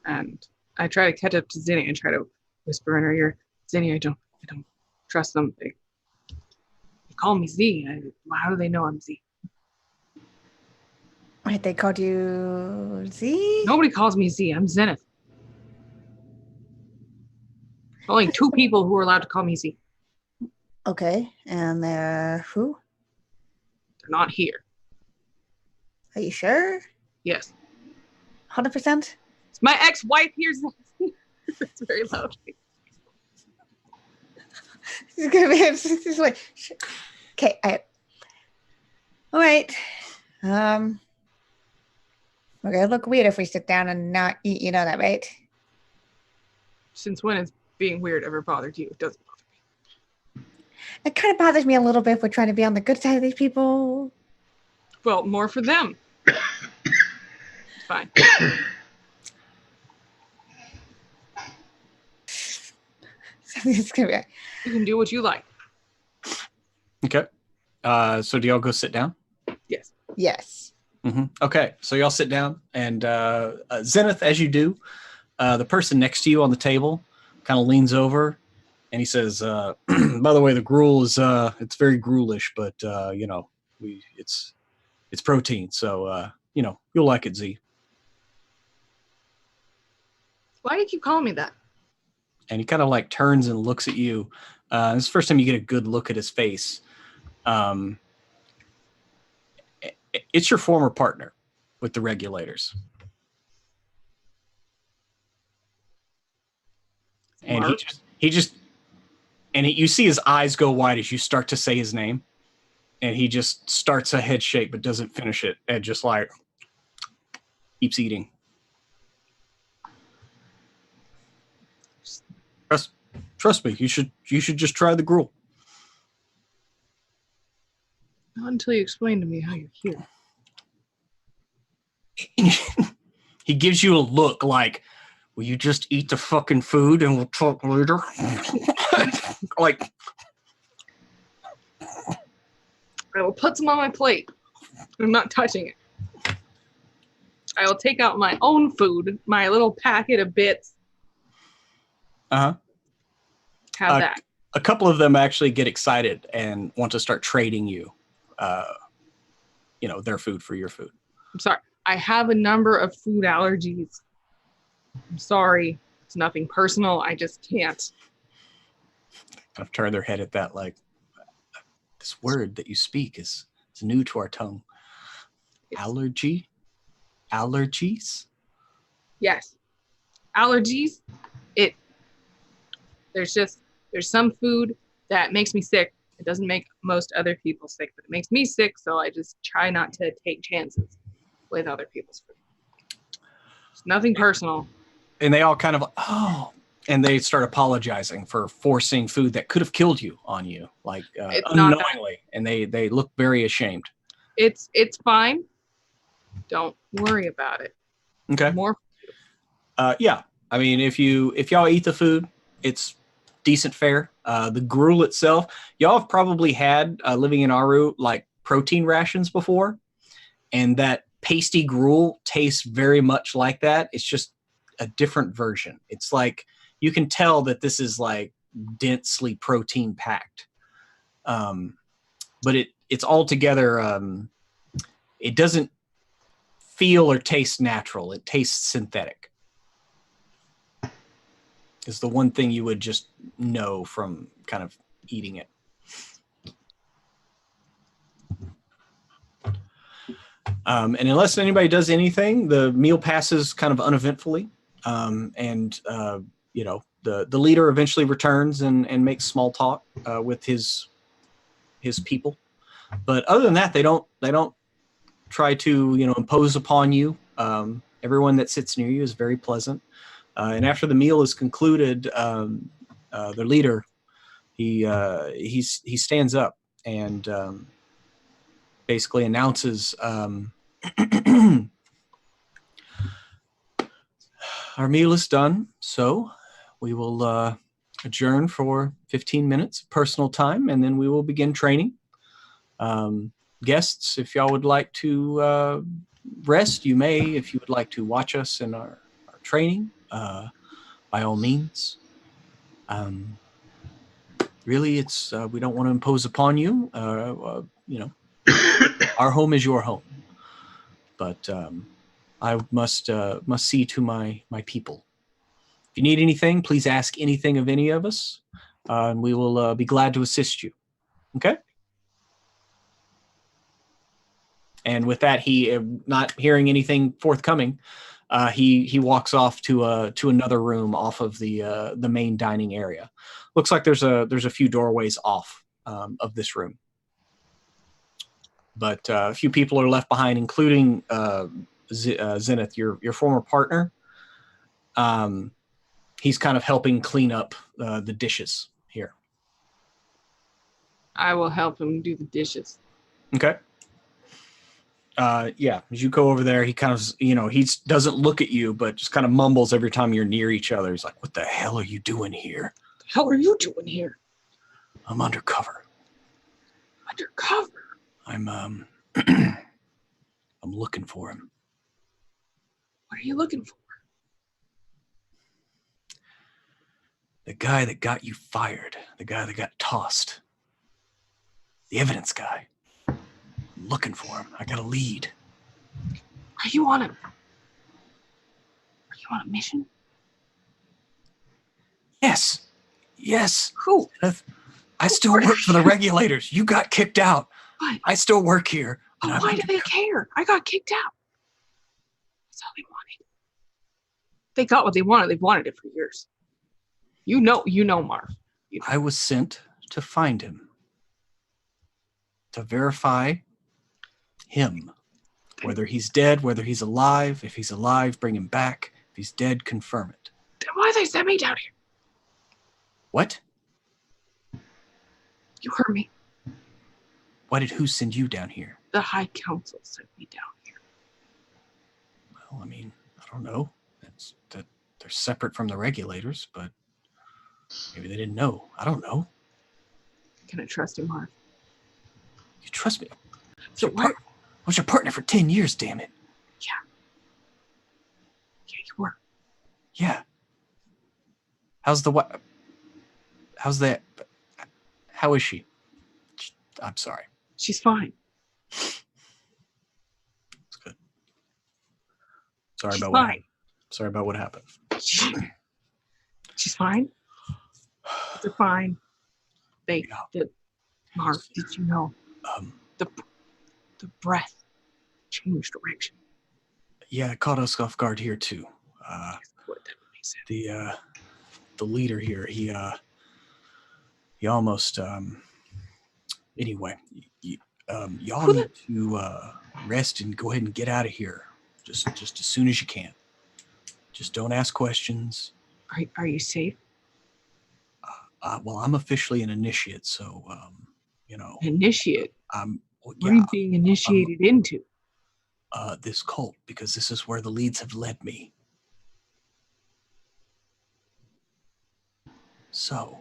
[SPEAKER 3] And I try to catch up to Zinnia and try to whisper in her ear, Zinnia, I don't trust them. They call me Z. How do they know I'm Z?
[SPEAKER 4] Wait, they called you Z?
[SPEAKER 3] Nobody calls me Z. I'm Zenith. Only 2 people who are allowed to call me Z.
[SPEAKER 4] Okay, and they're who?
[SPEAKER 3] They're not here.
[SPEAKER 4] Are you sure?
[SPEAKER 3] Yes.
[SPEAKER 4] 100%?
[SPEAKER 3] It's my ex-wife here. It's very loud.
[SPEAKER 4] It's gonna be it's like, okay. All right. We're gonna look weird if we sit down and not eat. You know that, right?
[SPEAKER 3] Since when has being weird ever bothered you? It doesn't bother me.
[SPEAKER 4] It kind of bothers me a little bit if we're trying to be on the good side of these people.
[SPEAKER 3] Well, more for them. It's fine.
[SPEAKER 4] It's gonna be.
[SPEAKER 3] You can do what you like.
[SPEAKER 2] Okay. So do y'all go sit down?
[SPEAKER 3] Yes.
[SPEAKER 4] Yes.
[SPEAKER 2] Okay. So y'all sit down, and Zenith, as you do, the person next to you on the table kind of leans over, and he says, by the way, the gruel is it's very gruelish, but it's protein, so you'll like it, Z.
[SPEAKER 3] Why do you keep calling me that?
[SPEAKER 2] And he kind of like turns and looks at you. This is the first time you get a good look at his face. It's your former partner with the Regulators. And you see his eyes go wide as you start to say his name. And he just starts a head shake, but doesn't finish it. And just like keeps eating. Trust me, you should just try the gruel.
[SPEAKER 3] Not until you explain to me how you're here.
[SPEAKER 2] He gives you a look like, will you just eat the fucking food and we'll talk later? Like,
[SPEAKER 3] I will put some on my plate. I'm not touching it. I will take out my own food, my little packet of bits.
[SPEAKER 2] Uh-huh.
[SPEAKER 3] Have that.
[SPEAKER 2] A couple of them actually get excited and want to start trading you, their food for your food.
[SPEAKER 3] I'm sorry. I have a number of food allergies. I'm sorry. It's nothing personal. I just can't.
[SPEAKER 2] Kind of turn their head at that, like, this word that you speak is new to our tongue.
[SPEAKER 3] Yes.
[SPEAKER 2] Allergies?
[SPEAKER 3] Yes. allergies. There's some food that makes me sick. It doesn't make most other people sick, but it makes me sick, so I just try not to take chances with other people's food. It's nothing personal.
[SPEAKER 2] And they all kind of, and they start apologizing for forcing food that could have killed you on you, like unknowingly, and they look very ashamed.
[SPEAKER 3] It's fine. Don't worry about it.
[SPEAKER 2] Okay.
[SPEAKER 3] More.
[SPEAKER 2] Yeah. I mean, if y'all eat the food, it's decent fare. The gruel itself, y'all have probably had living in Aru like protein rations before, and that pasty gruel tastes very much like that. It's just a different version. It's like you can tell that this is like densely protein packed, but it's altogether. It doesn't feel or taste natural. It tastes synthetic. Is the one thing you would just know from kind of eating it. And unless anybody does anything, the meal passes kind of uneventfully. And the leader eventually returns and makes small talk with his people. But other than that, they don't try to impose upon you. Everyone that sits near you is very pleasant. And after the meal is concluded, their leader, he stands up and basically announces, our meal is done, so we will adjourn for 15 minutes of personal time, and then we will begin training. Guests, if y'all would like to rest, you may. If you would like to watch us in our training, by all means. Really, it's we don't want to impose upon you. Our home is your home, but I must see to my people. If you need anything, please ask anything of any of us, and we will be glad to assist you. Okay. And with that, he not hearing anything forthcoming, he walks off to another room off of the main dining area. Looks like there's a few doorways off of this room, but a few people are left behind, including Zenith, your former partner. He's kind of helping clean up the dishes here.
[SPEAKER 3] I will help him do the dishes.
[SPEAKER 2] Okay. Yeah, as you go over there, he kind of, he doesn't look at you, but just kind of mumbles every time you're near each other. He's like, "What the hell are you doing here?"
[SPEAKER 3] What the hell are you doing here?
[SPEAKER 2] "I'm undercover."
[SPEAKER 3] Undercover?
[SPEAKER 2] I'm looking for him.
[SPEAKER 3] What are you looking for?
[SPEAKER 2] The guy that got you fired. The guy that got tossed. The evidence guy. I'm looking for him. I got a lead.
[SPEAKER 3] Are you on a mission?
[SPEAKER 2] Yes.
[SPEAKER 3] Who?
[SPEAKER 2] I still work for the Regulators. You got kicked out.
[SPEAKER 3] What?
[SPEAKER 2] I still work here.
[SPEAKER 3] Oh, why do they care? I got kicked out. That's all they wanted. They got what they wanted. They've wanted it for years. You know, Marv.
[SPEAKER 2] I was sent to find him. To verify him. Whether he's dead, whether he's alive. If he's alive, bring him back. If he's dead, confirm it.
[SPEAKER 3] Then why they sent me down here?
[SPEAKER 2] What?
[SPEAKER 3] You heard me.
[SPEAKER 2] Why did who send you down here?
[SPEAKER 3] The High Council sent me down here.
[SPEAKER 2] Well, I mean, I don't know. That they're separate from the Regulators, but maybe they didn't know. I don't know.
[SPEAKER 3] Can I trust you, Marv?
[SPEAKER 2] You trust me?
[SPEAKER 3] So
[SPEAKER 2] I was your partner for 10 years, damn it.
[SPEAKER 3] Yeah, you were.
[SPEAKER 2] Yeah. How's that? How is she? I'm sorry.
[SPEAKER 3] She's fine.
[SPEAKER 2] It's good. Sorry about what happened.
[SPEAKER 3] She's fine. They're fine. Marv, did you know the breath changed direction?
[SPEAKER 2] Yeah, it caught us off guard here too. The leader here, he almost anyway, y'all need to rest and go ahead and get out of here just as soon as you can. Just don't ask questions.
[SPEAKER 3] Are you safe?
[SPEAKER 2] Well, I'm officially an initiate, so
[SPEAKER 3] Initiate?
[SPEAKER 2] What
[SPEAKER 3] are you being initiated into?
[SPEAKER 2] This cult, because this is where the leads have led me. So,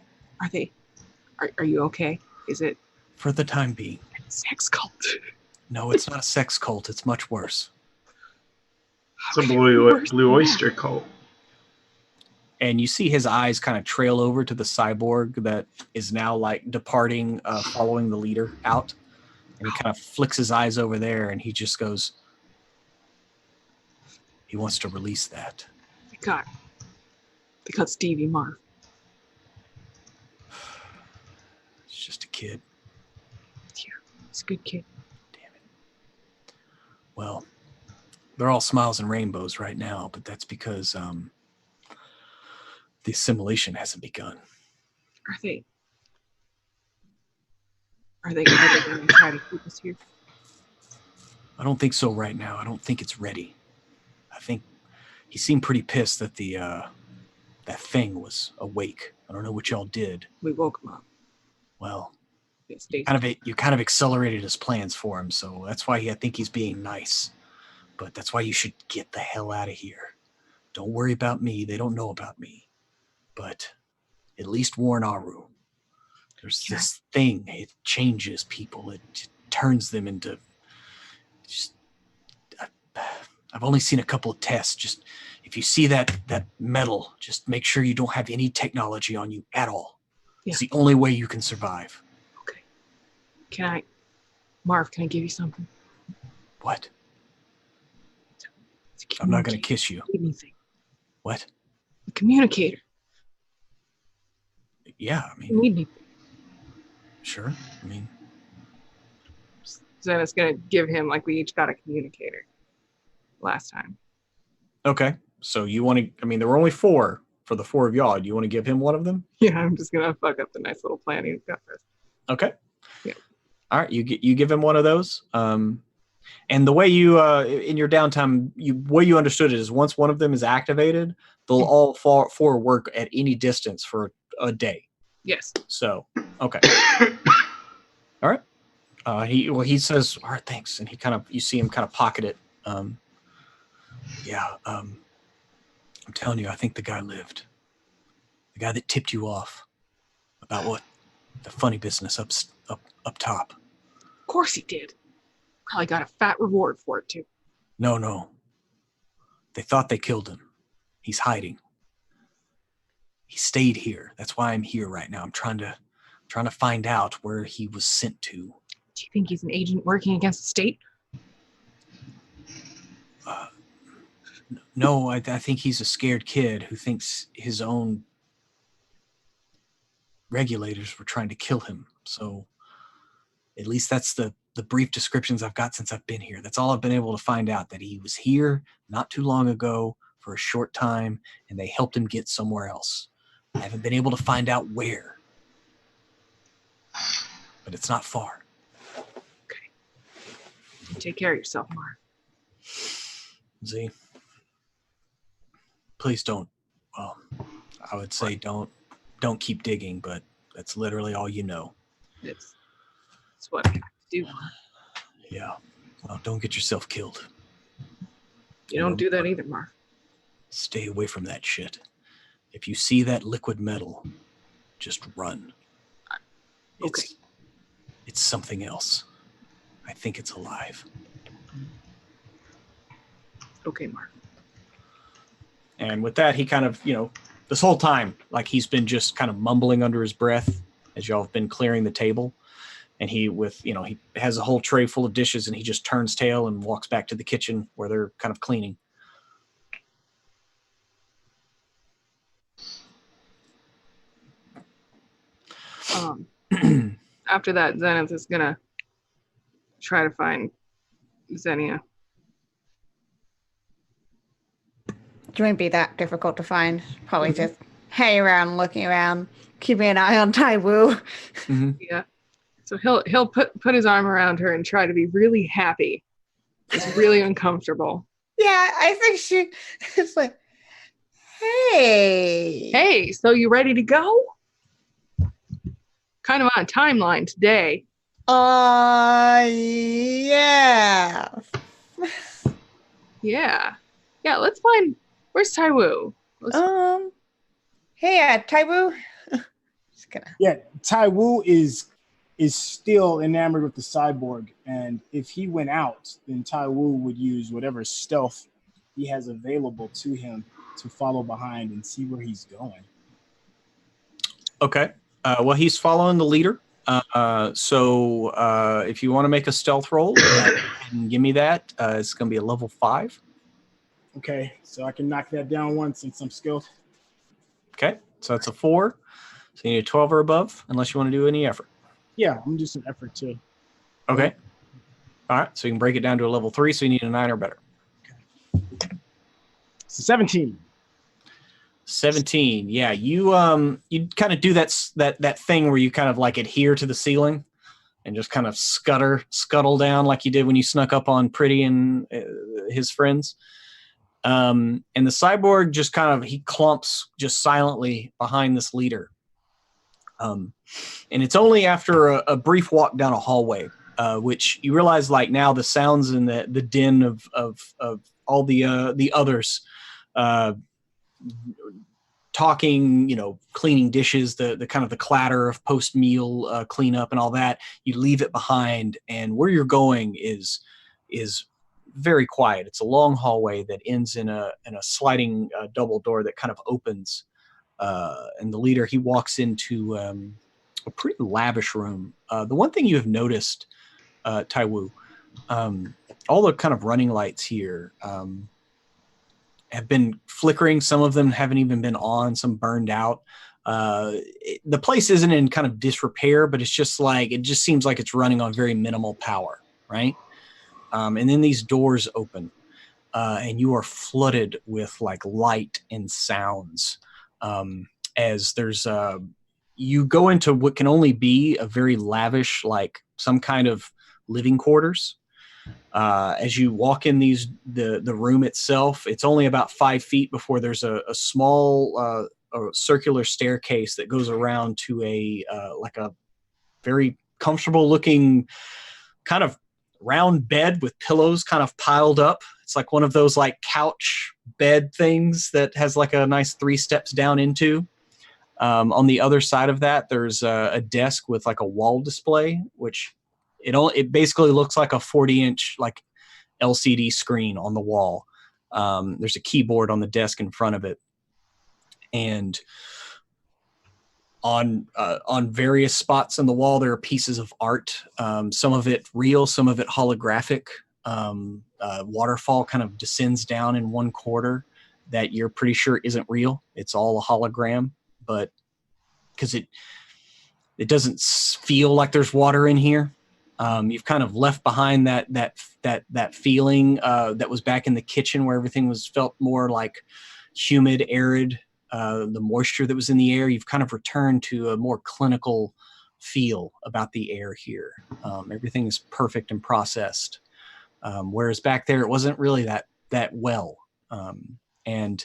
[SPEAKER 3] Are you okay? Is it
[SPEAKER 2] for the time being?
[SPEAKER 3] A sex cult?
[SPEAKER 2] No, it's not a sex cult. It's much worse.
[SPEAKER 1] It's a blue oyster cult.
[SPEAKER 2] And you see his eyes kind of trail over to the cyborg that is now like departing, following the leader out. And he kind of flicks his eyes over there, and he just goes, he wants to release that.
[SPEAKER 3] Because Stevie Marv.
[SPEAKER 2] It's just a kid.
[SPEAKER 3] Yeah, he's a good kid.
[SPEAKER 2] Damn it. Well, they're all smiles and rainbows right now, but that's because the assimilation hasn't begun.
[SPEAKER 3] Are they going to try to keep us here?
[SPEAKER 2] I don't think so right now. I don't think it's ready. I think he seemed pretty pissed that that thing was awake. I don't know what y'all did.
[SPEAKER 3] We woke him up.
[SPEAKER 2] Well, you kind of accelerated his plans for him, so that's why I think he's being nice. But that's why you should get the hell out of here. Don't worry about me. They don't know about me. But at least warn Aru. There's this thing. It changes people. It turns them into just... I've only seen a couple of tests. Just if you see that metal, just make sure you don't have any technology on you at all. Yeah. It's the only way you can survive.
[SPEAKER 3] Okay. Marv, can I give you something?
[SPEAKER 2] What? I'm not going to kiss you.
[SPEAKER 3] Anything.
[SPEAKER 2] What?
[SPEAKER 3] A communicator.
[SPEAKER 2] Yeah, I mean...
[SPEAKER 3] You need anything.
[SPEAKER 2] Sure, I mean...
[SPEAKER 3] Zenith's going to give him, like, we each got a communicator last time.
[SPEAKER 2] Okay, so you want to... I mean, there were only 4 for the 4 of y'all. Do you want to give him one of them?
[SPEAKER 3] Yeah, I'm just going to fuck up the nice little plan he's got first.
[SPEAKER 2] Okay.
[SPEAKER 3] Yeah.
[SPEAKER 2] All right, you give him one of those. And the way you, in your downtime, way you understood it is once one of them is activated, they'll all 4 work at any distance for a day.
[SPEAKER 3] Yes.
[SPEAKER 2] So, okay. All right. He says, all right, thanks. And you see him kind of pocket it. I'm telling you, I think the guy lived. The guy that tipped you off about what the funny business up top.
[SPEAKER 3] Of course he did. Probably got a fat reward for it too.
[SPEAKER 2] No. They thought they killed him. He's hiding. He stayed here. That's why I'm here right now. I'm trying to find out where he was sent to.
[SPEAKER 3] Do you think he's an agent working against the state?
[SPEAKER 2] No, I think he's a scared kid who thinks his own regulators were trying to kill him. So at least that's the brief descriptions I've got since I've been here. That's all I've been able to find out, that he was here not too long ago for a short time, and they helped him get somewhere else. I haven't been able to find out where, but it's not far.
[SPEAKER 3] Okay. You take care of yourself, Mark.
[SPEAKER 2] Z, please don't. Well, I would say don't keep digging, but that's literally all you know.
[SPEAKER 3] It's what I have to do.
[SPEAKER 2] Yeah. Well, don't get yourself killed.
[SPEAKER 3] You don't do that either, Mark.
[SPEAKER 2] Stay away from that shit. If you see that liquid metal, just run.
[SPEAKER 3] Okay.
[SPEAKER 2] It's something else. I think it's alive.
[SPEAKER 3] Okay, Mark.
[SPEAKER 2] And with that, he kind of, this whole time, like he's been just kind of mumbling under his breath as y'all have been clearing the table. And he has a whole tray full of dishes, and he just turns tail and walks back to the kitchen where they're kind of cleaning.
[SPEAKER 3] After that, Zenith is gonna try to find Xenia.
[SPEAKER 4] It wouldn't be that difficult to find. Probably just hanging around, looking around, keeping an eye on Tai Wu.
[SPEAKER 3] Yeah. So he'll put his arm around her and try to be really happy. It's really uncomfortable.
[SPEAKER 4] Yeah, I think it's like, hey.
[SPEAKER 3] Hey, so you ready to go? Kind of on a timeline today.
[SPEAKER 4] Yeah.
[SPEAKER 3] Yeah. Yeah, let's find, where's Tai Wu?
[SPEAKER 4] Hey, Tai Wu. Just gonna.
[SPEAKER 5] Yeah, Tai Wu is still enamored with the cyborg, and if he went out, then Tai Wu would use whatever stealth he has available to him to follow behind and see where he's going.
[SPEAKER 2] Okay. Well, he's following the leader. So if you want to make a stealth roll, and give me that. It's going to be a level 5.
[SPEAKER 5] Okay, so I can knock that down once since I'm skilled.
[SPEAKER 2] Okay, so that's a 4. So you need a 12 or above, unless you want to do any effort.
[SPEAKER 5] Yeah, I'm gonna do some effort too.
[SPEAKER 2] Okay. All right, so you can break it down to a level 3, so you need a 9 or better.
[SPEAKER 5] So 17.
[SPEAKER 2] 17. Yeah, you kind of do that thing where you kind of like adhere to the ceiling and just kind of scuttle down like you did when you snuck up on Pretty and his friends. And the cyborg just kind of he clumps just silently behind this leader. And it's only after a brief walk down a hallway, which you realize like now the sounds and the din of all the others talking, cleaning dishes, the kind of the clatter of post-meal cleanup and all that. You leave it behind, and where you're going is very quiet. It's a long hallway that ends in a sliding double door that kind of opens. And the leader, he walks into a pretty lavish room. The one thing you have noticed, Tai Wu, all the kind of running lights here have been flickering. Some of them haven't even been on, some burned out. The place isn't in kind of disrepair, but it's just like, it just seems like it's running on very minimal power, right? And then these doors open, and you are flooded with like light and sounds. As there's you go into what can only be a very lavish, like some kind of living quarters. As you walk in the room itself, it's only about 5 feet before there's a small a circular staircase that goes around to a like a very comfortable looking kind of round bed with pillows kind of piled up. It's like one of those like couch bed things that has like a nice 3 steps down into. On the other side of that, there's a desk with like a wall display, which it basically looks like a 40-inch like LCD screen on the wall. There's a keyboard on the desk in front of it, and on various spots in the wall there are pieces of art. Some of it real, some of it holographic. Waterfall kind of descends down in one corner that you're pretty sure isn't real. It's all a hologram, but because it doesn't feel like there's water in here. You've kind of left behind that feeling that was back in the kitchen where everything felt more like humid, arid. The moisture that was in the air, you've kind of returned to a more clinical feel about the air here. Everything is perfect and processed. Whereas back there, it wasn't really that well. And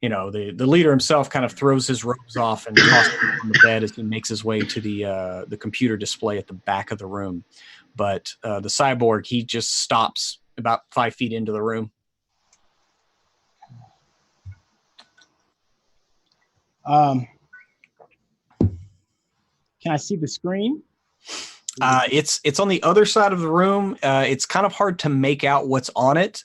[SPEAKER 2] the leader himself kind of throws his robes off and tosses them on the bed as he makes his way to the computer display at the back of the room. But the cyborg, he just stops about 5 feet into the room.
[SPEAKER 5] Can I see the screen?
[SPEAKER 2] It's on the other side of the room. It's kind of hard to make out what's on it.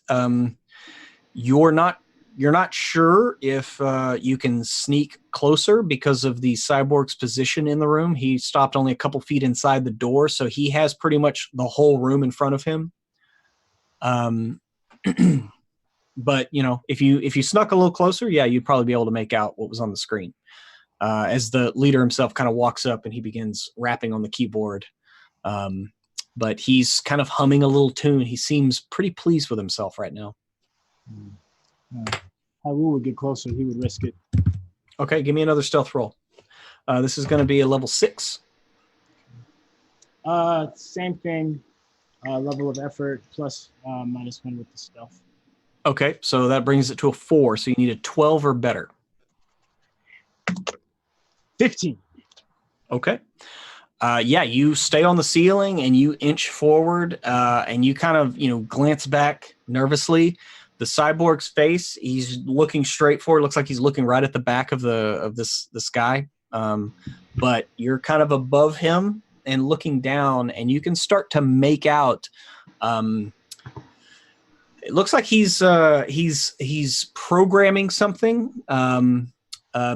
[SPEAKER 2] You're not sure if you can sneak closer because of the cyborg's position in the room. He stopped only a couple feet inside the door, so he has pretty much the whole room in front of him. But if you snuck a little closer, yeah, you'd probably be able to make out what was on the screen. As the leader himself kind of walks up and he begins rapping on the keyboard. But he's kind of humming a little tune. He seems pretty pleased with himself right now.
[SPEAKER 5] Wu would get closer, he would risk it.
[SPEAKER 2] Okay, give me another stealth roll. This is going to be a level 6.
[SPEAKER 5] Same thing. Level of effort plus -1 with the stealth.
[SPEAKER 2] Okay, so that brings it to a 4. So you need a 12 or better.
[SPEAKER 5] 15.
[SPEAKER 2] Okay. Yeah, you stay on the ceiling and you inch forward and you kind of, glance back nervously. The cyborg's face, he's looking straight forward. Looks like he's looking right at the back of this guy. But you're kind of above him and looking down, and you can start to make out. It looks like he's programming something.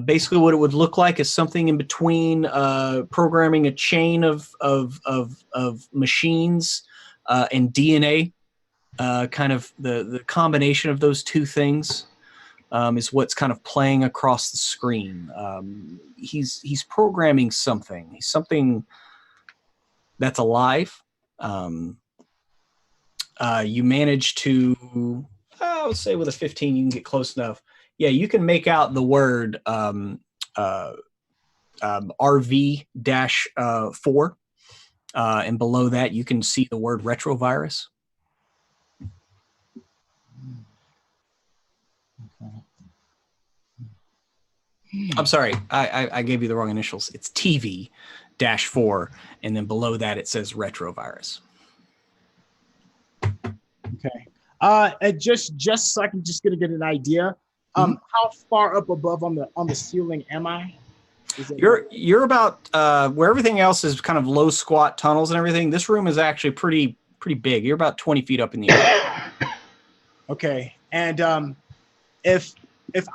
[SPEAKER 2] Basically, what it would look like is something in between programming a chain of machines and DNA. Kind of the combination of those two things is what's kind of playing across the screen. He's programming something. He's something that's alive. You manage to, I would say with a 15, you can get close enough. Yeah, you can make out the word RV-4. And below that, you can see the word retrovirus. I'm sorry, I gave you the wrong initials. It's TV-4, and then below that it says retrovirus.
[SPEAKER 5] Okay. Just so I can just get an idea. How far up above on the ceiling am I?
[SPEAKER 2] You're about where everything else is kind of low squat tunnels and everything. This room is actually pretty big. You're about 20 feet up in the air.
[SPEAKER 5] Okay. And if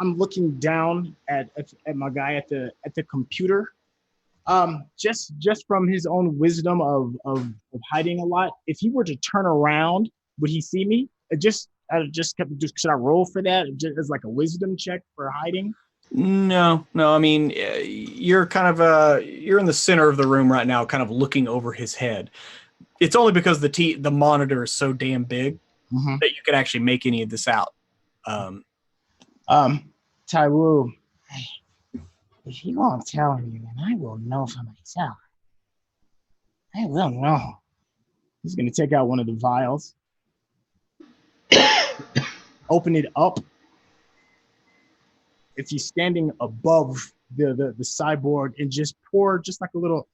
[SPEAKER 5] I'm looking down at my guy at the computer, just from his own wisdom of hiding a lot, if he were to turn around, would he see me? Should I roll for that just as like a wisdom check for hiding?
[SPEAKER 2] No. I mean, you're kind of you're in the center of the room right now, kind of looking over his head. It's only because the monitor is so damn big that you could actually make any of this out.
[SPEAKER 6] Taiwu, if you won't tell me, then I will know for myself. I will know.
[SPEAKER 5] He's gonna take out one of the vials, open it up. If he's standing above the cyborg, and just pour just like a little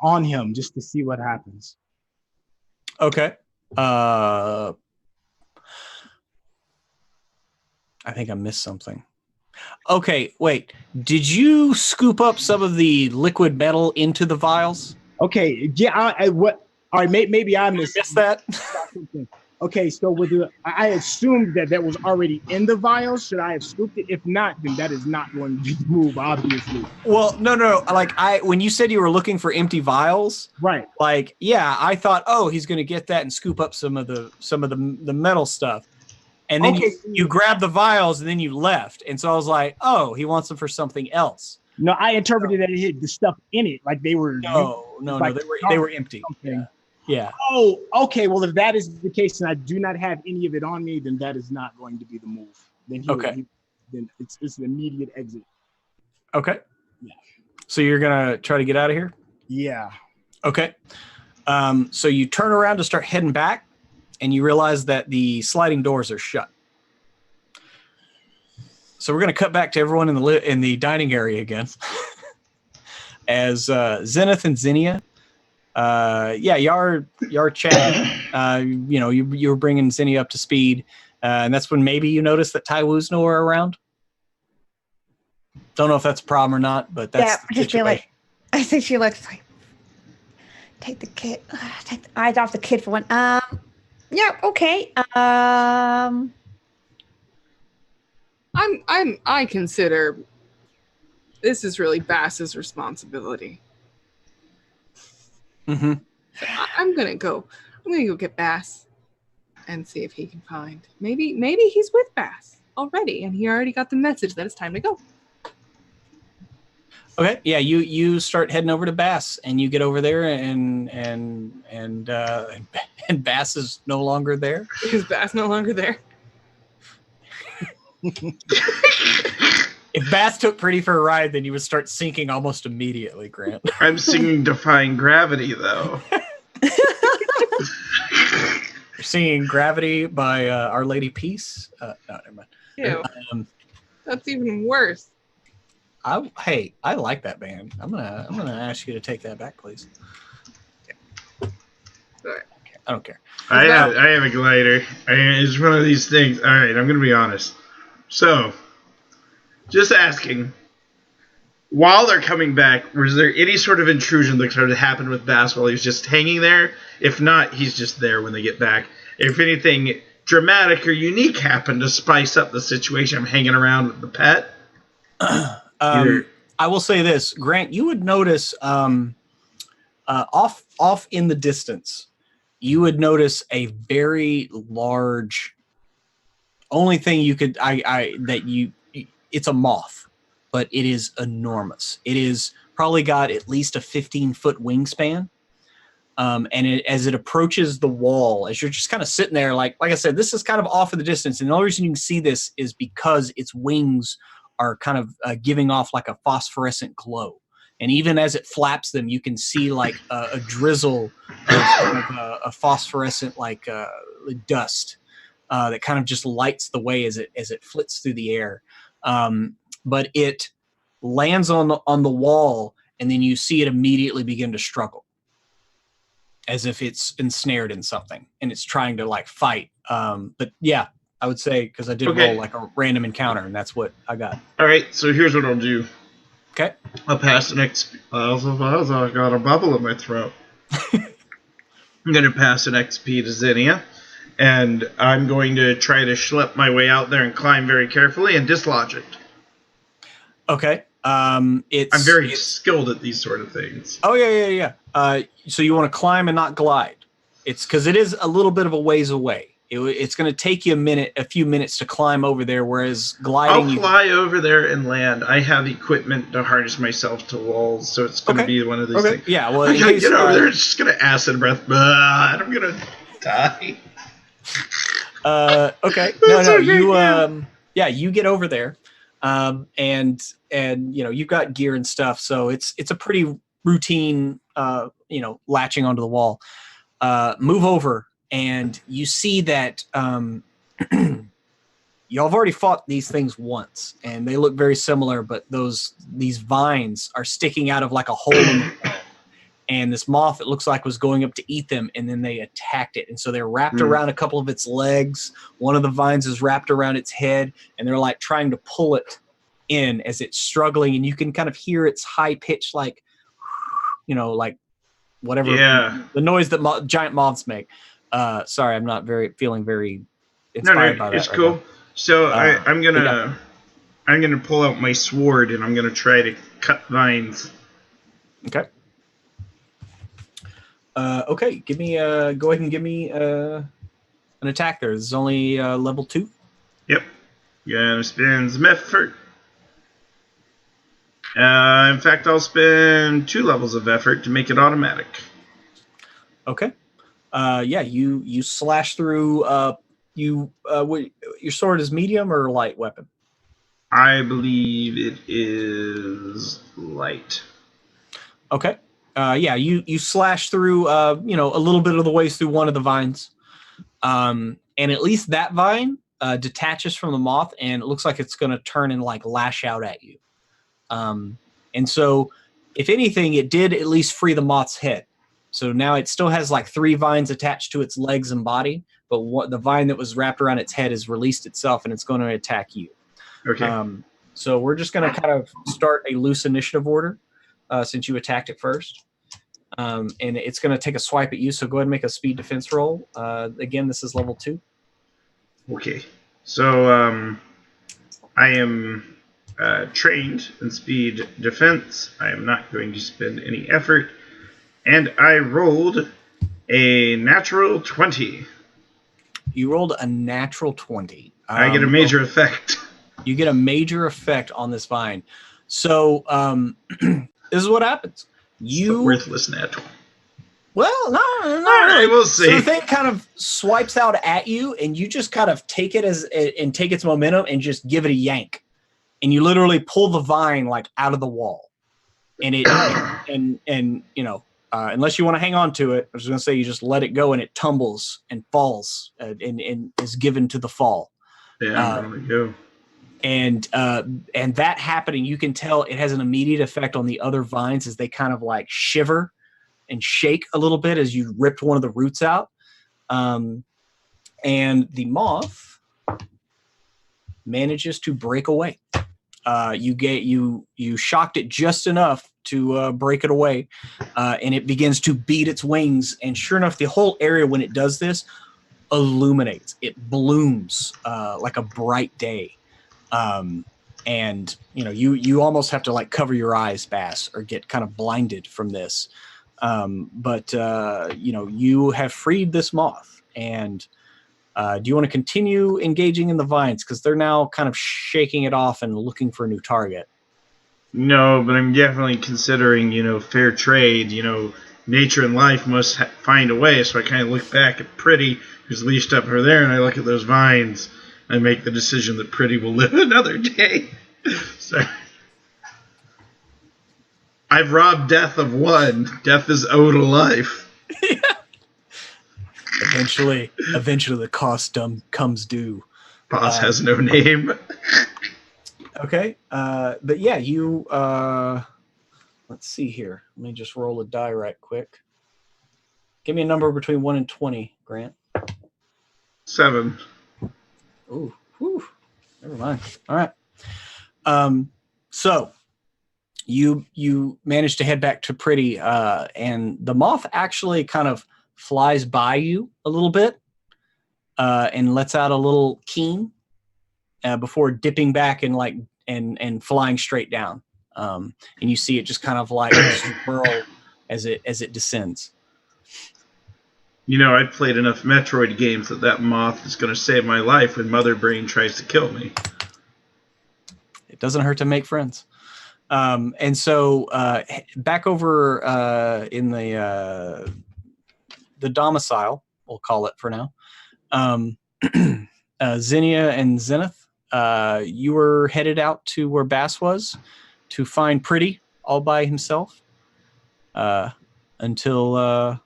[SPEAKER 5] on him just to see what happens.
[SPEAKER 2] Okay. I think I missed something. Okay, wait. Did you scoop up some of the liquid metal into the vials?
[SPEAKER 5] Okay, yeah. All right, maybe I missed
[SPEAKER 2] that.
[SPEAKER 5] Okay, so I assumed that was already in the vials. Should I have scooped it? If not, then that is not going to move, obviously.
[SPEAKER 2] Well, no. Like when you said you were looking for empty vials,
[SPEAKER 5] right?
[SPEAKER 2] Like, yeah, I thought, oh, he's going to get that and scoop up some of the metal stuff. And then you grabbed the vials and then you left. And so I was like, oh, he wants them for something else.
[SPEAKER 5] No, I interpreted that it had the stuff in it, like they were.
[SPEAKER 2] No, they were empty. Yeah.
[SPEAKER 5] Oh, okay. Well, if that is the case, and I do not have any of it on me, then that is not going to be the move. Then then it's an immediate exit.
[SPEAKER 2] Okay.
[SPEAKER 5] Yeah.
[SPEAKER 2] So you're gonna try to get out of here?
[SPEAKER 5] Yeah.
[SPEAKER 2] Okay. So you turn around to start heading back, and you realize that the sliding doors are shut. So we're going to cut back to everyone in the dining area again. As Zenith and Zinnia, you're chatting. You were bringing Zinnia up to speed, and that's when maybe you noticed that Taiwu's nowhere around. Don't know if that's a problem or not, but that's the situation.
[SPEAKER 4] I think she looks like, take the eyes off the kid for one. Yeah, okay.
[SPEAKER 3] I consider this is really Bass's responsibility.
[SPEAKER 2] Mm-hmm.
[SPEAKER 3] So I'm gonna go get Bass and see if he can find. Maybe he's with Bass already, and he already got the message that it's time to go.
[SPEAKER 2] Okay, yeah, you start heading over to Bass, and you get over there, and Bass is no longer there.
[SPEAKER 3] Is Bass no longer there?
[SPEAKER 2] If Bass took Pretty for a ride, then you would start sinking almost immediately, Grant.
[SPEAKER 1] I'm singing Defying Gravity, though.
[SPEAKER 2] You're singing Gravity by Our Lady Peace. No, never mind.
[SPEAKER 3] Ew.
[SPEAKER 2] Um,
[SPEAKER 3] That's even worse.
[SPEAKER 2] Hey, I like that band. I'm gonna ask you to take that back, please.
[SPEAKER 3] Sorry.
[SPEAKER 2] I don't care.
[SPEAKER 1] I have a glider. It's one of these things. All right, I'm going to be honest. So, just asking, while they're coming back, was there any sort of intrusion that sort of happened with Bass while he was just hanging there? If not, he's just there when they get back. If anything dramatic or unique happened to spice up the situation, I'm hanging around with the pet.
[SPEAKER 2] I will say this, Grant, you would notice off in the distance, you would notice a very large. Only thing you could it's a moth, but it is enormous. It is probably got at least a 15-foot wingspan. And as it approaches the wall, as you're just kind of sitting there, like I said, this is kind of off in the distance. And the only reason you can see this is because its wings are kind of giving off like a phosphorescent glow. And even as it flaps them, you can see like a drizzle of a phosphorescent like dust that kind of just lights the way as it flits through the air. But it lands on the wall, and then you see it immediately begin to struggle, as if it's ensnared in something and it's trying to like fight. But yeah, I would say, because I did roll like a random encounter, and that's what I got.
[SPEAKER 1] All right, so here's what I'll do.
[SPEAKER 2] Okay.
[SPEAKER 1] I'll pass an I got a bubble in my throat. I'm going to pass an XP to Zinnia, and I'm going to try to schlep my way out there and climb very carefully and dislodge it.
[SPEAKER 2] Okay. I'm
[SPEAKER 1] very skilled at these sort of things.
[SPEAKER 2] Oh, yeah. So you want to climb and not glide. It's because it is a little bit of a ways away. It's going to take you a few minutes to climb over there, whereas gliding...
[SPEAKER 1] I'll fly over there and land. I have equipment to harness myself to walls, so it's going to be one of these things.
[SPEAKER 2] Yeah, well,
[SPEAKER 1] I'm going to get over there, it's just going to acid breath, and I'm going to die.
[SPEAKER 2] Okay. No, you get over there, and you've got gear and stuff, so it's a pretty routine, latching onto the wall. Move over. And you see that y'all have already fought these things once, and they look very similar, but these vines are sticking out of like a hole in the wall. And this moth, it looks like, was going up to eat them, and then they attacked it. And so they're wrapped around a couple of its legs. One of the vines is wrapped around its head, and they're like trying to pull it in as it's struggling. And you can kind of hear its high pitch, like, like whatever the noise that giant moths make. Sorry, I'm not feeling very inspired by that.
[SPEAKER 1] It's cool. Now. So I'm gonna pull out my sword and I'm gonna try to cut vines.
[SPEAKER 2] Okay. Okay. Give me. Go ahead and give me an attack. There. This is only level 2.
[SPEAKER 1] Yep. Gonna spend some effort. In fact, I'll spend 2 levels of effort to make it automatic.
[SPEAKER 2] Okay. You slash through. Your sword is medium or light weapon?
[SPEAKER 1] I believe it is light.
[SPEAKER 2] Okay. You slash through. A little bit of the ways through one of the vines, and at least that vine detaches from the moth, and it looks like it's going to turn and like lash out at you. And so, if anything, it did at least free the moth's head. So now it still has like 3 vines attached to its legs and body, but the vine that was wrapped around its head has released itself, and it's going to attack you.
[SPEAKER 1] Okay.
[SPEAKER 2] So we're just going to kind of start a loose initiative order since you attacked it first. And it's going to take a swipe at you, so go ahead and make a speed defense roll. Again, this is level 2.
[SPEAKER 1] Okay. So I am trained in speed defense. I am not going to spend any effort. And I rolled a natural 20. You
[SPEAKER 2] rolled a natural 20.
[SPEAKER 1] I get a major effect.
[SPEAKER 2] You get a major effect on this vine. So this is what happens.
[SPEAKER 1] Worthless nat 20.
[SPEAKER 2] Well, not
[SPEAKER 1] All right,
[SPEAKER 2] really.
[SPEAKER 1] we'll
[SPEAKER 2] So
[SPEAKER 1] see.
[SPEAKER 2] the thing kind of swipes out at you, and you just kind of take it and take its momentum and just give it a yank, and you literally pull the vine like out of the wall, and unless you want to hang on to it, I was going to say you just let it go, and it tumbles and falls and is given to the fall.
[SPEAKER 1] Yeah, I'm gonna go.
[SPEAKER 2] And that happening, you can tell it has an immediate effect on the other vines as they kind of like shiver and shake a little bit as you ripped one of the roots out. And the moth manages to break away. You shocked it just enough to break it away, and it begins to beat its wings. And sure enough, the whole area when it does this illuminates. It blooms like a bright day. And you almost have to like cover your eyes, Bass, or get kind of blinded from this. But you have freed this moth, and do you want to continue engaging in the vines because they're now kind of shaking it off and looking for a new target?
[SPEAKER 1] No, but I'm definitely considering, fair trade. Nature and life must find a way. So I kind of look back at Pretty, who's leashed up over there, and I look at those vines. I make the decision that Pretty will live another day. So I've robbed death of one. Death is owed a life.
[SPEAKER 2] Eventually the cost comes due.
[SPEAKER 1] Boss has no name.
[SPEAKER 2] Okay. But yeah, you let's see here. Let me just roll a die right quick. Give me a number between 1 and 20, Grant.
[SPEAKER 1] 7.
[SPEAKER 2] Ooh, whew. Never mind. All right. So you managed to head back to Pretty, and the moth actually kind of flies by you a little bit, and lets out a little keen before dipping back and flying straight down. And you see it just kind of like swirl as it descends.
[SPEAKER 1] I've played enough Metroid games that moth is going to save my life when Mother Brain tries to kill me.
[SPEAKER 2] It doesn't hurt to make friends. And so back over in the domicile, we'll call it for now, Zinnia and Zenith, you were headed out to where Bass was to find Pretty all by himself until...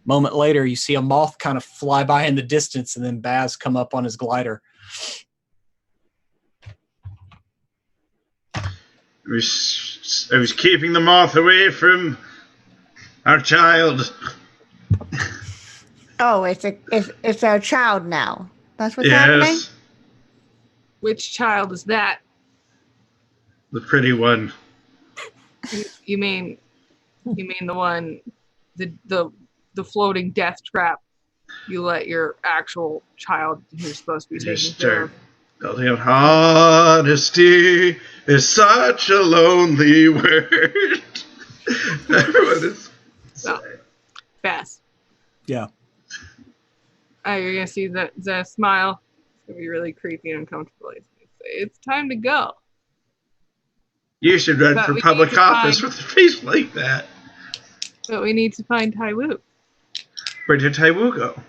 [SPEAKER 2] moment later, you see a moth kind of fly by in the distance, and then Baz come up on his glider.
[SPEAKER 1] I was keeping the moth away from our child.
[SPEAKER 4] Oh, it's our child now. That's what's happening?
[SPEAKER 3] Which child is that?
[SPEAKER 1] The pretty one.
[SPEAKER 3] You mean the one, the floating death trap you let your actual child who's supposed to be taking care of?
[SPEAKER 1] Building out honesty is such a lonely word. Everyone is
[SPEAKER 3] Fast.
[SPEAKER 2] Yeah.
[SPEAKER 3] Oh, you're gonna see that smile. It's gonna be really creepy and uncomfortable. He's gonna say, "It's time to go."
[SPEAKER 1] You should run for public office with a face like that.
[SPEAKER 3] But we need to find Taiwu.
[SPEAKER 1] Where did Taiwu go?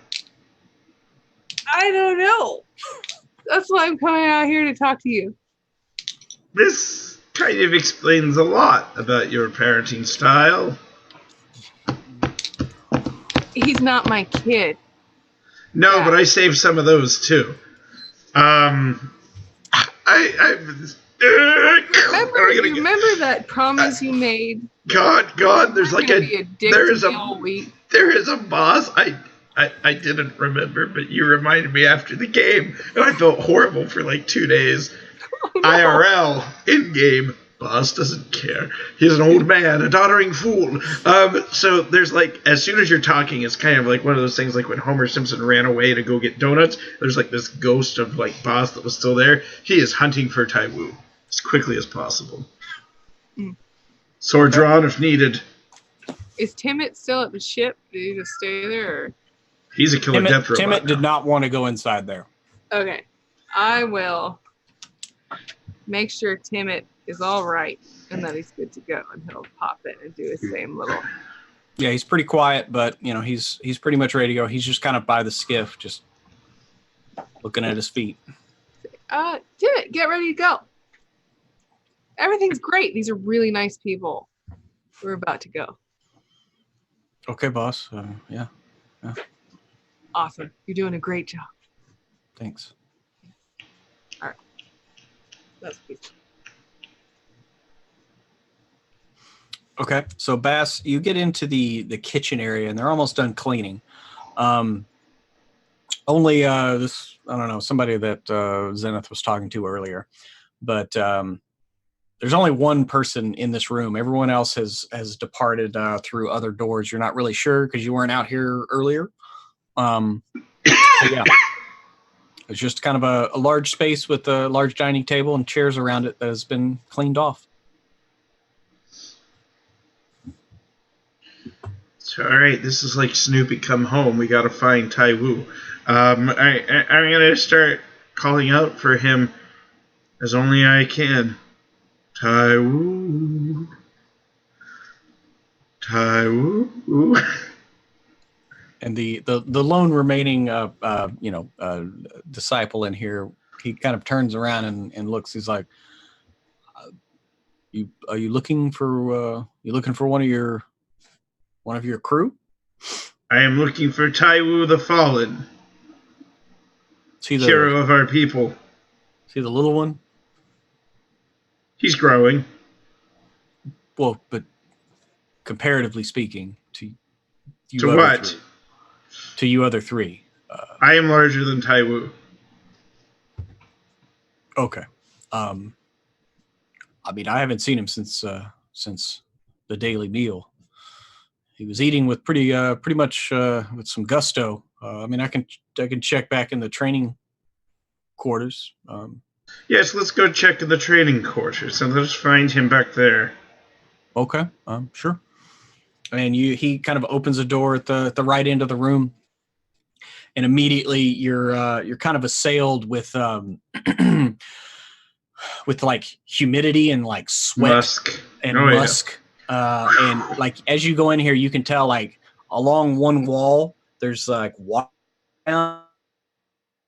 [SPEAKER 3] I don't know. That's why I'm coming out here to talk to you.
[SPEAKER 1] This kind of explains a lot about your parenting style.
[SPEAKER 3] He's not my kid.
[SPEAKER 1] No, but I saved some of those too.
[SPEAKER 3] Remember that promise you made?
[SPEAKER 1] God, there's like there is a boss. I didn't remember, but you reminded me after the game, and I felt horrible for like 2 days. Oh, no. IRL, in-game, boss doesn't care. He's an old man, a doddering fool. So there's like, as soon as you're talking, it's kind of like one of those things like when Homer Simpson ran away to go get donuts, there's like this ghost of like boss that was still there. He is hunting for Taiwu as quickly as possible. Sword drawn if needed.
[SPEAKER 3] Is Timmit still at the ship? Did he just stay there? Or?
[SPEAKER 1] He's a killer death robot.
[SPEAKER 2] Timmit did not want to go inside there.
[SPEAKER 3] Okay. I will make sure Timmit is all right and that he's good to go, and he'll pop in and do his same little
[SPEAKER 2] Yeah, he's pretty quiet, but he's pretty much ready to go. He's just kind of by the skiff, just looking at his feet.
[SPEAKER 3] Get ready to go. Everything's great. These are really nice people. We're about to go.
[SPEAKER 2] Okay, boss. Yeah.
[SPEAKER 3] Awesome. You're doing a great job.
[SPEAKER 2] Thanks.
[SPEAKER 3] All right. That's peaceful.
[SPEAKER 2] Okay, so Bass, you get into the kitchen area, and they're almost done cleaning. Only this, I don't know, somebody that Zenith was talking to earlier, but there's only one person in this room. Everyone else has departed through other doors. You're not really sure because you weren't out here earlier. Yeah, it's just kind of a large space with a large dining table and chairs around it that has been cleaned off.
[SPEAKER 1] So, all right, this is like Snoopy come home. We got to find Tai Wu. I'm going to start calling out for him as only I can. Tai Wu. Tai Wu.
[SPEAKER 2] And the lone remaining disciple in here, he kind of turns around and looks. He's like, "Are you looking for one of your crew?"
[SPEAKER 1] I am looking for Tai Wu the Fallin, hero of our people.
[SPEAKER 2] See the little one?
[SPEAKER 1] He's growing.
[SPEAKER 2] Well, but comparatively speaking, to you
[SPEAKER 1] to what?
[SPEAKER 2] Three, to you other three.
[SPEAKER 1] I am larger than Tai Wu.
[SPEAKER 2] Okay. I mean, I haven't seen him since the daily meal. He was eating with pretty much with some gusto. I mean, I can check back in the training quarters.
[SPEAKER 1] Yes, let's go check in the training quarters and let's find him back there.
[SPEAKER 2] Okay, sure. And he kind of opens a door at the right end of the room, and immediately you're kind of assailed with with like humidity and like sweat
[SPEAKER 1] musk.
[SPEAKER 2] and musk. Yeah. And like as you go in here, you can tell like along one wall there's like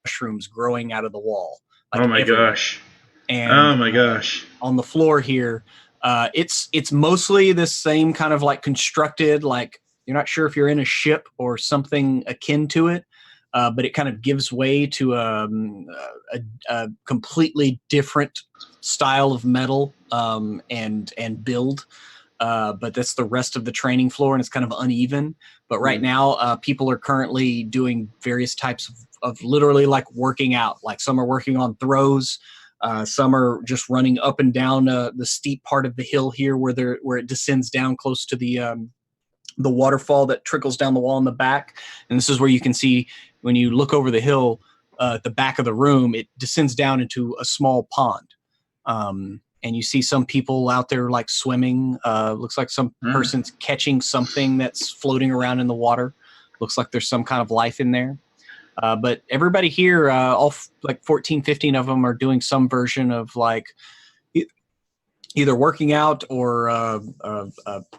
[SPEAKER 2] mushrooms growing out of the wall. Like,
[SPEAKER 1] oh my gosh!
[SPEAKER 2] And
[SPEAKER 1] oh my gosh!
[SPEAKER 2] On the floor here, it's mostly the same kind of like constructed. Like you're not sure if you're in a ship or something akin to it. But it kind of gives way to a completely different style of metal and build. But that's the rest of the training floor, and it's kind of uneven. But right now, people are currently doing various types of literally like working out. Like some are working on throws. Some are just running up and down the steep part of the hill here where it descends down close to the waterfall that trickles down the wall in the back. And this is where you can see when you look over the hill at the back of the room, it descends down into a small pond. And you see some people out there like swimming. Looks like some person's catching something that's floating around in the water. Looks like there's some kind of life in there. But everybody here, all like 14, 15 of them are doing some version of like either working out or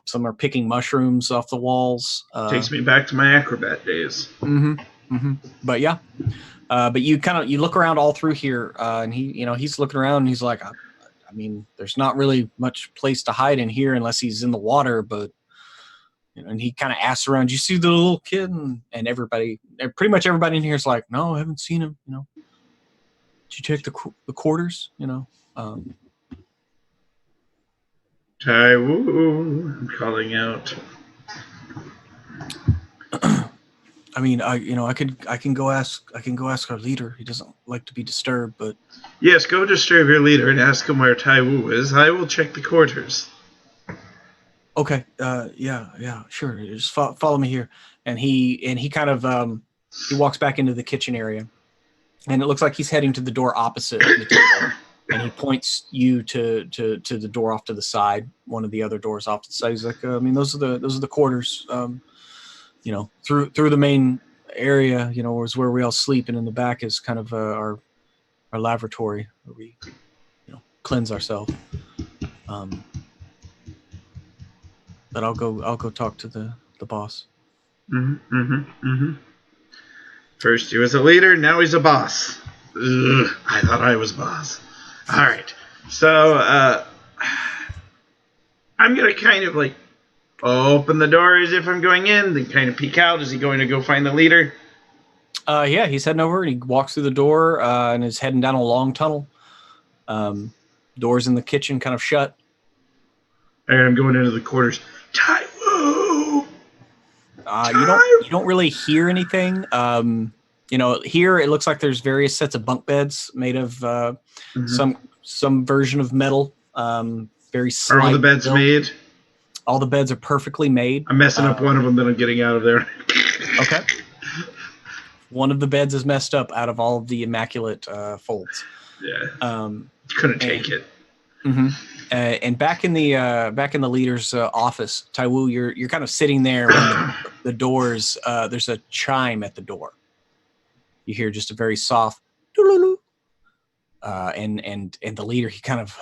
[SPEAKER 2] some are picking mushrooms off the walls.
[SPEAKER 1] Takes me back to my acrobat days.
[SPEAKER 2] But yeah, but you look around all through here, and he's looking around and he's like, I mean, there's not really much place to hide in here unless he's in the water. But and he kind of asks around, "You see the little kid?" And pretty much everybody in here is like, "No, I haven't seen him." Did you check the quarters?
[SPEAKER 1] Tai Wu, I'm calling out.
[SPEAKER 2] I mean, I can go ask our leader. He doesn't like to be disturbed, but
[SPEAKER 1] yes, go disturb your leader and ask him where Tai Wu is. I will check the quarters.
[SPEAKER 2] Okay. Yeah. Sure. Just follow me here. And he kind of he walks back into the kitchen area, and it looks like he's heading to the door opposite the table. And he points you to the door off to the side, one of the other doors off to the side. He's like, I mean, those are the quarters. Through the main area, is where we all sleep, and in the back is kind of our laboratory where we, cleanse ourselves. But I'll go talk to the the boss.
[SPEAKER 1] First he was a leader, now he's a boss. Ugh, I thought I was boss. All right, so I'm gonna kind of like open the door as if I'm going in, then kind of peek out. Is he going to go find the leader?
[SPEAKER 2] Yeah, he's heading over and he walks through the door and is heading down a long tunnel. Doors in the kitchen kind of shut.
[SPEAKER 1] And I'm going into the quarters. Taiwo!
[SPEAKER 2] You don't really hear anything. Here it looks like there's various sets of bunk beds made of some version of metal. Very slight.
[SPEAKER 1] Are all the beds made?
[SPEAKER 2] All the beds are perfectly made.
[SPEAKER 1] I'm messing up one of them, then I'm getting out of there.
[SPEAKER 2] Okay. One of the beds is messed up out of all of the immaculate folds.
[SPEAKER 1] Yeah. Couldn't take it.
[SPEAKER 2] And back in the leader's office, Taiwu, you're kind of sitting there when the doors. There's a chime at the door. You hear just a very soft, doo-loo-loo. And the leader, he kind of,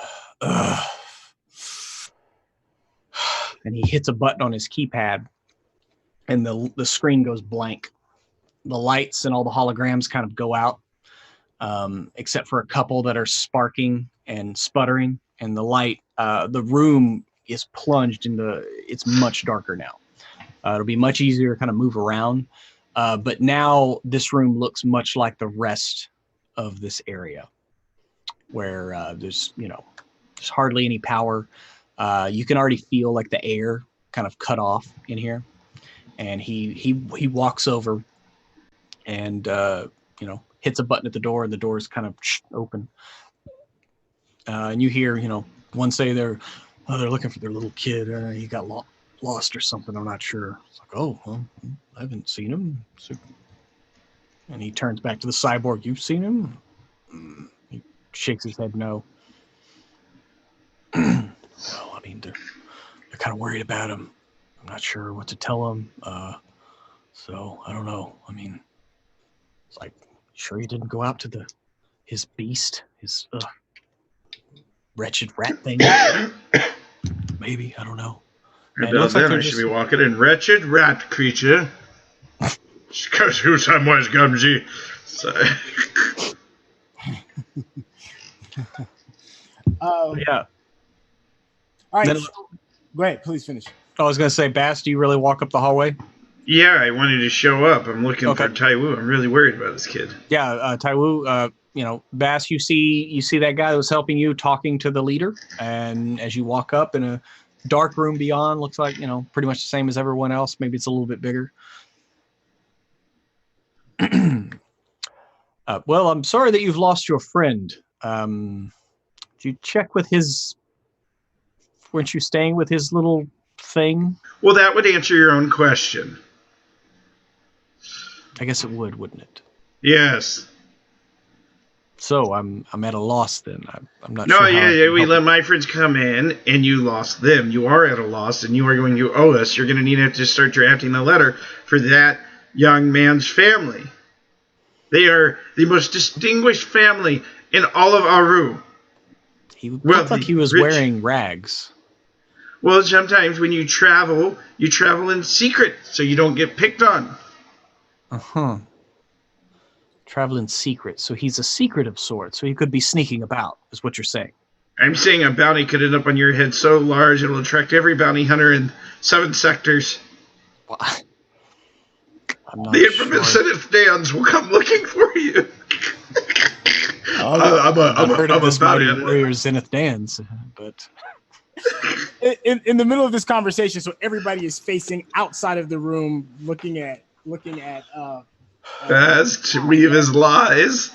[SPEAKER 2] and he hits a button on his keypad, and the screen goes blank. The lights and all the holograms kind of go out, except for a couple that are sparking and sputtering. And the room is plunged into, it's much darker now. It'll be much easier to kind of move around. But now this room looks much like the rest of this area where there's hardly any power. You can already feel like the air kind of cut off in here. And he walks over and, hits a button at the door, and the door is kind of open. And you hear, one say they're looking for their little kid. He got lost or something. I'm not sure. It's like, oh, well, I haven't seen him. And he turns back to the cyborg. You've seen him? He shakes his head no. Well, I mean, they're kind of worried about him. I'm not sure what to tell him. So I don't know. I mean, it's like, sure he didn't go out to his beast, his wretched rat thing. Maybe, I don't know.
[SPEAKER 1] I should be walking in wretched rat creature. Because who somewhere's Gumsy.
[SPEAKER 2] Yeah.
[SPEAKER 5] All right. Go ahead, please finish.
[SPEAKER 2] I was going to say, Bass, do you really walk up the hallway?
[SPEAKER 1] Yeah, I wanted to show up. I'm looking for Taiwu. I'm really worried about this kid.
[SPEAKER 2] Yeah, Taiwu, Bass, you see that guy that was helping you talking to the leader, and as you walk up in a dark room beyond, looks like, pretty much the same as everyone else. Maybe it's a little bit bigger. Well, I'm sorry that you've lost your friend. Did you check with weren't you staying with his little thing?
[SPEAKER 1] Well, that would answer your own question.
[SPEAKER 2] I guess it would, wouldn't it?
[SPEAKER 1] Yes.
[SPEAKER 2] So I'm at a loss then. I'm not
[SPEAKER 1] sure.
[SPEAKER 2] No,
[SPEAKER 1] yeah. We let my friends come in, and you lost them. You are at a loss, and you are going to owe us. You're going to need to start drafting the letter for that young man's family. They are the most distinguished family in all of Aru.
[SPEAKER 2] He looked like he was wearing rags.
[SPEAKER 1] Well, sometimes when you travel in secret, so you don't get picked on.
[SPEAKER 2] Uh-huh. Travel in secret. So he's a secret of sorts. So he could be sneaking about, is what you're saying.
[SPEAKER 1] I'm saying a bounty could end up on your head so large it'll attract every bounty hunter in 7 sectors.
[SPEAKER 2] Well, I'm not
[SPEAKER 1] the infamous Senate Dans will come looking for you.
[SPEAKER 2] I've heard of this mighty warrior Zenith Dans, but...
[SPEAKER 5] In the middle of this conversation, so everybody is facing outside of the room, looking at
[SPEAKER 1] as to weave his lies.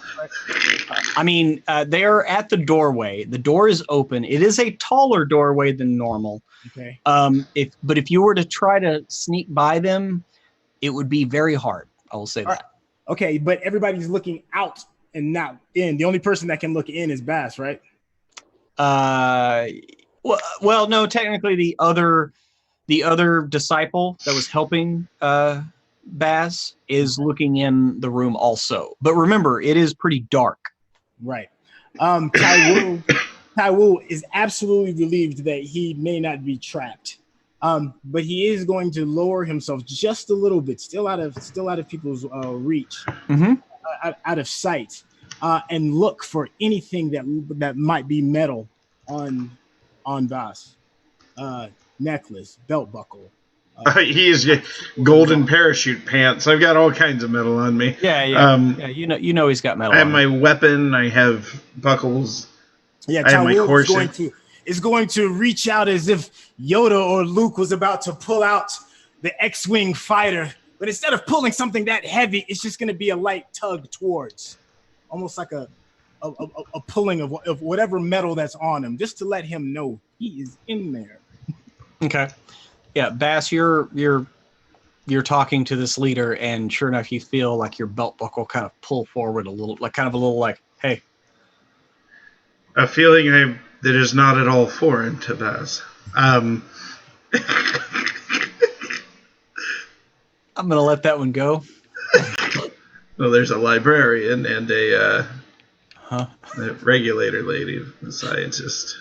[SPEAKER 2] I mean, they're at the doorway. The door is open. It is a taller doorway than normal.
[SPEAKER 5] Okay.
[SPEAKER 2] If you were to try to sneak by them, it would be very hard. I will say that.
[SPEAKER 5] Right. Okay, but everybody's looking out and not in. The only person that can look in is Bass, right?
[SPEAKER 2] Well, no. Technically, the other disciple that was helping Baz is looking in the room also. But remember, it is pretty dark.
[SPEAKER 5] Right. Taiwu is absolutely relieved that he may not be trapped. But he is going to lower himself just a little bit, still out of people's reach, out of sight, and look for anything that might be metal on Vas. Necklace, belt buckle.
[SPEAKER 1] He's golden parachute pants. I've got all kinds of metal on me.
[SPEAKER 2] Yeah. You know he's got metal.
[SPEAKER 1] I have
[SPEAKER 2] on
[SPEAKER 1] my
[SPEAKER 2] him.
[SPEAKER 1] weapon. I have buckles.
[SPEAKER 5] Yeah,
[SPEAKER 1] I have my
[SPEAKER 5] Tywoo
[SPEAKER 1] corset.
[SPEAKER 5] is going to reach out as if Yoda or Luke was about to pull out the X-wing fighter, but instead of pulling something that heavy, it's just going to be a light tug towards, almost like a pulling of whatever metal that's on him, just to let him know he is in there.
[SPEAKER 2] Okay. Yeah, Bass, you're talking to this leader, and sure enough, you feel like your belt buckle kind of pull forward a little, like, hey.
[SPEAKER 1] A feeling that is not at all foreign to Baz.
[SPEAKER 2] I'm gonna let that one go.
[SPEAKER 1] Well, there's a librarian and a regulator lady, a scientist.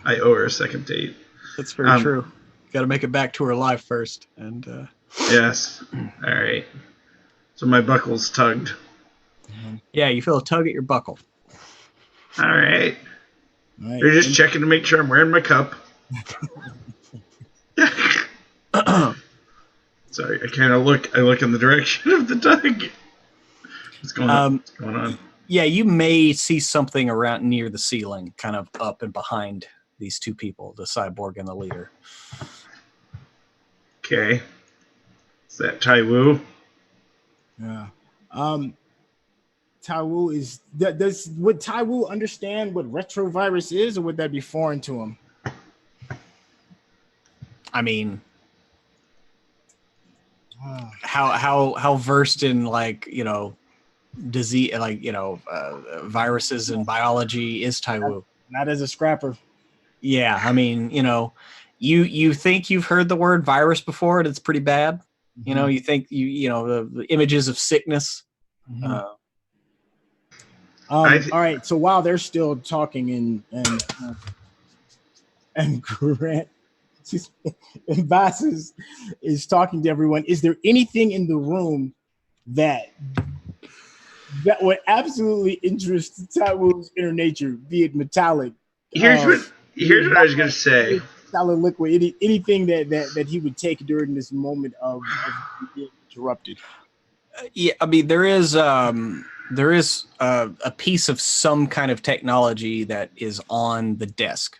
[SPEAKER 1] I owe her a second date.
[SPEAKER 2] That's very true. Got to make it back to her alive first, and
[SPEAKER 1] yes. All right. So my buckle's tugged.
[SPEAKER 2] Yeah, you feel a tug at your buckle.
[SPEAKER 1] All right. They're just checking to make sure I'm wearing my cup. Sorry, I look in the direction of the tug. What's going on? What's going on?
[SPEAKER 2] Yeah, you may see something around near the ceiling, kind of up and behind these two people, the cyborg and the leader.
[SPEAKER 1] Okay. Is that Tywoo?
[SPEAKER 5] Yeah. Tywoo would Tywoo understand what retrovirus is, or would that be foreign to him?
[SPEAKER 2] I mean, how versed in disease, viruses and biology is Tywoo?
[SPEAKER 5] Not as a scrapper.
[SPEAKER 2] Yeah, I mean, you think you've heard the word virus before, and it's pretty bad.
[SPEAKER 5] Mm-hmm.
[SPEAKER 2] You think the images of sickness.
[SPEAKER 5] Mm-hmm. All right. So while they're still talking and Grant and Bass is talking to everyone, is there anything in the room that would absolutely interest Tywoo's inner nature, be it metallic?
[SPEAKER 1] Here's what I was gonna say.
[SPEAKER 5] Solid liquid, anything that he would take during this moment of being interrupted.
[SPEAKER 2] Yeah, I mean there is a piece of some kind of technology that is on the desk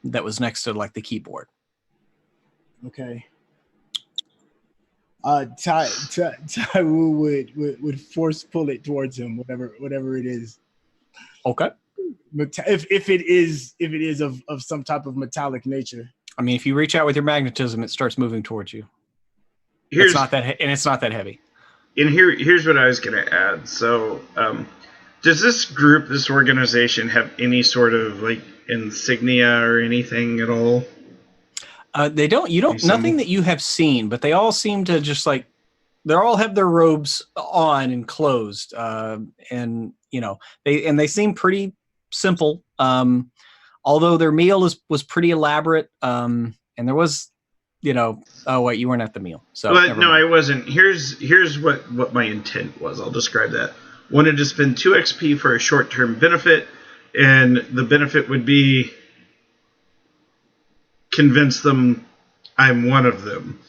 [SPEAKER 2] that was next to the keyboard.
[SPEAKER 5] Okay. Tywoo would force pull it towards him, whatever it is.
[SPEAKER 2] Okay.
[SPEAKER 5] If it is of some type of metallic nature.
[SPEAKER 2] I mean, if you reach out with your magnetism, it starts moving towards you. It's not that heavy.
[SPEAKER 1] And here's what I was going to add. So, does this organization have any sort of insignia or anything at all?
[SPEAKER 2] They don't. You don't. Nothing that you have seen, but they all seem to just they all have their robes on and closed, and they seem pretty simple. Although their meal was pretty elaborate, and there was. Oh wait, you weren't at the meal. So
[SPEAKER 1] no, I wasn't. Here's what my intent was. I'll describe that. Wanted to spend 2 XP for a short-term benefit, and the benefit would be convince them I'm one of them.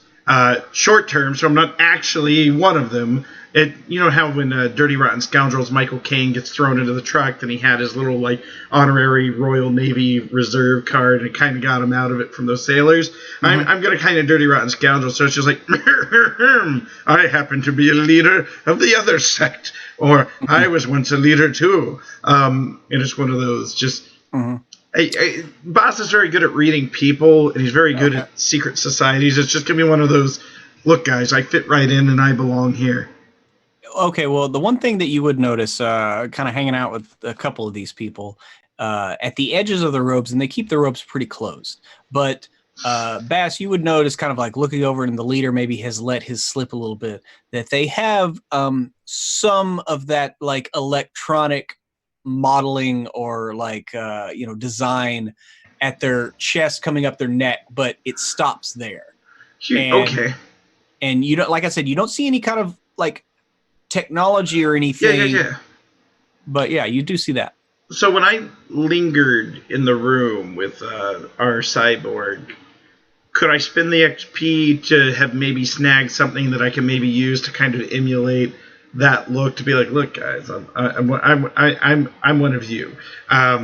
[SPEAKER 1] Short-term, so I'm not actually one of them. How when Dirty Rotten Scoundrels Michael Caine gets thrown into the truck, and he had his little honorary Royal Navy Reserve card, and it kind of got him out of it from those sailors. Mm-hmm. I'm gonna kind of Dirty Rotten Scoundrel, so it's just I happen to be a leader of the other sect, or I was once a leader too. And it's one of those just. Mm-hmm. Boss is very good at reading people, and he's very good at secret societies. It's just gonna be one of those. Look, guys, I fit right in, and I belong here.
[SPEAKER 2] Okay, well, the one thing that you would notice, kind of hanging out with a couple of these people, at the edges of the robes, and they keep the robes pretty closed. But Bass, you would notice, kind of looking over, and the leader maybe has let his slip a little bit, that they have some of that electronic modeling or design at their chest coming up their neck, but it stops there.
[SPEAKER 1] Okay.
[SPEAKER 2] And you don't, like I said, you don't see any kind of like technology or anything.
[SPEAKER 1] Yeah.
[SPEAKER 2] But yeah, you do see that.
[SPEAKER 1] So when I lingered in the room with our cyborg, could I spend the XP to have maybe snagged something that I can maybe use to kind of emulate that look, to be like, look, guys, I'm one of you. I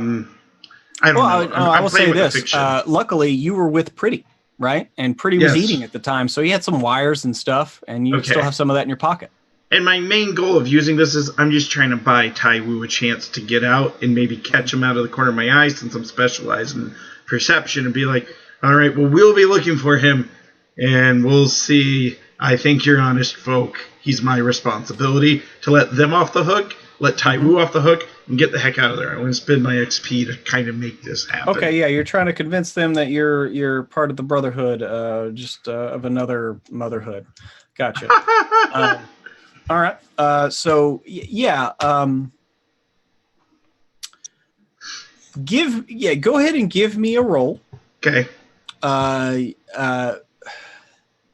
[SPEAKER 1] don't know.
[SPEAKER 2] I will say this.
[SPEAKER 1] Fiction.
[SPEAKER 2] Luckily, you were with Pretty, right? And Pretty was eating at the time, so he had some wires and stuff, and you still have some of that in your pocket.
[SPEAKER 1] And my main goal of using this is I'm just trying to buy Taiwu a chance to get out and maybe catch him out of the corner of my eye, since I'm specialized in perception, and be like, all right, well, we'll be looking for him, and we'll see. I think you're honest folk. He's my responsibility to let them off the hook, let Taiwu off the hook, and get the heck out of there. I want to spend my XP to kind of make this happen.
[SPEAKER 2] Okay, yeah, you're trying to convince them that you're part of the brotherhood, of another motherhood. Gotcha. All right. So yeah. Go ahead and give me a roll.
[SPEAKER 1] Okay.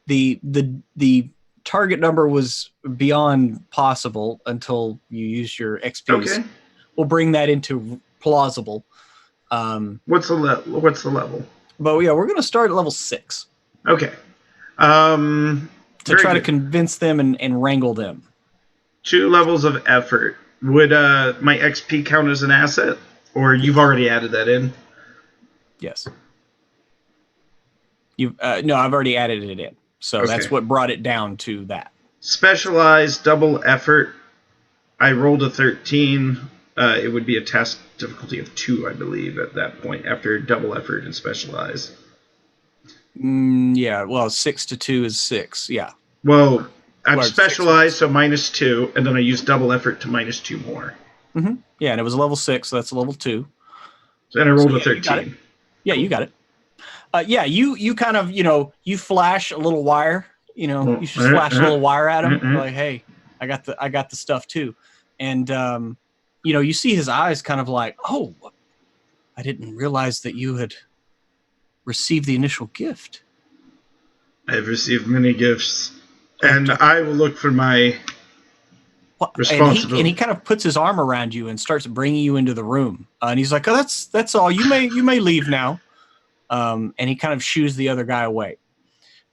[SPEAKER 2] The target number was beyond possible until you used your XP.
[SPEAKER 1] Okay.
[SPEAKER 2] We'll bring that into plausible.
[SPEAKER 1] What's the level?
[SPEAKER 2] But yeah, we're gonna start at level 6.
[SPEAKER 1] Okay.
[SPEAKER 2] To try to convince them and wrangle them.
[SPEAKER 1] 2 levels of effort. Would my XP count as an asset? Or you've already added that in?
[SPEAKER 2] Yes. No, I've already added it in. So that's what brought it down to that.
[SPEAKER 1] Specialized double effort. I rolled a 13. It would be a task difficulty of 2, I believe, at that point, after double effort and specialized.
[SPEAKER 2] Yeah, well, 6 to 2 is 6, yeah.
[SPEAKER 1] Well, I'm specialized, so -2, and then I use double effort to -2 more.
[SPEAKER 2] Mm-hmm. Yeah, and it was a level 6, so that's a level 2.
[SPEAKER 1] And I rolled a 13.
[SPEAKER 2] You got it. You kind of, you flash a little wire, you just flash a little wire at him, like, hey, I got the stuff too. And, you see his eyes kind of like, oh, I didn't realize that you had received the initial gift.
[SPEAKER 1] I've received many gifts, and I will look for my responsibility.
[SPEAKER 2] And he kind of puts his arm around you and starts bringing you into the room. And he's like, oh, that's all. You may leave now. And he kind of shoos the other guy away.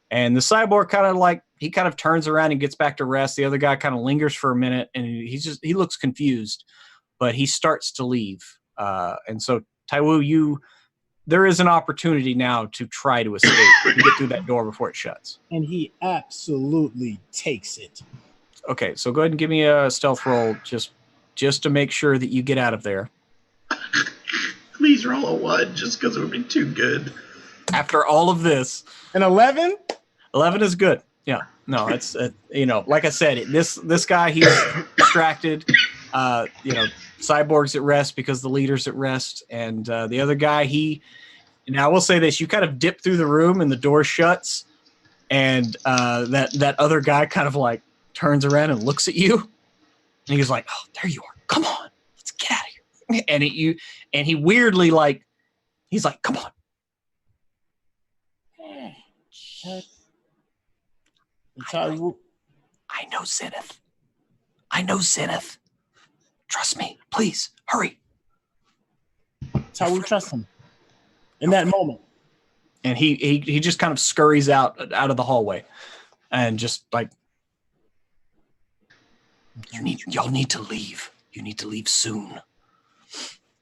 [SPEAKER 2] And the cyborg kind of turns around and gets back to rest. The other guy kind of lingers for a minute, and he looks confused, but he starts to leave. And so Taiwu, there is an opportunity now to try to escape and get through that door before it shuts.
[SPEAKER 5] And he absolutely takes it.
[SPEAKER 2] Okay, so go ahead and give me a stealth roll just to make sure that you get out of there.
[SPEAKER 1] Please roll a 1, just because it would be too good.
[SPEAKER 2] After all of this.
[SPEAKER 5] An 11?
[SPEAKER 2] 11 is good. Yeah. No, it's, like I said, this guy, he's distracted. Cyborg's at rest because the leader's at rest. And the other guy, now I will say this, you kind of dip through the room and the door shuts. And that other guy kind of like turns around and looks at you. And he's like, oh, there you are. Come on, let's get out of here. And he weirdly he's like, come on. I know Zenith. Trust me, please, hurry.
[SPEAKER 5] That's how we trust him. In that moment.
[SPEAKER 2] And he just kind of scurries out of the hallway, and just like, y'all need to leave. You need to leave soon.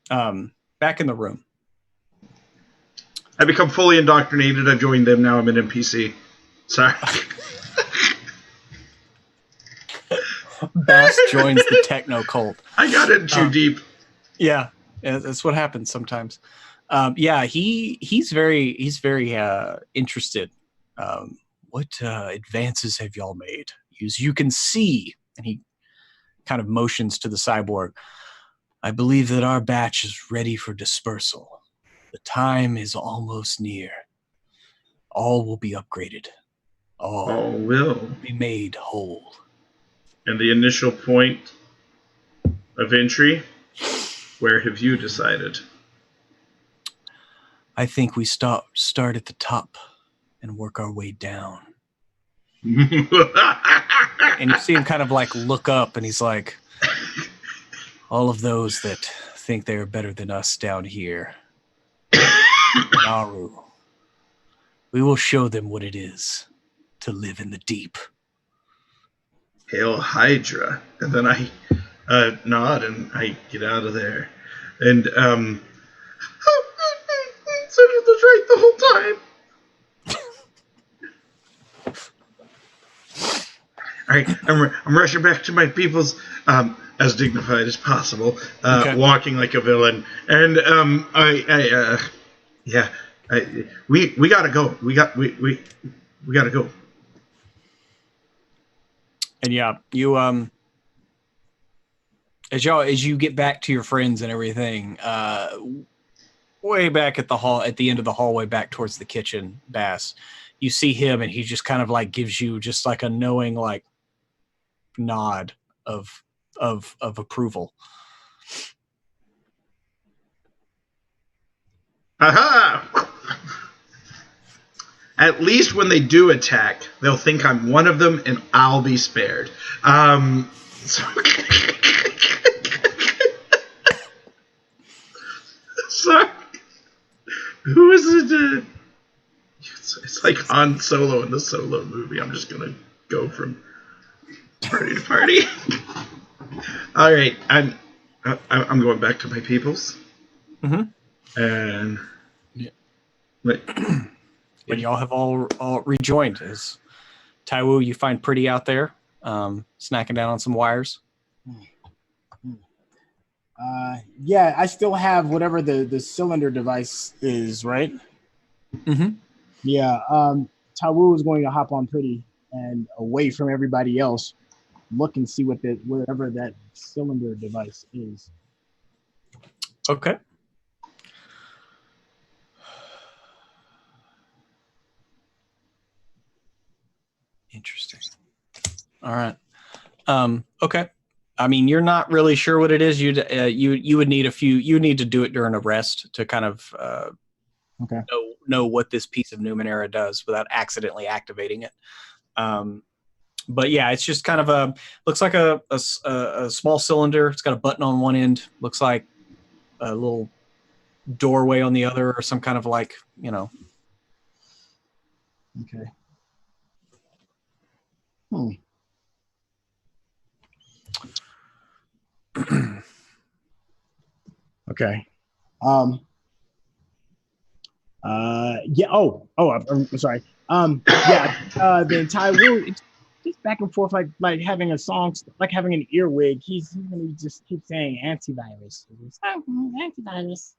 [SPEAKER 2] Back in the room.
[SPEAKER 1] I become fully indoctrinated. I've joined them. Now I'm an NPC. Sorry.
[SPEAKER 2] Bass joins the techno cult.
[SPEAKER 1] I got in too deep.
[SPEAKER 2] Yeah, that's what happens sometimes. He's very interested. What advances have y'all made? As you can see, and he kind of motions to the cyborg. I believe that our batch is ready for dispersal. The time is almost near. All will be upgraded. All
[SPEAKER 1] will
[SPEAKER 2] be made whole.
[SPEAKER 1] And the initial point of entry, where have you decided?
[SPEAKER 2] I think we start at the top and work our way down. And you see him kind of like look up, and he's like, all of those that think they are better than us down here, Naru, we will show them what it is to live in the deep.
[SPEAKER 1] Hail Hydra. And then I nod and I get out of there. And, Cedric was right the whole time. All right, I'm rushing back to my peoples, as dignified as possible,
[SPEAKER 2] Okay.
[SPEAKER 1] walking like a villain, and we gotta go. We gotta go.
[SPEAKER 2] And yeah, you as you get back to your friends and everything, way back at the end of the hallway, back towards the kitchen, Bass, you see him, and he just kind of like gives you just like a knowing like nod of approval.
[SPEAKER 1] Aha! At least when they do attack, they'll think I'm one of them, and I'll be spared. So sorry. Who is it? It's like Han Solo in the Solo movie. I'm just gonna go from party to party. All right, I'm going back to my peoples.
[SPEAKER 2] Mm-hmm.
[SPEAKER 1] And
[SPEAKER 2] yeah.
[SPEAKER 1] Wait.
[SPEAKER 2] And y'all have all rejoined. As Taiwu, you find Pretty out there, snacking down on some wires.
[SPEAKER 5] Yeah, I still have whatever the cylinder device is, right?
[SPEAKER 2] Mm-hmm.
[SPEAKER 5] Yeah, Taiwu is going to hop on Pretty and away from everybody else, look and see whatever that cylinder device is.
[SPEAKER 2] Okay. Interesting. All right. Okay. I mean, you're not really sure what it is. You would need you need to do it during a rest to kind of
[SPEAKER 5] okay.
[SPEAKER 2] know what this piece of Numenera does without accidentally activating it. But yeah, it's just kind of looks like a small cylinder. It's got a button on one end. Looks like a little doorway on the other, or some kind of like,
[SPEAKER 5] Okay. Okay. Yeah. I'm sorry. Yeah. The entire world, it's just back and forth, like having a song, like having an earwig. He's gonna just keep saying antivirus. Antivirus.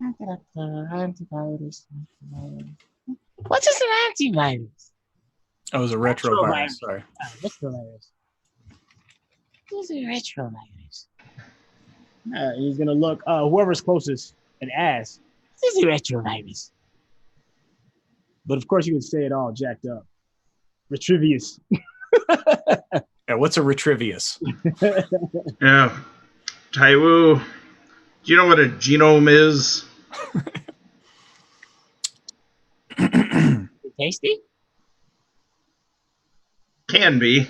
[SPEAKER 5] Antivirus.
[SPEAKER 6] What is an antivirus?
[SPEAKER 2] Oh, it was a retrovirus. Sorry.
[SPEAKER 6] Retrovirus. What is a retrovirus?
[SPEAKER 5] He's gonna look whoever's closest and ask.
[SPEAKER 6] What is a retrovirus?
[SPEAKER 5] But of course, you would say it all jacked up. Retrivius.
[SPEAKER 2] Yeah, what's a retrivius?
[SPEAKER 1] Yeah. Taiwu, do you know what a genome is?
[SPEAKER 6] Tasty?
[SPEAKER 1] Can be.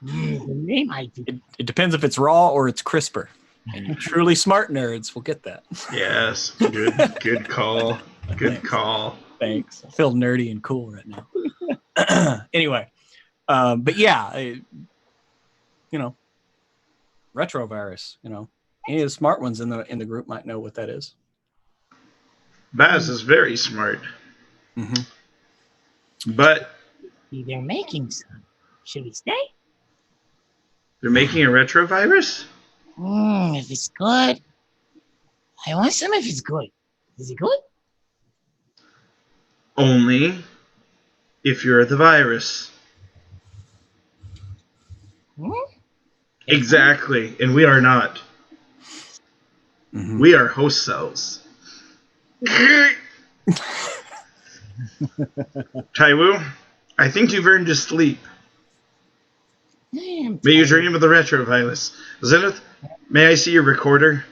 [SPEAKER 6] The name might be.
[SPEAKER 2] It depends if it's raw or it's crisper. And you truly smart nerds will get that.
[SPEAKER 1] Yes. Good call. Good call.
[SPEAKER 2] Thanks. I feel nerdy and cool right now. Anyway, but yeah, retrovirus. Any of the smart ones in the group might know what that is.
[SPEAKER 1] Baz is very smart.
[SPEAKER 2] Mm-hmm.
[SPEAKER 1] But
[SPEAKER 6] They're making some. Should we stay?
[SPEAKER 1] they're making a retrovirus?
[SPEAKER 6] If it's good. I want some if it's good. Is it good?
[SPEAKER 1] Only if you're the virus. Exactly. And we are not.
[SPEAKER 2] Mm-hmm.
[SPEAKER 1] We are host cells. Taiwu, I think you've earned a sleep. May you dream of the retrovirus. Zenith, may I see your recorder?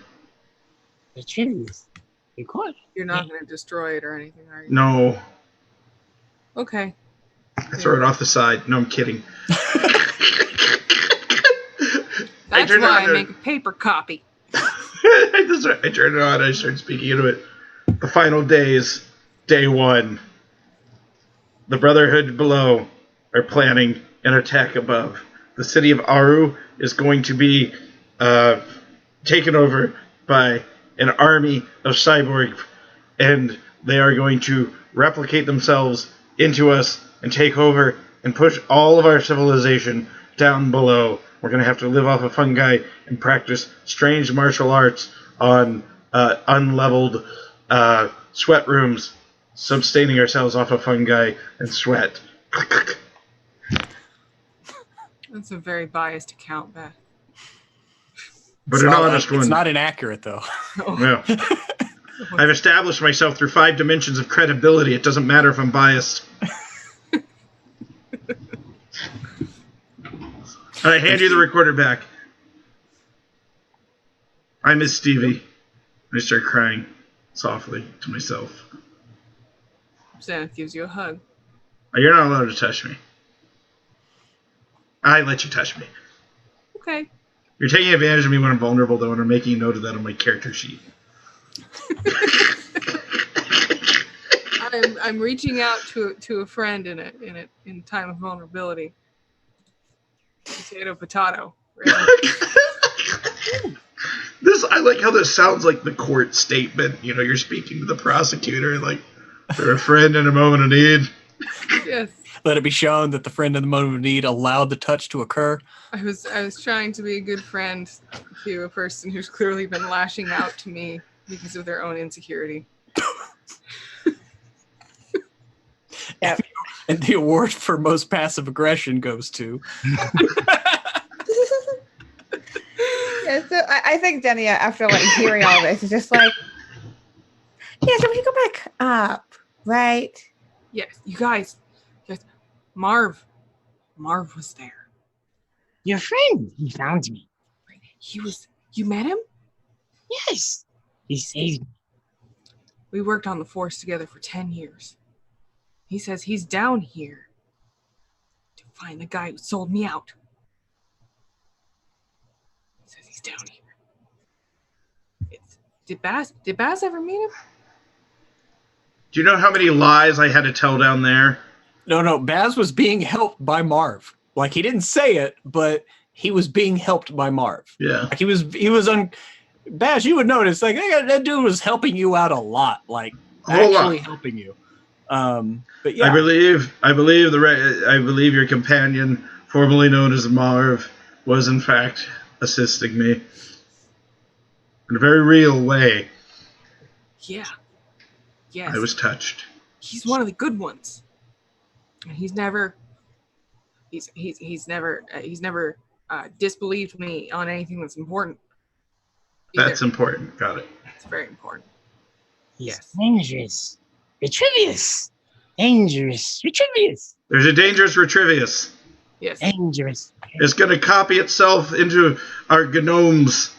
[SPEAKER 6] Retrivius. You could.
[SPEAKER 3] You're not going to destroy it or anything, are you?
[SPEAKER 1] No.
[SPEAKER 3] Okay.
[SPEAKER 1] I throw it off the side. No, I'm kidding.
[SPEAKER 3] That's why I make a paper copy.
[SPEAKER 1] I turn it on. I start speaking into it. The final days. Day 1. The Brotherhood below are planning an attack above. The city of Aru is going to be taken over by an army of cyborg, and they are going to replicate themselves into us and take over and push all of our civilization down below. We're going to have to live off of fungi and practice strange martial arts on unleveled sweat rooms, sustaining ourselves off of fungi and sweat.
[SPEAKER 3] That's a very biased account, Beth.
[SPEAKER 1] But an honest one.
[SPEAKER 2] It's not inaccurate, though.
[SPEAKER 1] Yeah. I've established myself through 5 dimensions of credibility. It doesn't matter if I'm biased. And I hand you the recorder back. I miss Stevie. I start crying softly to myself.
[SPEAKER 3] Xanath gives you a hug.
[SPEAKER 1] You're not allowed to touch me. I let you touch me.
[SPEAKER 3] Okay.
[SPEAKER 1] You're taking advantage of me when I'm vulnerable, though, and I'm making a note of that on my character sheet.
[SPEAKER 3] I'm reaching out to a friend in time of vulnerability. Potato. Really?
[SPEAKER 1] I like how this sounds like the court statement. You know, you're speaking to the prosecutor, like, they're a friend in a moment of need.
[SPEAKER 3] Yes.
[SPEAKER 2] Let it be shown that the friend in the moment of need allowed the touch to occur.
[SPEAKER 3] I was trying to be a good friend to a person who's clearly been lashing out to me because of their own insecurity.
[SPEAKER 4] Yep.
[SPEAKER 2] And the award for most passive aggression goes to.
[SPEAKER 4] Yeah, so I think Denia, after like hearing all this, is just like, yeah, so we can go back up, right?
[SPEAKER 3] Yes, you guys, Marv was there.
[SPEAKER 6] Your friend, he found me.
[SPEAKER 3] You met him?
[SPEAKER 6] Yes, he saved me.
[SPEAKER 3] We worked on the force together for 10 years. He says he's down here to find the guy who sold me out. He says he's down here. Did Baz ever meet him?
[SPEAKER 1] Do you know how many lies I had to tell down there?
[SPEAKER 2] No, Baz was being helped by Marv. Like, he didn't say it, but he was being helped by Marv.
[SPEAKER 1] Yeah.
[SPEAKER 2] Like, he was on Baz, you would notice, like, that dude was helping you out a lot. Like, actually helping you. But yeah.
[SPEAKER 1] I believe your companion, formerly known as Marv, was in fact assisting me in a very real way.
[SPEAKER 3] Yeah. Yes.
[SPEAKER 1] I was touched.
[SPEAKER 3] He's one of the good ones. And he's never disbelieved me on anything that's important. Either.
[SPEAKER 1] That's important. Got it.
[SPEAKER 3] It's very important.
[SPEAKER 6] He's dangerous. Retrivious. Dangerous. Retrivious.
[SPEAKER 1] There's a dangerous Retrivious.
[SPEAKER 3] Yes.
[SPEAKER 6] Dangerous.
[SPEAKER 1] It's going to copy itself into our gnomes.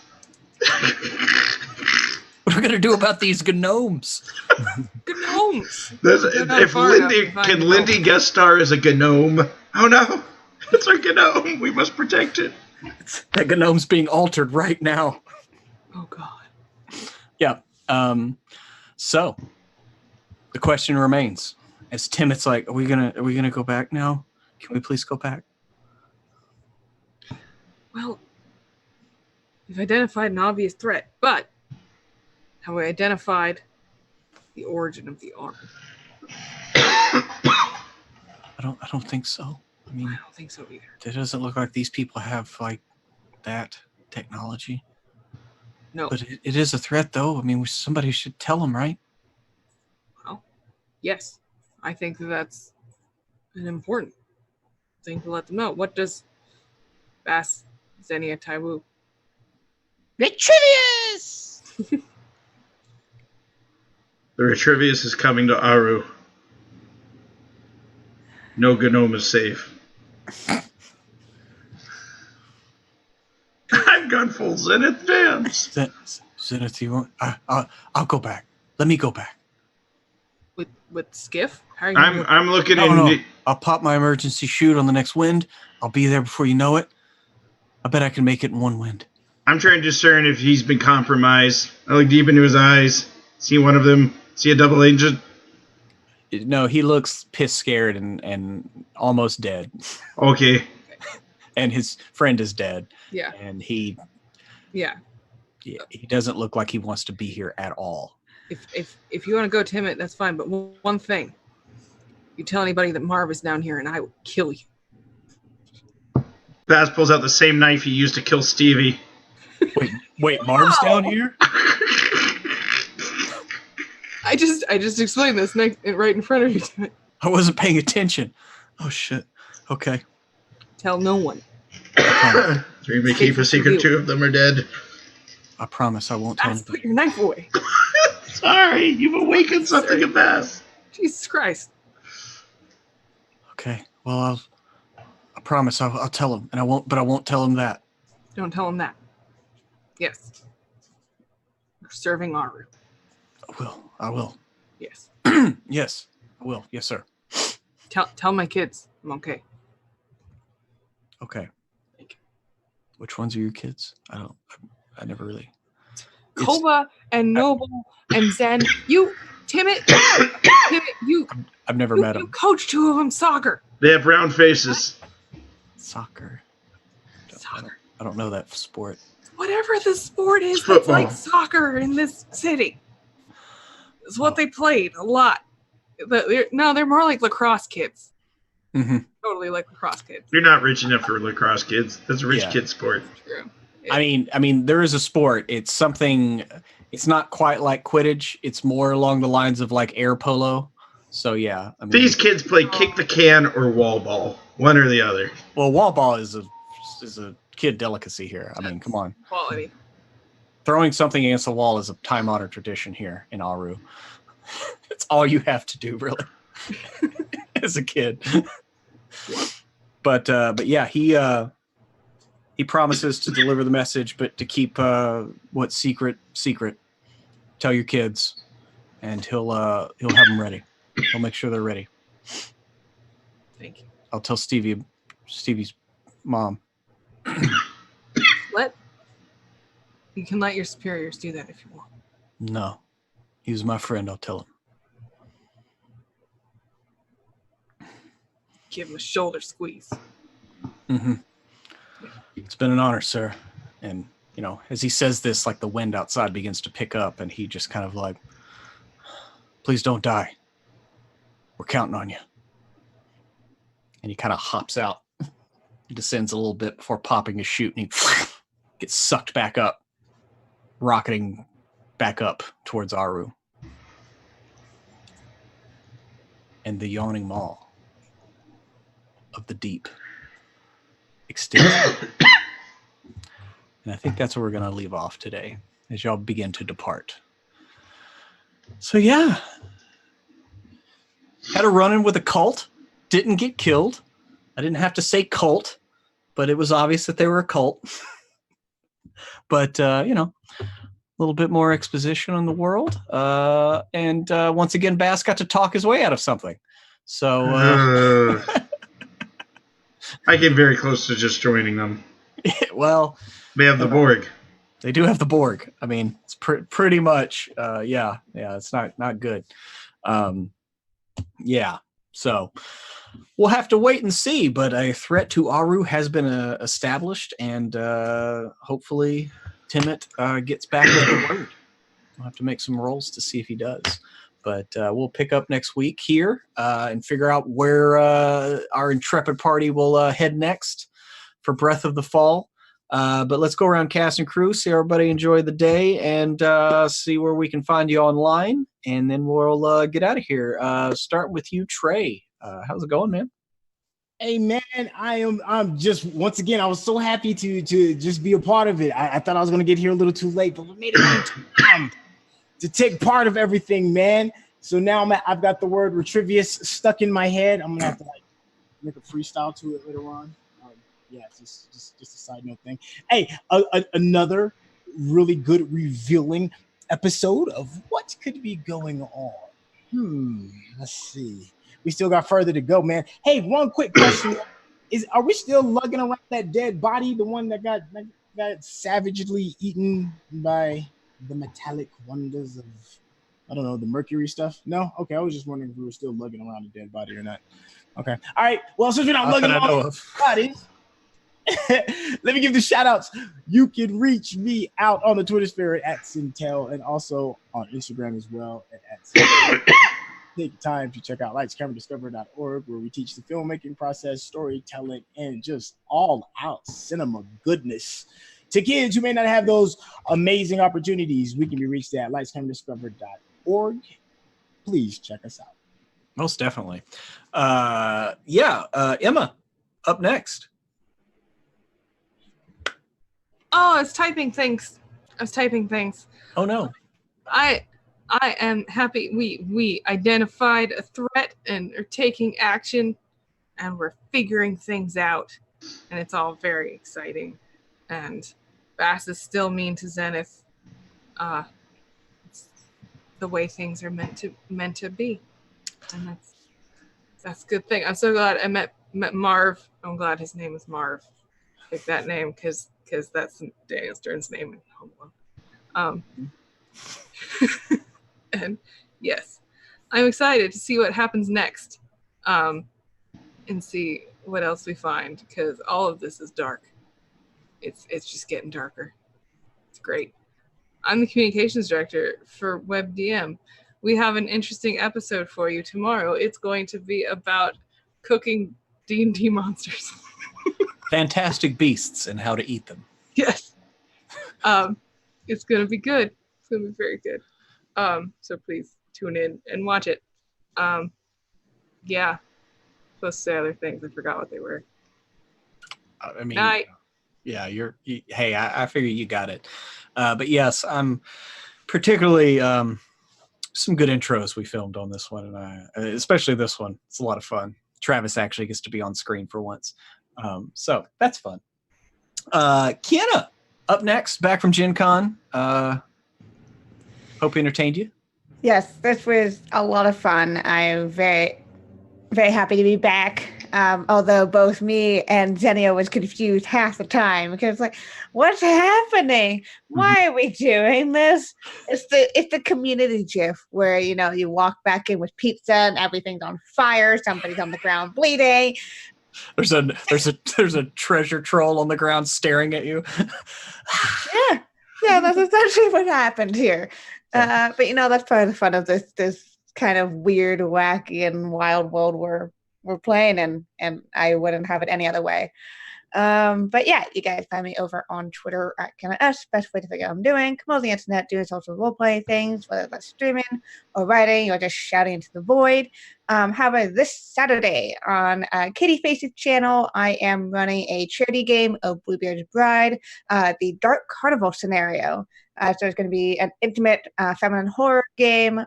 [SPEAKER 2] What are we going to do about these gnomes?
[SPEAKER 3] Gnomes.
[SPEAKER 1] If Lindy guest star as a gnome? Oh no, it's our gnome. We must protect it.
[SPEAKER 2] That gnome's being altered right now.
[SPEAKER 3] Oh God.
[SPEAKER 2] Yeah. So the question remains: as Timot's like, are we gonna go back now? Can we please go back?
[SPEAKER 3] Well, we've identified an obvious threat, but have we identified the origin of the arm?
[SPEAKER 2] I don't think so. I mean,
[SPEAKER 3] I don't think so either.
[SPEAKER 2] It doesn't look like these people have like that technology.
[SPEAKER 3] No.
[SPEAKER 2] But it is a threat, though. I mean, somebody should tell them, right?
[SPEAKER 3] Well, yes. I think that's an important thing to let them know. What does Bass Xenia Taiwu?
[SPEAKER 6] Retrivious!
[SPEAKER 1] The Retrivious is coming to Aru. No gnome is safe. I've gone full Zenith dance.
[SPEAKER 2] Zenith, you want? I'll go back. Let me go back.
[SPEAKER 3] With Skiff? How are you
[SPEAKER 1] I'm looking
[SPEAKER 2] No. I'll pop my emergency chute on the next wind. I'll be there before you know it. I bet I can make it in one wind.
[SPEAKER 1] I'm trying to discern if he's been compromised. I look deep into his eyes. See one of them. See a double agent.
[SPEAKER 2] No, he looks pissed, scared, and almost dead.
[SPEAKER 1] Okay.
[SPEAKER 2] And his friend is dead.
[SPEAKER 3] Yeah.
[SPEAKER 2] And he doesn't look like he wants to be here at all.
[SPEAKER 3] If you want to go, Timid, that's fine. But one thing, you tell anybody that Marv is down here, and I will kill you.
[SPEAKER 1] Baz pulls out the same knife he used to kill Stevie.
[SPEAKER 2] Wait, Marv's down here?
[SPEAKER 3] I just explained this right in front of you, Timid.
[SPEAKER 2] I wasn't paying attention. Oh shit. Okay.
[SPEAKER 3] Tell no one.
[SPEAKER 1] Three may keep a secret. Two of them are dead.
[SPEAKER 2] I promise I won't tell anybody.
[SPEAKER 3] Put your knife away.
[SPEAKER 1] Sorry, you've awakened something in Baz.
[SPEAKER 3] Jesus Christ.
[SPEAKER 2] Okay. Well, I promise I'll tell him, and I won't tell him that.
[SPEAKER 3] Don't tell him that. Yes. You're serving Aru.
[SPEAKER 2] I will.
[SPEAKER 3] Yes.
[SPEAKER 2] Yes, I will. Yes, sir.
[SPEAKER 3] Tell my kids I'm okay.
[SPEAKER 2] Okay. Which ones are your kids? I never really.
[SPEAKER 3] Koba and Noble and Zen. Timid,
[SPEAKER 2] I've never met them.
[SPEAKER 3] You coach two of them soccer.
[SPEAKER 1] They have round faces.
[SPEAKER 2] Soccer. I don't know that sport.
[SPEAKER 3] Whatever the sport is,
[SPEAKER 1] Football.
[SPEAKER 3] it's like soccer in this city. It's what they played a lot. But they're more like lacrosse kids.
[SPEAKER 2] Mm-hmm.
[SPEAKER 3] Totally like lacrosse kids.
[SPEAKER 1] You're not rich enough for lacrosse kids. That's a rich kid sport.
[SPEAKER 3] True.
[SPEAKER 2] I mean, there is a sport. It's something. It's not quite like Quidditch. It's more along the lines of like air polo. So yeah, I mean,
[SPEAKER 1] These kids play kick the can or wall ball, one or the other.
[SPEAKER 2] Well, wall ball is a kid delicacy here. I mean, come on.
[SPEAKER 3] Quality.
[SPEAKER 2] Throwing something against the wall is a time-honored tradition here in Aru. It's all you have to do, really, as a kid. But yeah, he promises to deliver the message, but to keep what's secret. Tell your kids, and he'll have them ready. He'll make sure they're ready.
[SPEAKER 3] Thank you.
[SPEAKER 2] I'll tell Stevie's mom.
[SPEAKER 3] You can let your superiors do that if you want.
[SPEAKER 2] No, he's my friend. I'll tell him.
[SPEAKER 3] Give him a shoulder squeeze.
[SPEAKER 2] Mm-hmm. It's been an honor, sir. And, you know, as he says this, like the wind outside begins to pick up, and he just kind of like, please don't die. We're counting on you. And he kind of hops out. He descends a little bit before popping his chute, and he gets sucked back up, rocketing back up towards Aru. And the yawning maw of the deep extends. And I think that's where we're going to leave off today as y'all begin to depart. So yeah, had a run-in with a cult, didn't get killed. I didn't have to say cult, but it was obvious that they were a cult. But, you know, a little bit more exposition on the world. And once again, Bass got to talk his way out of something. So
[SPEAKER 1] I came very close to just joining them.
[SPEAKER 2] Well,
[SPEAKER 1] they have the Borg.
[SPEAKER 2] They do have the Borg. I mean, it's pretty much, yeah, it's not good. Yeah, so we'll have to wait and see. But a threat to Aru has been established, and hopefully Timid gets back with the word. We'll have to make some rolls to see if he does. But we'll pick up next week here and figure out where our intrepid party will head next for Breath of the Fall. But let's go around cast and crew, see everybody enjoy the day, and see where we can find you online. And then we'll get out of here. Starting with you, Trey. How's it going, man?
[SPEAKER 5] Hey man, I'm just once again I was so happy to just be a part of it. I thought I was gonna get here a little too late, but we made it to take part of everything, man. So now I've got the word retrivious stuck in my head. I'm gonna have to like make a freestyle to it later on. Yeah, just a side note thing. Hey, another really good revealing episode of what could be going on. Let's see. We still got further to go, man. Hey, one quick question. Are we still lugging around that dead body, the one that got savagely eaten by the metallic wonders of, I don't know, the mercury stuff? No? Okay, I was just wondering if we were still lugging around a dead body or not. Okay. All right. Well, since we're not lugging around bodies, let me give the shout outs. You can reach me out on the Twitter sphere at Sintel and also on Instagram as well at Sintel. Take time to check out lightscameradiscover.org, where we teach the filmmaking process, storytelling, and just all out cinema goodness to kids who may not have those amazing opportunities. We can be reached at lightscameradiscover.org. Please check us out.
[SPEAKER 2] Most definitely. Emma, up next.
[SPEAKER 3] Oh, I was typing things.
[SPEAKER 2] Oh no.
[SPEAKER 3] I am happy we identified a threat and are taking action, and we're figuring things out, and it's all very exciting. And Bass is still mean to Zenith. It's the way things are meant to be, and that's a good thing. I'm so glad I met Marv. I'm glad his name is Marv. Pick that name because that's Daniel Stern's name in Home Alone. And yes, I'm excited to see what happens next, and see what else we find, because all of this is dark. It's just getting darker. It's great. I'm the communications director for WebDM. We have an interesting episode for you tomorrow. It's going to be about cooking D&D monsters.
[SPEAKER 2] Fantastic beasts and how to eat them.
[SPEAKER 3] Yes. It's going to be good. It's going to be very good. So please tune in and watch it. Yeah. Supposed to say other things. I forgot what they were.
[SPEAKER 2] I mean,
[SPEAKER 3] Night.
[SPEAKER 2] Yeah, hey, I figure you got it. But yes, I'm particularly some good intros we filmed on this one, and especially this one. It's a lot of fun. Travis actually gets to be on screen for once. So that's fun. Kiana, up next, back from Gen Con. Hope we entertained you.
[SPEAKER 4] Yes, this was a lot of fun. I'm very, very happy to be back. Although both me and Zenio was confused half the time because like, what's happening? Why are we doing this? It's the community gif where you walk back in with pizza and everything's on fire, somebody's on the ground bleeding.
[SPEAKER 2] There's a treasure troll on the ground staring at you.
[SPEAKER 4] Yeah, that's essentially what happened here. But that's part of the fun of this kind of weird, wacky, and wild world we're playing, and I wouldn't have it any other way. But yeah, you guys find me over on Twitter at KennaS. Best way to figure out what I'm doing. Come on the internet doing social role-playing things, whether that's streaming or writing or just shouting into the void. However, this Saturday on Katie Face's channel, I am running a charity game of Bluebeard's Bride, the Dark Carnival scenario. So it's going to be an intimate feminine horror game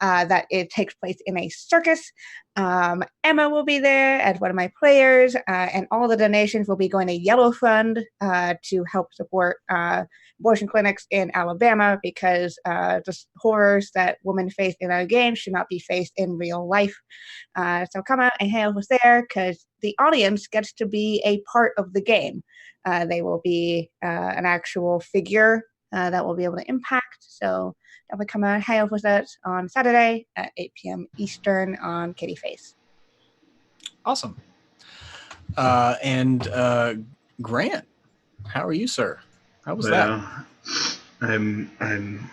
[SPEAKER 4] that it takes place in a circus. Emma will be there as one of my players, and all the donations will be going to Yellow Fund to help support abortion clinics in Alabama, because the horrors that women face in our games should not be faced in real life. So come out and hang out with us there, because the audience gets to be a part of the game. They will be an actual figure that will be able to impact. So definitely come out and hang out with us on Saturday at 8 p.m. Eastern on Kitty Face.
[SPEAKER 2] Awesome. And Grant, how are you, sir? How was that?
[SPEAKER 1] I'm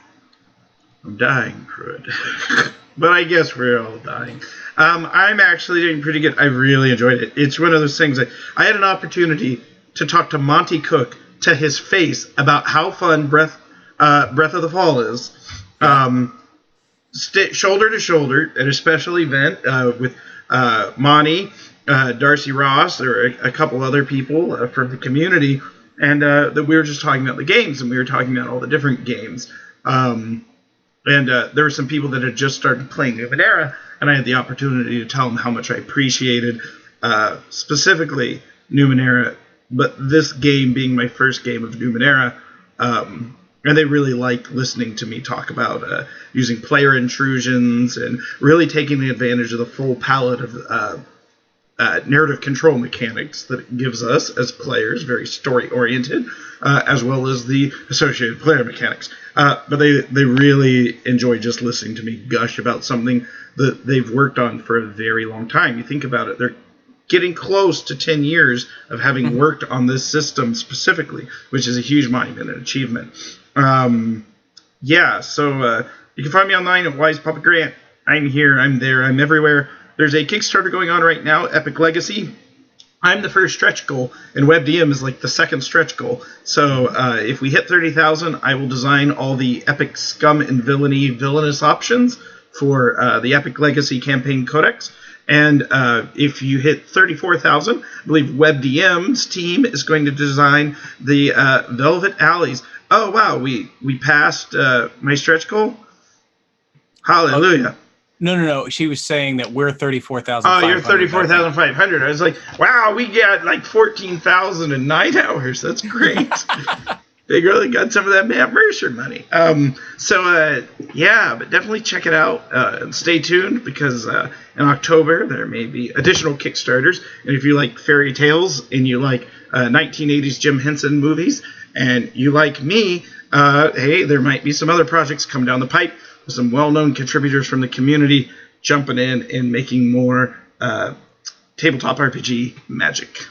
[SPEAKER 1] dying, Pruitt. But I guess we're all dying. I'm actually doing pretty good. I really enjoyed it. It's one of those things that I had an opportunity to talk to Monty Cook to his face about how fun Breath of the Fall is. Shoulder to shoulder at a special event with Monty, Darcy Ross, or a couple other people from the community, and that we were just talking about the games, and we were talking about all the different games. And there were some people that had just started playing Numenera, and I had the opportunity to tell them how much I appreciated specifically Numenera, but this game being my first game of Numenera, and they really like listening to me talk about using player intrusions and really taking advantage of the full palette of narrative control mechanics that it gives us as players, very story-oriented, as well as the associated player mechanics. But they really enjoy just listening to me gush about something that they've worked on for a very long time. You think about it, they're getting close to 10 years of having worked on this system specifically, which is a huge monument and achievement. So you can find me online at Wise Puppet Grant. I'm here, I'm there, I'm everywhere. There's a Kickstarter going on right now, Epic Legacy. I'm the first stretch goal, and WebDM is like the second stretch goal. So if we hit 30,000, I will design all the epic scum and villainous options for the Epic Legacy Campaign Codex. And if you hit 34,000, I believe WebDM's team is going to design the Velvet Alleys. Oh, wow, we passed my stretch goal? Hallelujah.
[SPEAKER 2] No. She was saying that we're 34,000.
[SPEAKER 1] Oh, you're 34,500. I was like, wow, we got like 14,000 in 9 hours. That's great. They really got some of that Matt Mercer money. But definitely check it out. And stay tuned because in October there may be additional Kickstarters. And if you like fairy tales and you like 1980s Jim Henson movies and you like me, hey, there might be some other projects coming down the pipe. Some well-known contributors from the community jumping in and making more tabletop RPG magic.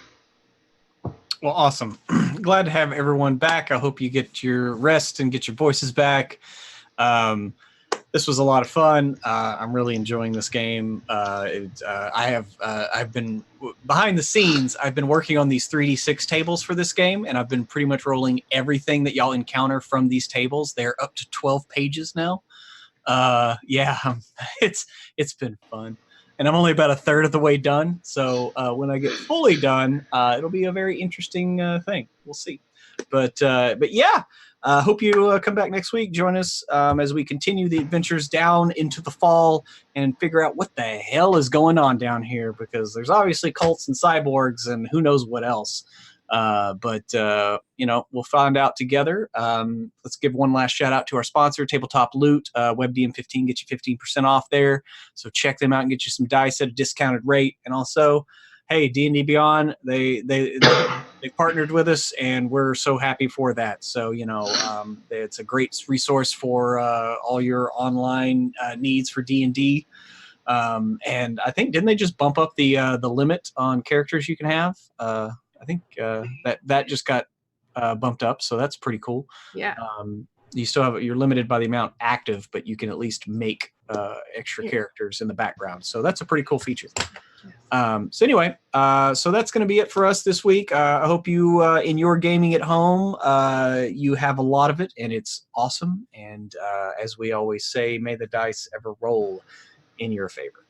[SPEAKER 2] Well, awesome. Glad to have everyone back. I hope you get your rest and get your voices back. This was a lot of fun. I'm really enjoying this game. I've been behind the scenes. I've been working on these 3D6 tables for this game, and I've been pretty much rolling everything that y'all encounter from these tables. They're up to 12 pages now. It's been fun, and I'm only about a third of the way done. So when I get fully done, it'll be a very interesting thing. We'll see. But yeah, hope you come back next week. Join us as we continue the adventures down into the fall and figure out what the hell is going on down here, because there's obviously cults and cyborgs and who knows what else. We'll find out together. Let's give one last shout out to our sponsor, Tabletop Loot. WebDM15 gets you 15% off there. So check them out and get you some dice at a discounted rate. And also, hey, D&D Beyond, they partnered with us, and we're so happy for that. So, it's a great resource for all your online needs for D&D. And I think, didn't they just bump up the limit on characters you can have? I think that just got bumped up, so that's pretty cool.
[SPEAKER 3] Yeah.
[SPEAKER 2] You still have, you're limited by the amount active, but you can at least make extra characters in the background. So that's a pretty cool feature. So that's going to be it for us this week. I hope you, in your gaming at home, you have a lot of it, and it's awesome. And as we always say, may the dice ever roll in your favor.